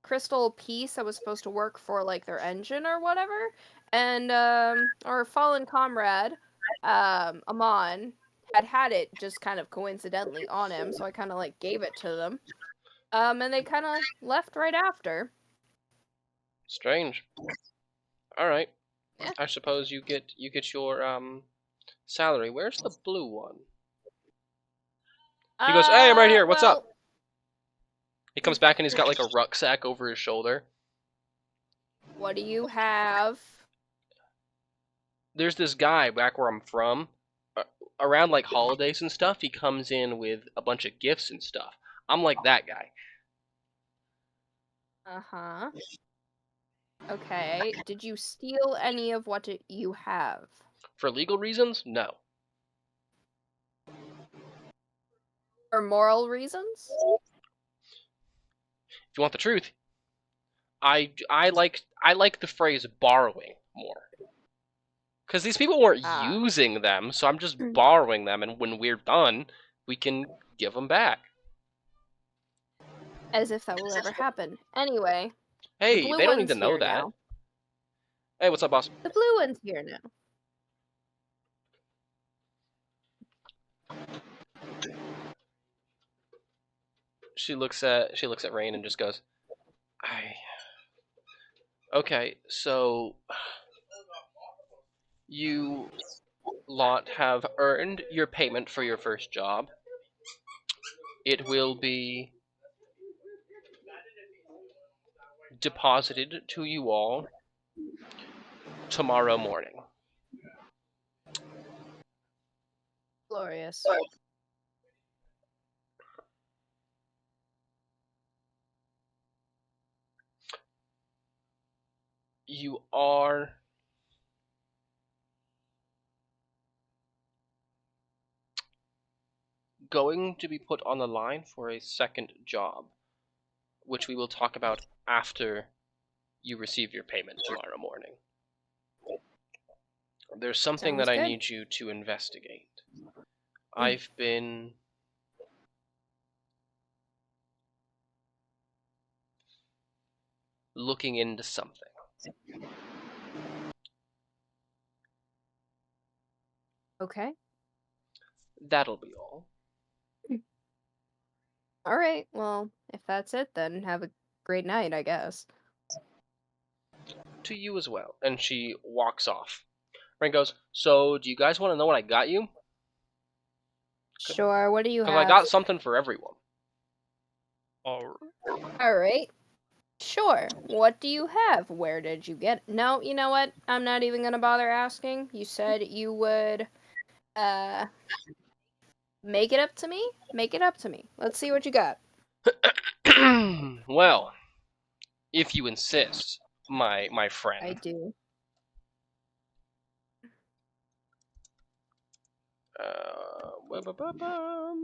crystal piece that was supposed to work for, their engine or whatever. And, our fallen comrade, Amon, had it just kind of coincidentally on him, so I kind of, gave it to them. And they kind of left right after. Strange. Alright. Yeah. I suppose you get your salary. Where's the blue one? He goes, "Hey, I'm right here. What's up?" He comes back and he's got like a rucksack over his shoulder. What do you have? There's this guy back where I'm from. Around like holidays and stuff, he comes in with a bunch of gifts and stuff. I'm like that guy. Uh-huh. Okay. Did you steal any of what you have? For legal reasons, no. For moral reasons? If you want the truth, I like the phrase borrowing more. Because these people weren't using them, so I'm just borrowing them, and when we're done, we can give them back. As if that will ever happen. Anyway. Hey, the blue they don't need one's to know here that. now. Hey, what's up, boss? The blue one's here now. She looks at Rain and just goes, Okay, so you lot have earned your payment for your first job. It will be deposited to you all tomorrow morning. Glorious. You are going to be put on the line for a second job, which we will talk about after you receive your payment tomorrow morning. There's something Sounds that I good. need you to investigate. I've been looking into something. Okay. That'll be all. All right. Well, if that's it, then have a great night, I guess. To you as well. And she walks off. Rain goes, so do you guys want to know what I got you? Sure. What do you Because have? I got something for everyone. Or All right. Sure. What do you have? Where did you get it? No, you know what? I'm not even gonna bother asking. You said you would make it up to me? Make it up to me. Let's see what you got. Well, if you insist, my friend. I do.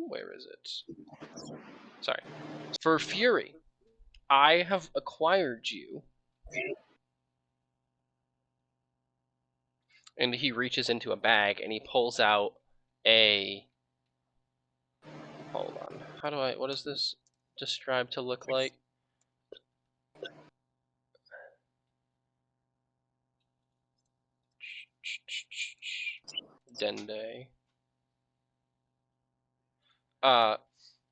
Where is it? Sorry. For Fury, I have acquired you. And he reaches into a bag and he pulls out a... Hold on. What does this describe to look like? Dende.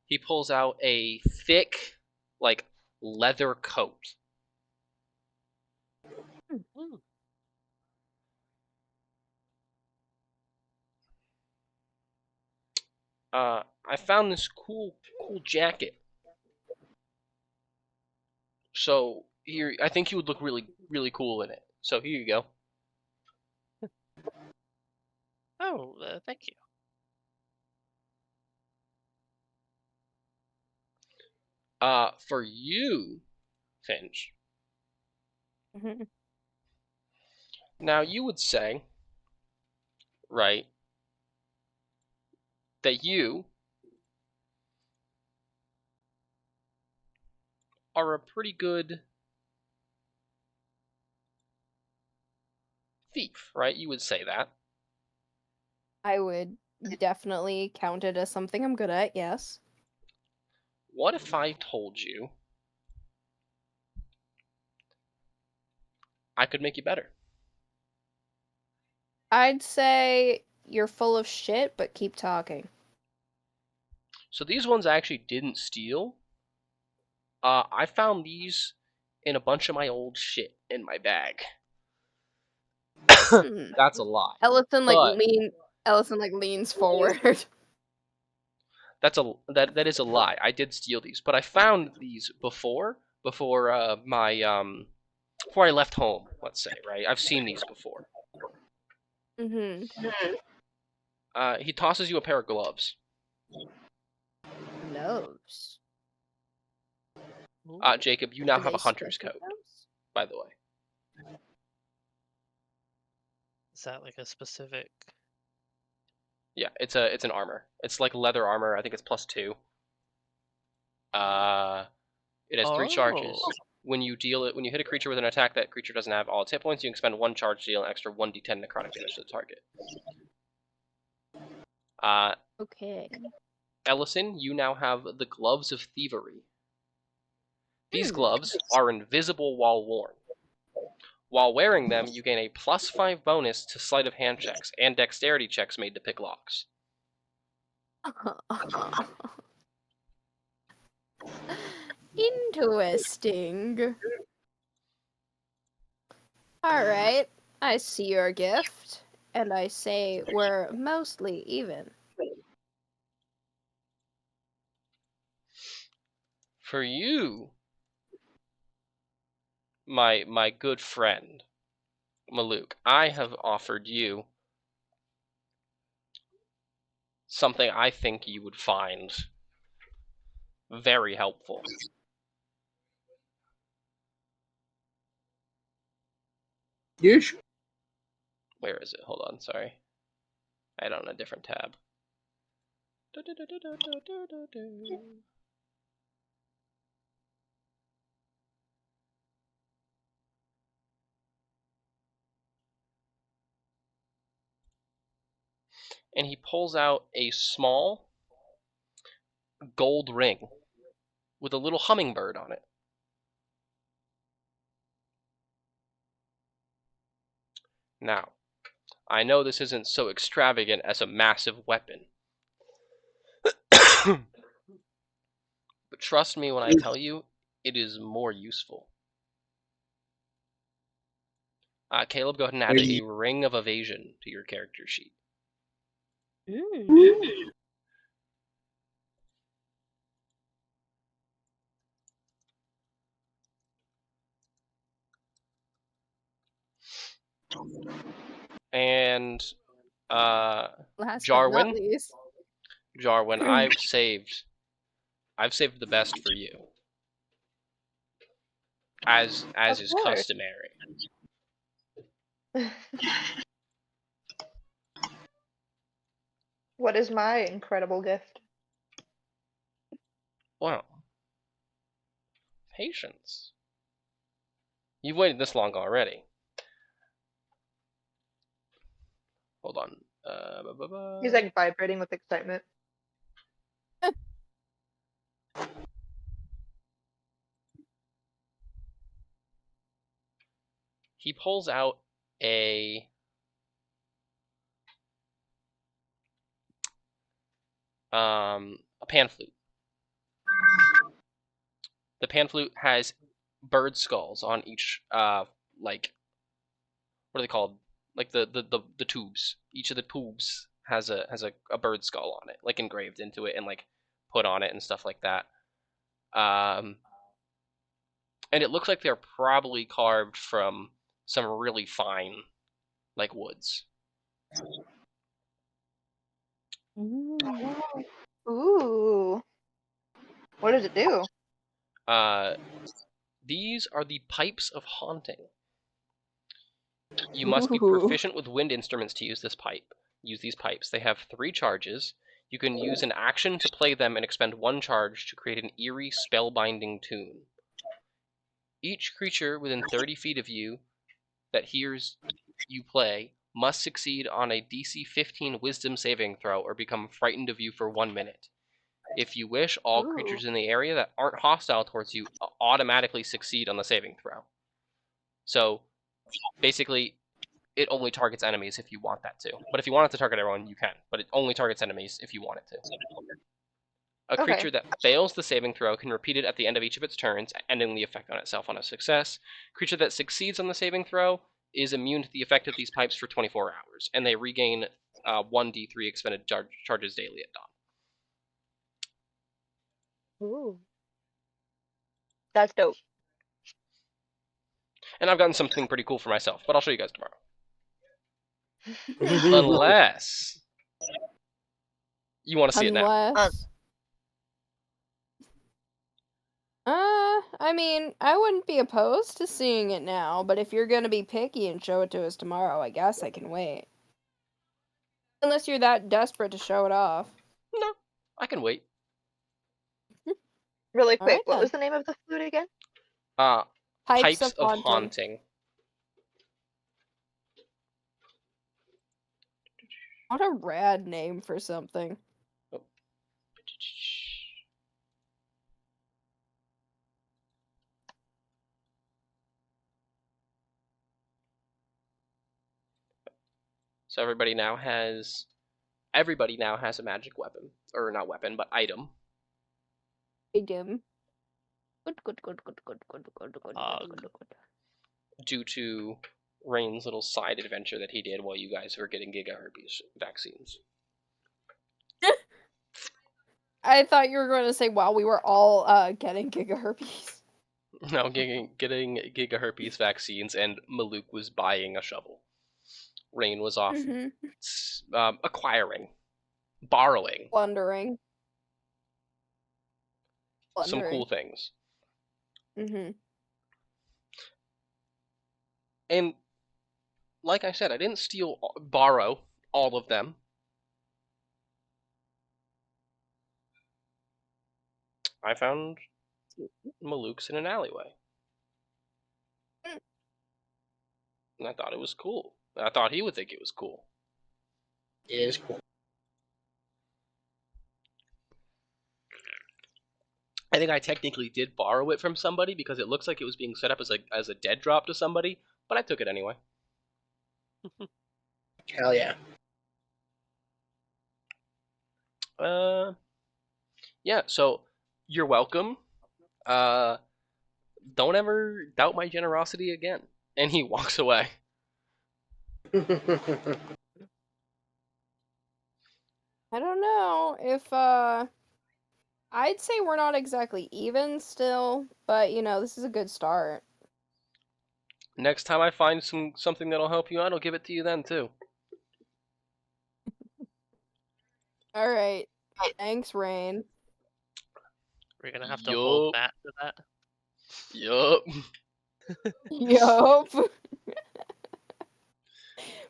He pulls out a thick, like, leather coat. I found this cool jacket. So here, I think you would look really cool in it. So here you go. oh, thank you. For you, Finch. Mhm. Now you would say, right, that you are a pretty good thief, right? You would say that. I would definitely count it as something I'm good at, yes. What if I told you I could make you better? I'd say you're full of shit, but keep talking. So these ones I actually didn't steal. I found these in a bunch of my old shit in my bag. That's a lie. Ellison But- leans forward. That is a lie. I did steal these, but I found these before I left home. Let's say, right? I've seen these before. Mm-hmm. He tosses you a pair of gloves. Gloves. Jacob, you now Are have they a hunter's special coat, gloves? by the way. Is that like a specific? Yeah, it's an armor. It's like leather armor. I think it's +2. It has 3 charges. Oh. When you hit a creature with an attack that creature doesn't have all its hit points, you can spend 1 charge to deal an extra 1d10 necrotic damage to the target. Okay. Ellison, you now have the gloves of thievery. These gloves are invisible while worn. While wearing them, you gain a +5 bonus to sleight of hand checks and dexterity checks made to pick locks. Interesting. Alright, I see your gift, and I say we're mostly even. For you, my good friend, Maluk, I have offered you something I think you would find very helpful. Yes. Where is it? Hold on, sorry. I had it on a different tab. And he pulls out a small gold ring with a little hummingbird on it. Now, I know this isn't so extravagant as a massive weapon, but trust me when I tell you, it is more useful. Caleb, go ahead and add a ring of evasion to your character sheet. And Last but not Jarwin, least. I've saved the best for you, as Of is course. customary. What is my incredible gift? Well, patience. You've waited this long already. Hold on. He's like vibrating with excitement. He pulls out a pan flute. The pan flute has bird skulls on each like, what are they called? Like the tubes. Each of the tubes has a bird skull on it, like engraved into it and like put on it and stuff like that. And it looks like they're probably carved from some really fine like woods. Ooh. What does it do? These are the pipes of haunting. You must be proficient with wind instruments to use this pipe. Use these pipes. They have 3 charges. You can use an action to play them and expend 1 charge to create an eerie, spellbinding tune. Each creature within 30 feet of you that hears you play must succeed on a DC 15 Wisdom saving throw or become frightened of you for 1 minute. If you wish, all creatures in the area that aren't hostile towards you automatically succeed on the saving throw. So, basically, it only targets enemies if you want that to. But if you want it to target everyone, you can. But it only targets enemies if you want it to. A creature that fails the saving throw can repeat it at the end of each of its turns, ending the effect on itself on a success. Creature that succeeds on the saving throw is immune to the effect of these pipes for 24 hours, and they regain 1d3 expended charges daily at dawn. Ooh. That's dope. And I've gotten something pretty cool for myself, but I'll show you guys tomorrow. Unless you want to see it now. Unless. I mean, I wouldn't be opposed to seeing it now, but if you're gonna be picky and show it to us tomorrow, I guess I can wait. Unless you're that desperate to show it off. No, I can wait. Really quick, Alright what then. was the name of the flute again? Pipes of haunting. What a rad name for something. Oh. So everybody now has a magic weapon, or not weapon, but item. Item. Good. due to Rain's little side adventure that he did while you guys were getting giga herpes vaccines. I thought you were going to say while we were all getting giga herpes. No, getting giga herpes vaccines, and Maluk was buying a shovel. Rain was off acquiring, borrowing Plundering. some cool things. And like I said, I didn't borrow all of them. I found Maluk's in an alleyway. And I thought it was cool. I thought he would think it was cool. It is cool. I think I technically did borrow it from somebody because it looks like it was being set up as a dead drop to somebody, but I took it anyway. Hell yeah. Yeah, so you're welcome. Don't ever doubt my generosity again. And he walks away. I don't know if I'd say we're not exactly even still, but you know, this is a good start. Next time I find something that'll help you out, I'll give it to you then too. All right. Thanks, Rain. We're gonna have to hold Matt to that. Yup. Yup.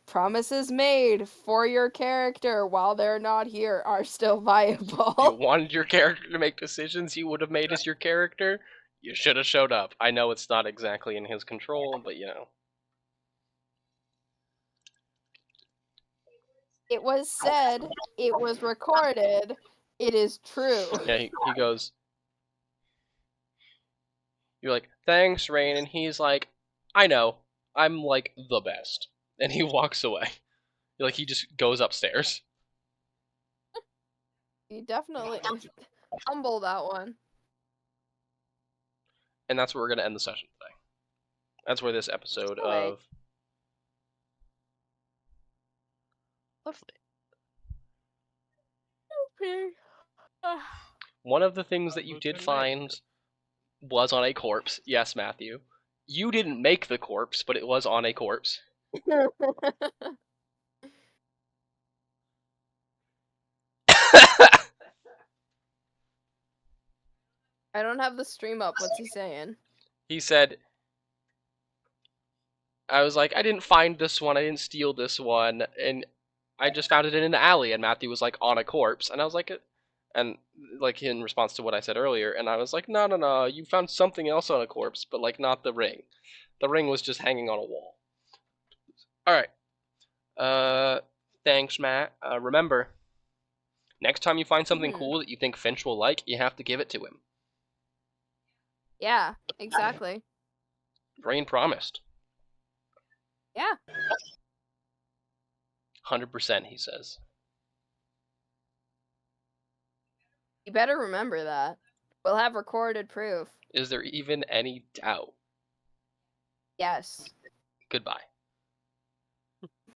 Promises made for your character while they're not here are still viable. You wanted your character to make decisions you would have made as your character? You should have showed up. I know it's not exactly in his control, but you know. It was said, it was recorded, it is true. Yeah, he goes, you're like, thanks, Rain, and he's like, I know, I'm like the best. And he walks away. Like, he just goes upstairs. You definitely humble that one. And that's where we're going to end the session today. That's where this episode Alright. of... Lovely. Okay. One of the things that you did find was on a corpse. Yes, Matthew. You didn't make the corpse, but it was on a corpse. I don't have the stream up. What's he saying? He said, I was like, I didn't find this one, I didn't steal this one, and I just found it in an alley, and Matthew was like, on a corpse, and I was like, and like in response to what I said earlier, and I was like, no, you found something else on a corpse, but like not the ring. The ring was just hanging on a wall. Alright. Thanks, Matt. Remember, next time you find something cool that you think Finch will like, you have to give it to him. Yeah, exactly. Rain promised. Yeah. 100%, he says. You better remember that. We'll have recorded proof. Is there even any doubt? Yes. Goodbye.